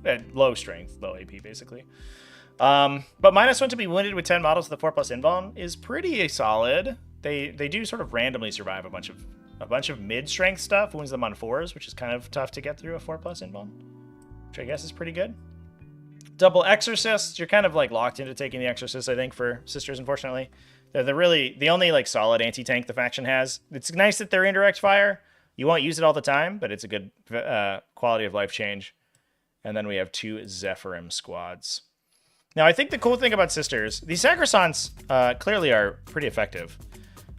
at low strength, low AP basically. But -1 to be wounded with 10 models with the 4+ invuln is pretty solid. They do sort of randomly survive a bunch of mid-strength stuff, wounds them on 4s, which is kind of tough to get through a 4+ invuln, which I guess is pretty good. Double exorcists, you're kind of like locked into taking the exorcists, I think, for sisters, unfortunately. They're the only like solid anti-tank the faction has. It's nice that they're indirect fire. You won't use it all the time, but it's a good quality of life change. And then we have 2 Zephyrim squads. Now, I think the cool thing about sisters, these sacrosants clearly are pretty effective.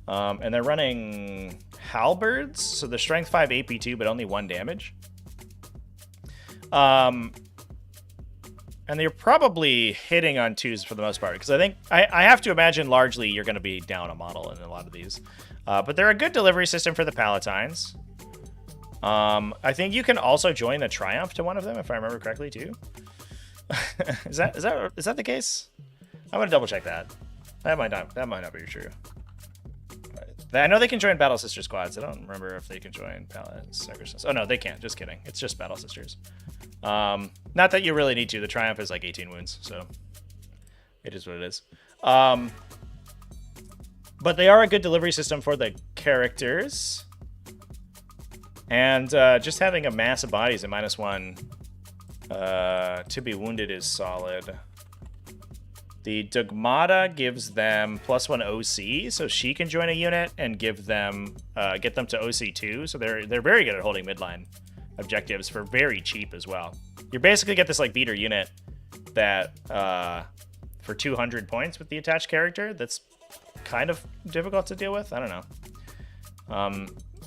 And they're running halberds, so they're strength 5 AP 2, but only 1 damage. And they're probably hitting on 2s for the most part, because I think I have to imagine largely you're going to be down a model in a lot of these. But they're a good delivery system for the Palatines. I think you can also join the Triumph to one of them, if I remember correctly, too. Is that the case? I'm gonna double check that. That might not be true. I know they can join Battle Sister squads. I don't remember if they can join Sacristans. Oh no, they can't. Just kidding. It's just Battle Sisters. Not that you really need to. The Triumph is like 18 wounds, so it is what it is. But they are a good delivery system for the characters. And just having a mass of bodies at -1 to be wounded is solid. The Dogmata gives them +1 OC, so she can join a unit and give them get them to OC2. So they're very good at holding midline objectives for very cheap as well. You basically get this like beater unit that for 200 points with the attached character. That's kind of difficult to deal with. I don't know.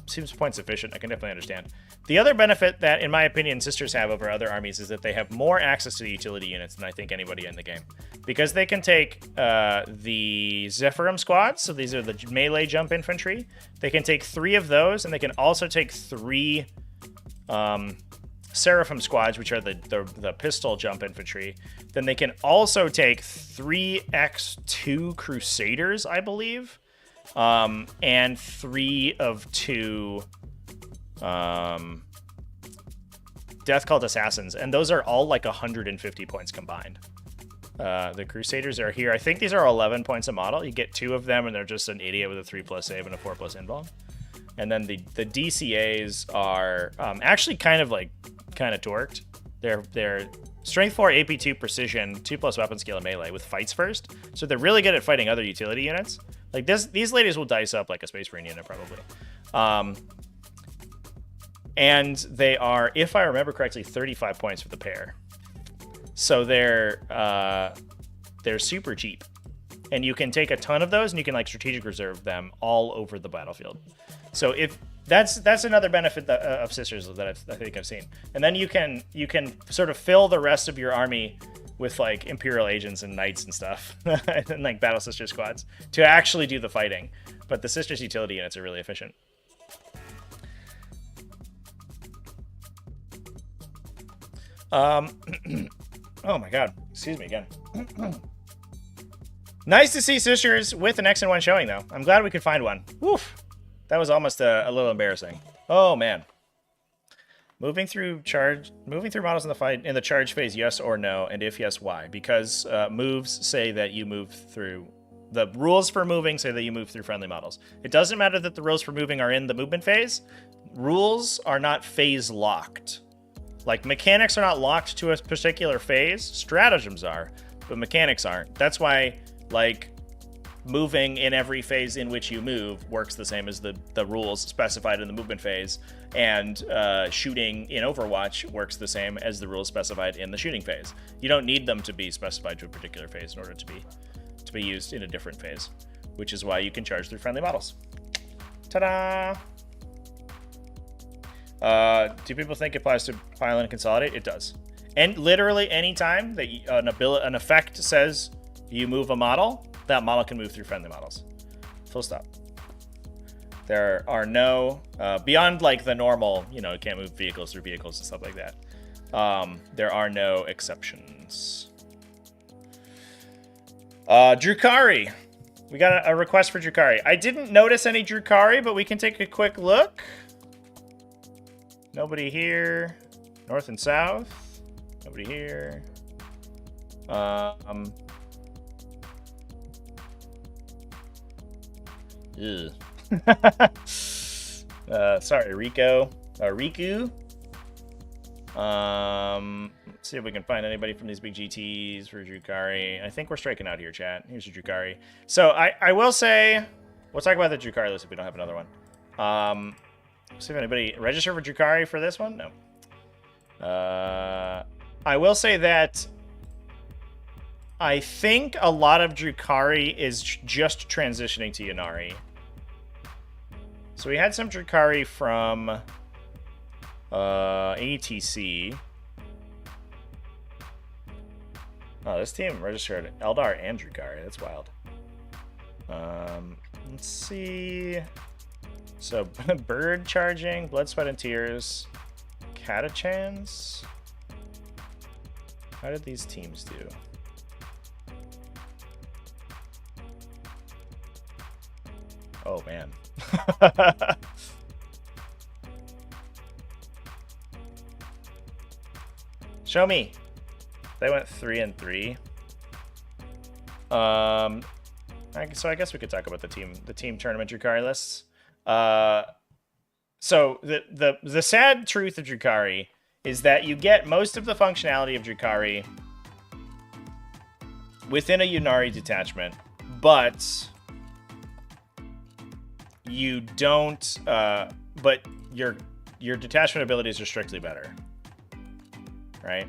Seems point sufficient. I can definitely understand. The other benefit that, in my opinion, sisters have over other armies is that they have more access to the utility units than I think anybody in the game. Because they can take the Zephyrim squads, so these are the melee jump infantry. They can take 3 of those, and they can also take 3 Seraphim squads, which are the pistol jump infantry. Then they can also take 3x2 Crusaders, I believe, and 3 of 2 Death Cult Assassins, and those are all like 150 points combined. The Crusaders are here. I think these are 11 points a model. You get 2 of them, and they're just an idiot with a 3+ save and a 4+ invuln. And then the DCAs are actually kind of torqued. They're strength 4, AP 2, precision, 2+ weapon skill, and melee with fights first. So they're really good at fighting other utility units. Like these ladies will dice up like a Space Marine unit probably. And they are, if I remember correctly, 35 points for the pair. So they're they're super cheap. And you can take a ton of those and you can like strategic reserve them all over the battlefield. So if that's another benefit of Sisters that I think I've seen. And then you can sort of fill the rest of your army with like Imperial agents and knights and stuff and like Battle Sister squads to actually do the fighting. But the Sisters utility units are really efficient. Oh my god, excuse me again. Nice to see Sisters with an X and 1 showing, though. I'm glad we could find one. Woof. That was almost a little embarrassing. Oh, man. Moving through models in the fight in the charge phase, yes or no, and if yes, why? Because moves say that you move through... The rules for moving say that you move through friendly models. It doesn't matter that the rules for moving are in the movement phase. Rules are not phase locked. Like, mechanics are not locked to a particular phase. Stratagems are, but mechanics aren't. That's why... like, moving in every phase in which you move works the same as the rules specified in the movement phase, and shooting in Overwatch works the same as the rules specified in the shooting phase. You don't need them to be specified to a particular phase in order to be used in a different phase, which is why you can charge through friendly models. Ta-da! Do people think it applies to pile and consolidate? It does. And literally any time that an effect says you move a model, that model can move through friendly models. Full stop. There are no, beyond like the normal, you can't move vehicles through vehicles and stuff like that. There are no exceptions. Drukhari. We got a request for Drukhari. I didn't notice any Drukhari, but we can take a quick look. Nobody here. North and south. Nobody here. Sorry, Riku. Let's see if we can find anybody from these big GTs for Drukhari. I think we're striking out here, chat. Here's your Drukhari. So I will say, we'll talk about the Drukhari list if we don't have another one. See if anybody registered for Drukhari for this one. No. I will say that I think a lot of Drukhari is just transitioning to Ynnari. So we had some Drukhari from ATC. Oh, this team registered Eldar and Drukhari. That's wild. Let's see. So Bird charging, Blood, Sweat, and Tears, Catachans. How did these teams do? Oh, man. Show me. They went 3 and 3. So I guess we could talk about the team tournament Drukhari lists. So the sad truth of Drukhari is that you get most of the functionality of Drukhari within a Ynnari detachment, but you don't, but your detachment abilities are strictly better, right?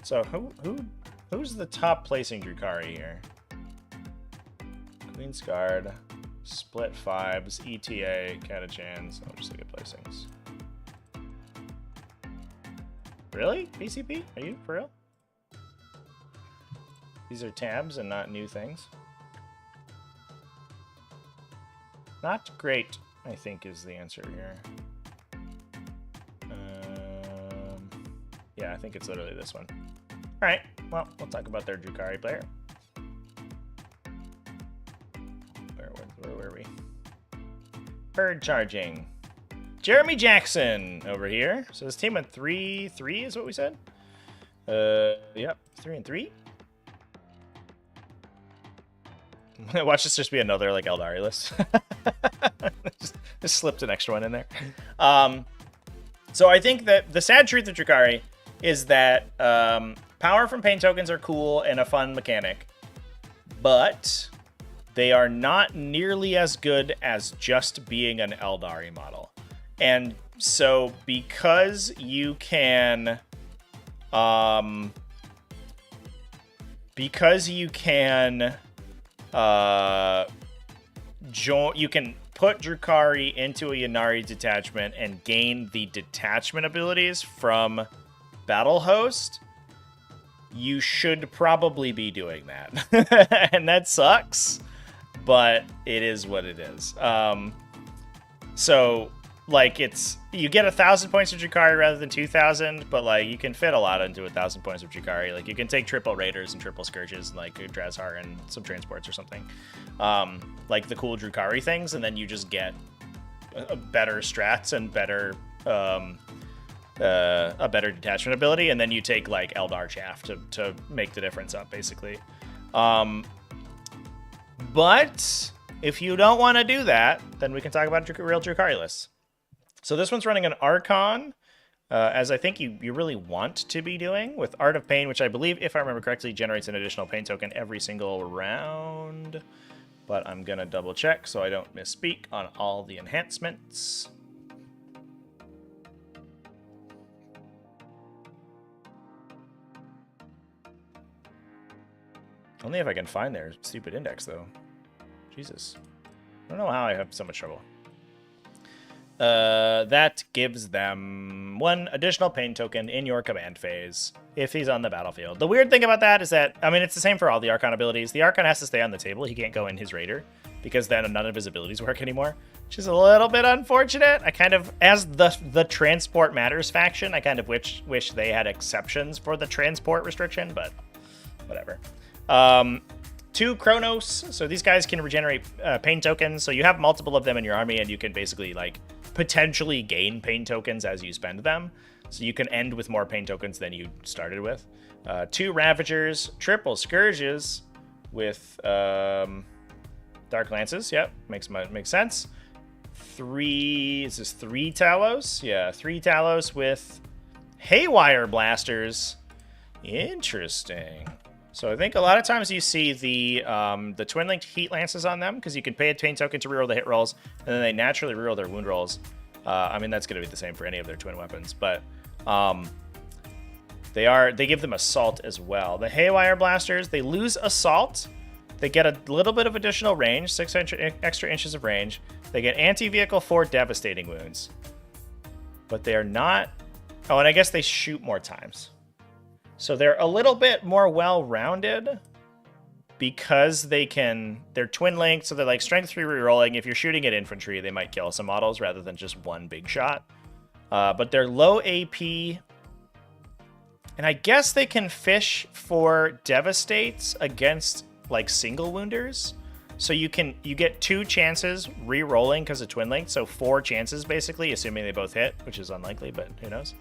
So who's the top placing Drukhari here? Queen's Guard, Split Fibes, ETA, Catachans. I'll just look at placings. Really? PCP? Are you for real? These are tabs and not new things. Not great, I think, is the answer here. Yeah, I think it's literally this one. All right, well, we'll talk about their Drukhari player. Where were we? Bird charging. Jeremy Jackson over here. So this team went 3-3 is what we said? Yep, 3 and 3. Watch this just be another like Eldari list. just slipped an extra one in there. So I think that the sad truth of Drukhari is that power from pain tokens are cool and a fun mechanic, but they are not nearly as good as just being an Eldari model. And so because you can because you can you can put Drukhari into a Ynnari detachment and gain the detachment abilities from Battle Host, you should probably be doing that. And that sucks, but it is what it is. So, like, you get 1,000 points of Drukhari rather than 2,000, but, like, you can fit a lot into 1,000 points of Drukhari. Like, you can take triple Raiders and triple Scourges and, like, Drazhar and some transports or something. Like the cool Drukhari things, and then you just get better strats and better a better detachment ability, and then you take like Eldar Chaff to make the difference up, basically. But if you don't want to do that, then we can talk about real Drukhari lists. So this one's running an Archon, as I think you really want to be doing, with Art of Pain, which I believe, if I remember correctly, generates an additional pain token every single round. But I'm going to double check so I don't misspeak on all the enhancements. Only if I can find their stupid index, though. Jesus. I don't know how I have so much trouble. That gives them 1 additional pain token in your command phase if he's on the battlefield. The weird thing about that is that, I mean, it's the same for all the Archon abilities. The Archon has to stay on the table. He can't go in his Raider because then none of his abilities work anymore, which is a little bit unfortunate. I kind of, as the Transport Matters faction, I kind of wish they had exceptions for the transport restriction, but whatever. 2 Chronos, so these guys can regenerate pain tokens, so you have multiple of them in your army, and you can basically, like, potentially gain pain tokens as you spend them. So you can end with more pain tokens than you started with. 2 Ravagers, triple Scourges with Dark Lances. Yep, makes sense. 3, is this 3 Talos? Yeah, 3 Talos with Haywire Blasters. Interesting. So I think a lot of times you see the twin-linked Heat Lances on them, because you can pay a pain token to reroll the hit rolls, and then they naturally reroll their wound rolls. I mean, that's going to be the same for any of their twin weapons, but they give them Assault as well. The Haywire Blasters, they lose Assault. They get a little bit of additional range, 6 extra inches of range. They get anti-vehicle 4 devastating wounds. But they are not... Oh, and I guess they shoot more times. So they're a little bit more well-rounded because they're twin-linked, so they're like strength 3 rerolling. If you're shooting at infantry, they might kill some models rather than just one big shot. But they're low AP, and I guess they can fish for devastates against like single wounders. So you get 2 chances re-rolling because of twin linked, so 4 chances basically, assuming they both hit, which is unlikely, but who knows.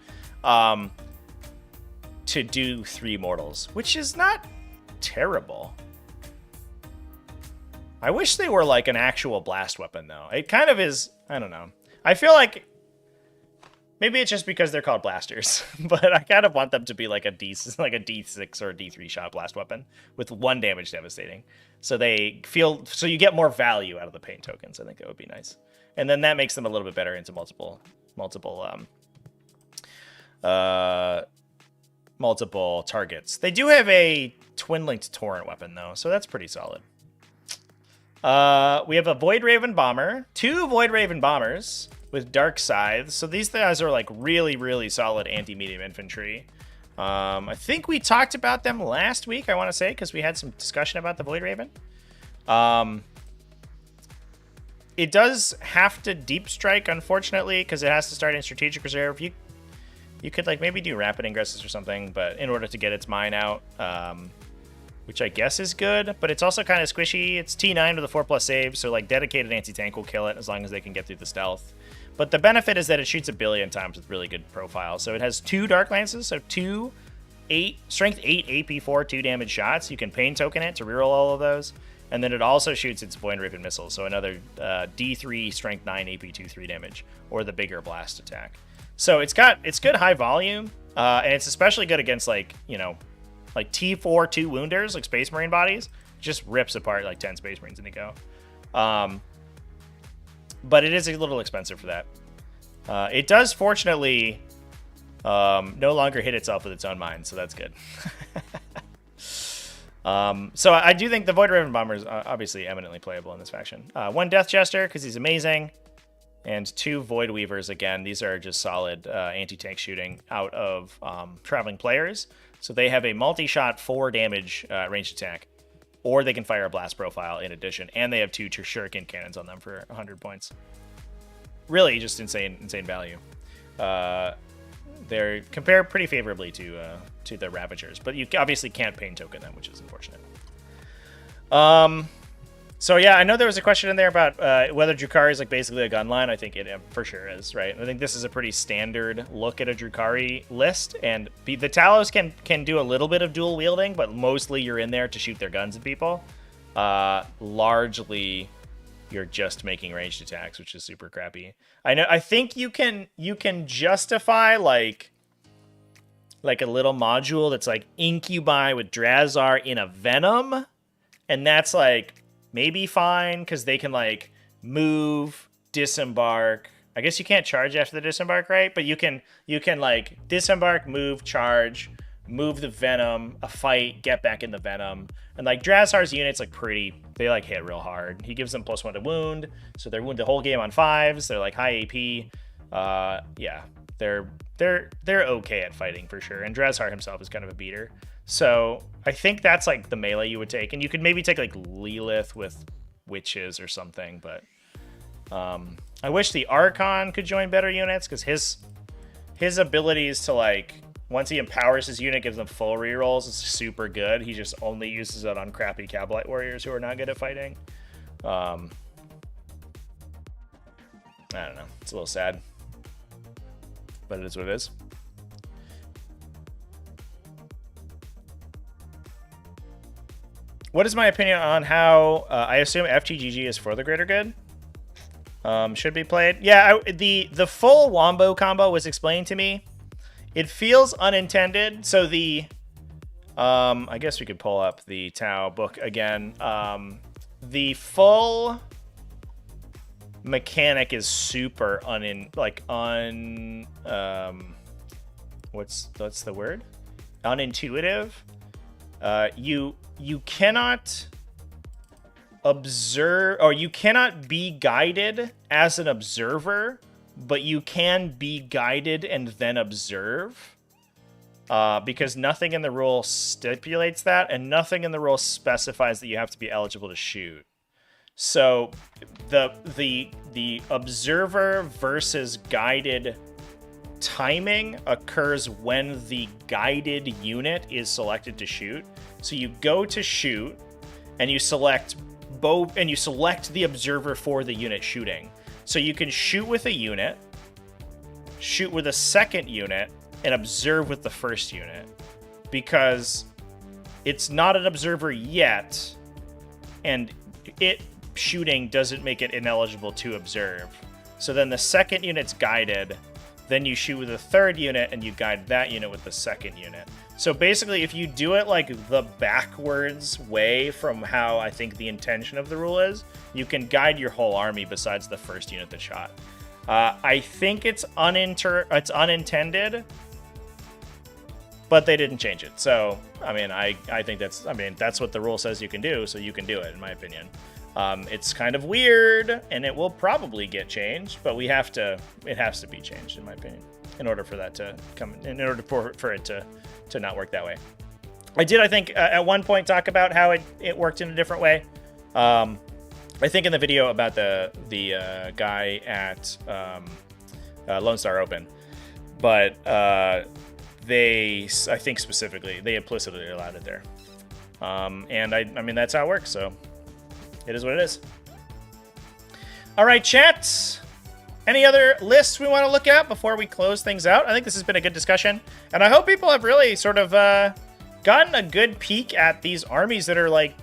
To do 3 mortals, which is not terrible. I wish they were like an actual blast weapon though. It kind of is, I don't know. I feel like maybe it's just because they're called blasters, but I kind of want them to be like a D6 or a D3 shot blast weapon with 1 damage devastating. So you get more value out of the pain tokens. I think that would be nice. And then that makes them a little bit better into multiple targets. They do have a twin-linked torrent weapon though, so that's pretty solid. We have a Void Raven Bomber, 2 Void Raven Bombers with Dark Scythes. So these guys are like really, really solid anti-medium infantry. I think we talked about them last week, I want to say, because we had some discussion about the Void Raven. It does have to deep strike, unfortunately, because it has to start in strategic reserve. You could like maybe do rapid ingresses or something, but in order to get its mine out, which I guess is good, but it's also kind of squishy. It's T9 with a 4+ save, so like dedicated anti-tank will kill it as long as they can get through the stealth. But the benefit is that it shoots 1 billion times with really good profile. So it has 2 Dark Lances, so 2 strength 8 AP 4 2 damage shots. You can pain token it to reroll all of those. And then it also shoots its Void Raven missiles, so another D3 strength 9 AP 2 3 damage, or the bigger blast attack. So it's good high volume, and it's especially good against like T4 2 wounders, like Space Marine bodies. Just rips apart like 10 Space Marines in a go. But it is a little expensive for that. It does fortunately no longer hit itself with its own mine, so that's good. So I do think the Void Raven Bomber is obviously eminently playable in this faction. 1 Death Jester, because he's amazing. And 2 Void Weavers, again, these are just solid anti-tank shooting out of traveling players. So they have a multi-shot 4 damage ranged attack. Or they can fire a blast profile in addition. And they have 2 shuriken cannons on them for 100 points. Really just insane value. They're compared pretty favorably to the Ravagers. But you obviously can't pain token them, which is unfortunate. So yeah, I know there was a question in there about whether Drukhari is like basically a gun line. I think it for sure is, right? I think this is a pretty standard look at a Drukhari list, and the Talos can do a little bit of dual wielding, but mostly you're in there to shoot their guns at people. Largely, you're just making ranged attacks, which is super crappy. I think you can justify like a little module that's like Incubi with Drazar in a Venom, and that's like maybe fine because they can like move, disembark. I guess you can't charge after the disembark, right? But you can like disembark, move, charge, move the Venom, a fight, get back in the Venom. And like Drazar's units like they like hit real hard. He gives them +1 to wound, so they're wound the whole game on 5s. They're like high AP. Yeah, they're okay at fighting for sure. And Drazar himself is kind of a beater. So I think that's like the melee you would take, and you could maybe take like Lilith with witches or something. But I wish the Archon could join better units, because his abilities to like once he empowers his unit, gives them full rerolls. It's super good. He just only uses it on crappy Cabalite warriors who are not good at fighting. I don't know. It's a little sad, but it is what it is. What is my opinion on how I assume FTGG is for the greater good? Should be played. Yeah, the full Wombo combo was explained to me. It feels unintended. So I guess we could pull up the Tau book again. The full mechanic is super what's the word? Unintuitive. You cannot observe, or you cannot be guided as an observer, but you can be guided and then observe, because nothing in the rule stipulates that, and nothing in the rule specifies that you have to be eligible to shoot. So the observer versus guided timing occurs when the guided unit is selected to shoot. So you go to shoot, and you select both, and you select the observer for the unit shooting. So you can shoot with a unit, shoot with a second unit, and observe with the first unit, because it's not an observer yet, and it shooting doesn't make it ineligible to observe. So then the second unit's guided, then you shoot with the third unit, and you guide that unit with the second unit. So basically, if you do it like the backwards way from how I think the intention of the rule is, you can guide your whole army besides the first unit that shot. I think it's unintended, but they didn't change it. So, I mean, I think that's what the rule says you can do, so you can do it, in my opinion. It's kind of weird, and it will probably get changed, but it has to be changed, in my opinion, in order for that to come, in order for it to not work that way. I did, I think, at one point talk about how it worked in a different way. I think in the video about the guy at Lone Star Open, but I think specifically, they implicitly allowed it there. And I mean, that's how it works, so it is what it is. All right, chat. Any other lists we want to look at before we close things out? I think this has been a good discussion, and I hope people have really sort of gotten a good peek at these armies that are like,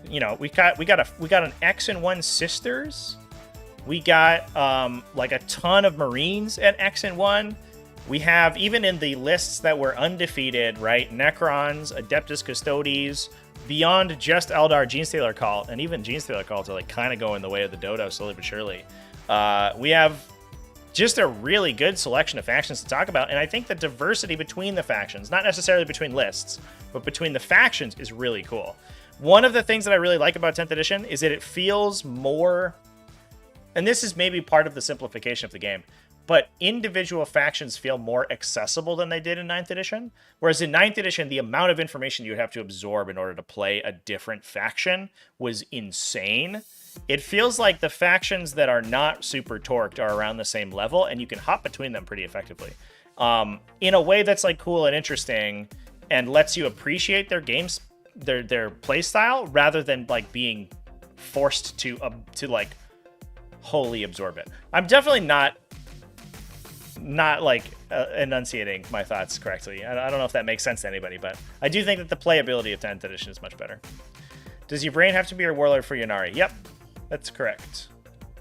you know, we got an X and 1 Sisters. We got like a ton of Marines at X and 1. We have, even in the lists that were undefeated, right? Necrons, Adeptus Custodes, beyond just Eldar Genestealer Cult, and even Genestealer Cults are like kind of going the way of the Dodo slowly but surely. We have just a really good selection of factions to talk about. And I think the diversity between the factions, not necessarily between lists, but between the factions is really cool. One of the things that I really like about 10th edition is that it feels more, and this is maybe part of the simplification of the game, but individual factions feel more accessible than they did in 9th edition. Whereas in 9th edition, the amount of information you would have to absorb in order to play a different faction was insane. It feels like the factions that are not super torqued are around the same level, and you can hop between them pretty effectively. In a way that's like cool and interesting and lets you appreciate their games, their play style, rather than like being forced to like wholly absorb it. I'm definitely not like enunciating my thoughts correctly. I don't know if that makes sense to anybody, but I do think that the playability of 10th edition is much better. Does your brain have to be your warlord for Ynnari? Yep, that's correct.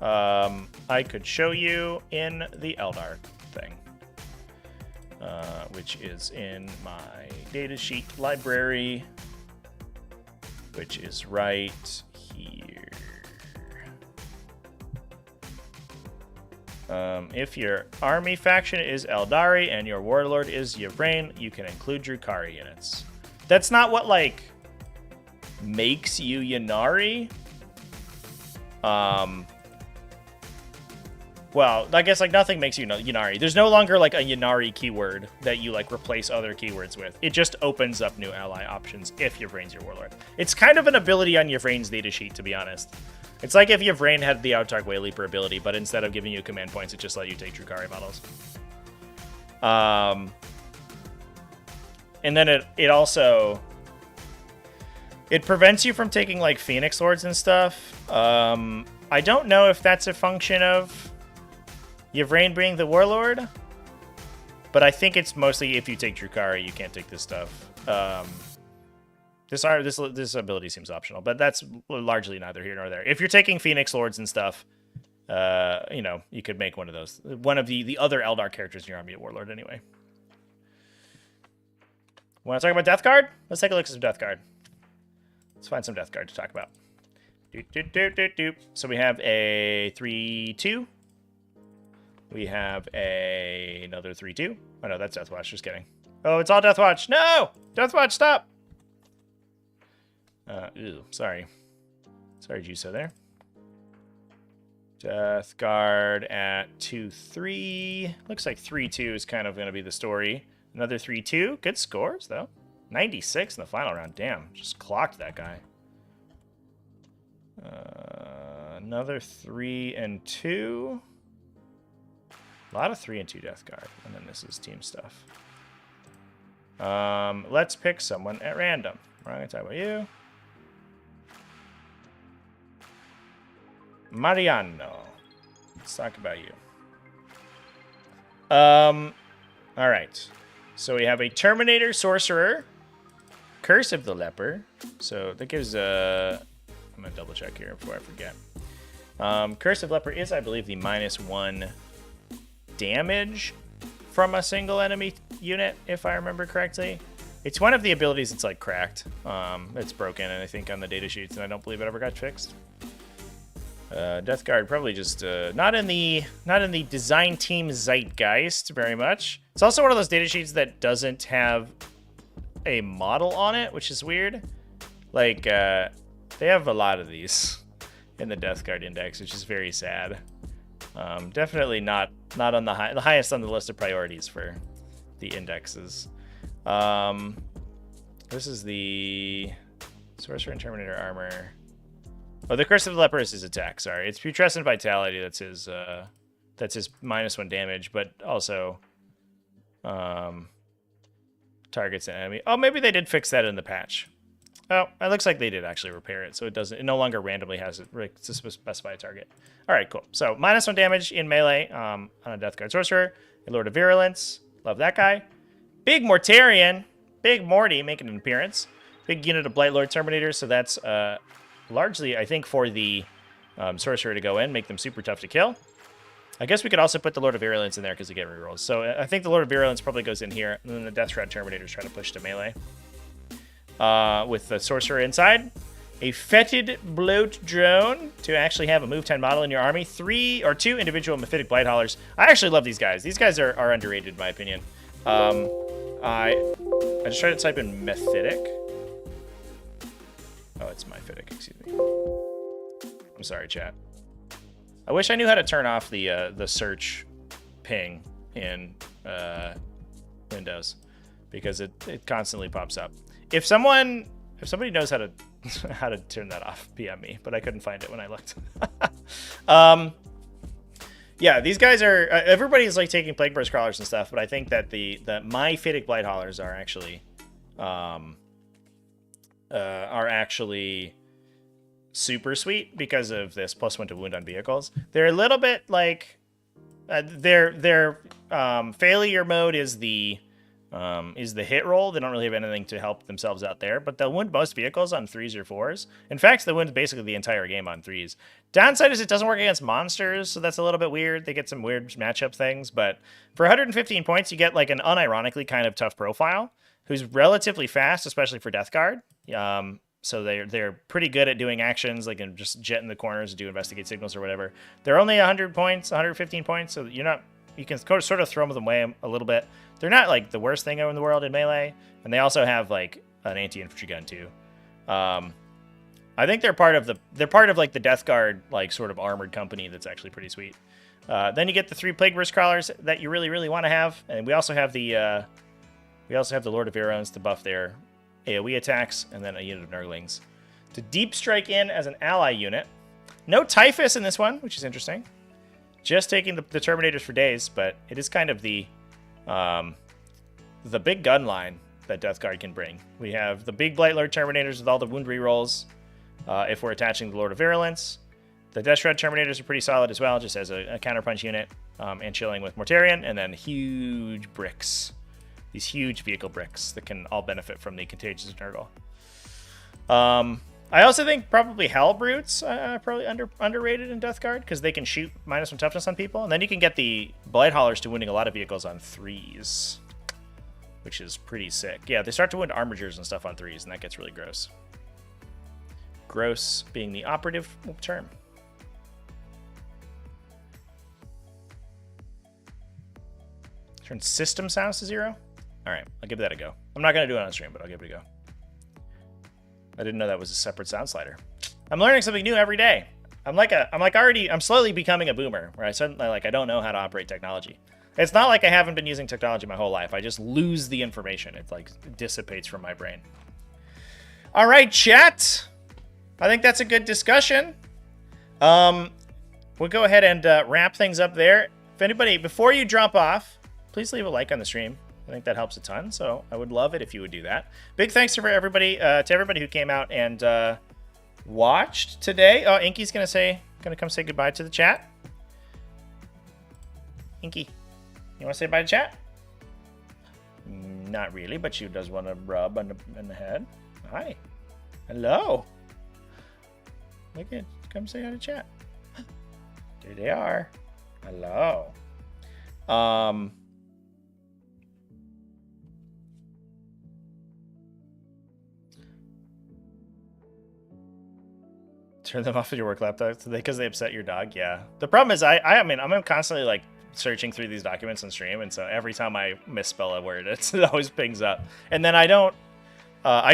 I could show you in the Eldar thing, which is in my datasheet library, which is right here. If your army faction is Eldari and your warlord is Yvrain, you can include Drukhari units. That's not what, like, makes you Ynnari. Well, I guess, like, nothing makes you Ynnari. There's no longer, like, a Ynnari keyword that you, like, replace other keywords with. It just opens up new ally options if Yvrain's your warlord. It's kind of an ability on Yvrain's datasheet, to be honest. It's like if Yvrain had the Autarch Wayleaper ability, but instead of giving you command points, it just let you take Drukhari models. And then it also... It prevents you from taking, like, Phoenix Lords and stuff. I don't know if that's a function of Yvrain being the warlord, but I think it's mostly if you take Drukhari, you can't take this stuff. This ability seems optional, but that's largely neither here nor there. If you're taking Phoenix Lords and stuff, you know, you could make one of those. One of the other Eldar characters in your army a warlord anyway. Want to talk about Death Guard? Let's take a look at some Death Guard. Let's find some Death Guard to talk about. So we have a 3/2. We have another 3/2. Oh no, that's Deathwatch. Just kidding. Oh, it's all Deathwatch. No! Deathwatch, stop! Ew, sorry. Sorry, Juso there. Death Guard at 2/3. Looks like 3/2 is kind of going to be the story. Another 3/2. Good scores, though. 96 in the final round. Damn, just clocked that guy. Another 3 and 2. A lot of 3 and 2 Death Guard. And then this is team stuff. Let's pick someone at random. We're not going to talk about you. Mariano. Let's talk about you. All right. So we have a Terminator Sorcerer. Curse of the Leper. So that gives a... I'm going to double check here before I forget. Curse of Leper is, I believe, the -1 damage from a single enemy unit, if I remember correctly. It's one of the abilities that's, like, cracked. It's broken, and I think on the data sheets, and I don't believe it ever got fixed. Death Guard probably just not in the design team zeitgeist very much. It's also one of those data sheets that doesn't have a model on it, which is weird. Like they have a lot of these in the Death Guard index, which is very sad. Definitely not on the highest on the list of priorities for the indexes. This is the Sorcerer and Terminator armor. Oh, the Curse of the Leper is his attack. Sorry, it's Putrescent Vitality. That's his -1 damage, but also targets an enemy. Oh, maybe they did fix that in the patch. Oh, it looks like they did actually repair it, so it no longer randomly has it to specify a target. All right, cool. So -1 damage in melee on a Death Guard Sorcerer, a Lord of Virulence. Love that guy. Big Mortarion, Big Morty making an appearance. Big unit of Blight Lord Terminators. So that's largely, I think, for the Sorcerer to go in, make them super tough to kill. I guess we could also put the Lord of Virulence in there because they get rerolls. So I think the Lord of Virulence probably goes in here, and then the Death Shroud Terminators try to push to melee. With the Sorcerer inside. a fetid bloat drone to actually have a move 10 model in your army. 3 or 2 individual Mephitic Blight Haulers. I actually love these guys. These guys are underrated in my opinion. I just tried to type in Mephitic. Oh, it's Mephitic, excuse me. I'm sorry, chat. I wish I knew how to turn off the search ping in Windows, because it constantly pops up. If somebody knows how to how to turn that off, PM me, but I couldn't find it when I looked. Yeah, these guys are everybody's like taking Plague Burst Crawlers and stuff, but I think that the Mephitic Blight Haulers are actually super sweet because of this +1 to wound on vehicles. They're a little bit like their failure mode is the hit roll. They don't really have anything to help themselves out there, but they'll wound most vehicles on 3s or 4s. In fact, they wound basically the entire game on 3s. Downside is it doesn't work against monsters, so that's a little bit weird. They get some weird matchup things, but for 115 points, you get like an unironically kind of tough profile who's relatively fast, especially for Death Guard. So they're pretty good at doing actions, like in just jet in the corners, do investigate signals or whatever. They're only 100 points, 115 points, so you can sort of throw them away a little bit. They're not like the worst thing in the world in melee, and they also have like an anti-infantry gun too. I think they're part of like the Death Guard like sort of armored company that's actually pretty sweet. Then you get the 3 Plague Burst Crawlers that you really want to have, and we also have the Lord of Arrows to buff their AoE attacks, and then a unit of Nurglings to deep strike in as an ally unit. No Typhus in this one, which is interesting. Just taking the Terminators for days, but it is kind of the big gun line that Death Guard can bring. We have the big Blight Lord Terminators with all the wound rerolls if we're attaching the Lord of Virulence. The Death Shroud Terminators are pretty solid as well, just as a counterpunch unit, and chilling with Mortarion, and then huge bricks. These huge vehicle bricks that can all benefit from the Contagious Nurgle. I also think probably Hell Brutes are probably underrated in Death Guard, because they can shoot -1 toughness on people, and then you can get the Blight Haulers to wounding a lot of vehicles on 3s, which is pretty sick. Yeah, they start to wound armigers and stuff on 3s, and that gets really gross. Gross being the operative term. Turn system sounds to 0. All right, I'll give that a go. I'm not gonna do it on stream, but I'll give it a go. I didn't know that was a separate sound slider. I'm learning something new every day. I'm slowly becoming a boomer, where I suddenly I don't know how to operate technology. It's not like I haven't been using technology my whole life. I just lose the information. It like dissipates from my brain. All right, chat. I think that's a good discussion. We'll go ahead and wrap things up there. If anybody, before you drop off, please leave a like on the stream. I think that helps a ton, so I would love it if you would do that. Big thanks to everybody who came out and watched today. Oh, Inky's gonna come say goodbye to the chat. Inky, you want to say bye to chat? Not really, but she does want to rub on the head. Hi, hello. Look at, come say hi to chat. There they are. Hello. Turn them off of your work laptop because they upset your dog. Yeah. The problem is I mean I'm constantly like searching through these documents on stream, and so every time I misspell a word, it always pings up. And then I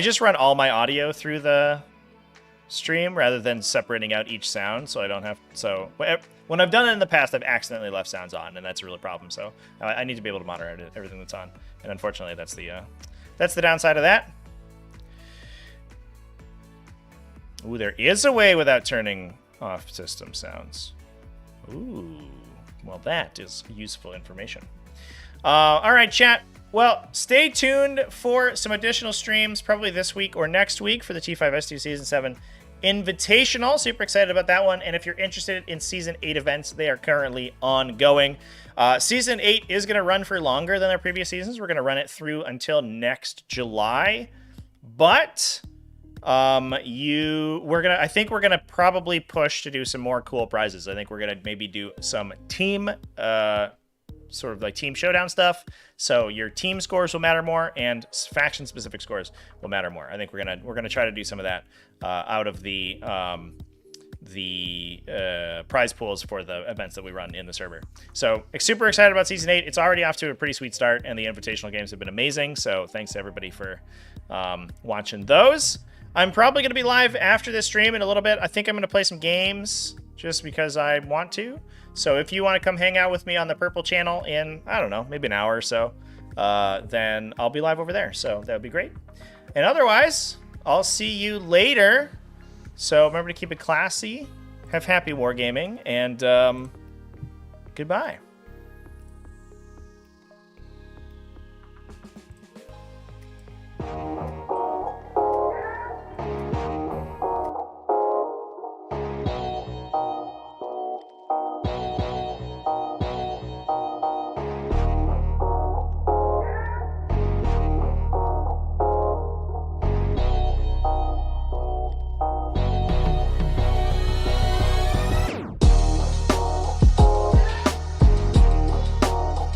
just run all my audio through the stream rather than separating out each sound, so I don't have. So when I've done it in the past, I've accidentally left sounds on, and that's a real problem. So I need to be able to monitor everything that's on, and unfortunately, that's the downside of that. Ooh, there is a way without turning off system sounds. Ooh, well, that is useful information. All right, chat. Well, stay tuned for some additional streams, probably this week or next week, for the T5S2 Season 7 Invitational. Super excited about that one. And if you're interested in Season 8 events, they are currently ongoing. Season 8 is going to run for longer than our previous seasons. We're going to run it through until next July. But I think we're gonna probably push to do some more cool prizes. I think we're gonna maybe do some team sort of like team showdown stuff. So your team scores will matter more, and faction specific scores will matter more. I think we're gonna try to do some of that out of the prize pools for the events that we run in the server. So super excited about Season 8. It's already off to a pretty sweet start, and the invitational games have been amazing. So thanks to everybody for watching those. I'm probably going to be live after this stream in a little bit. I think I'm going to play some games just because I want to. So if you want to come hang out with me on the Purple channel in, I don't know, maybe an hour or so, then I'll be live over there. So that would be great. And otherwise, I'll see you later. So remember to keep it classy, have happy wargaming, and goodbye.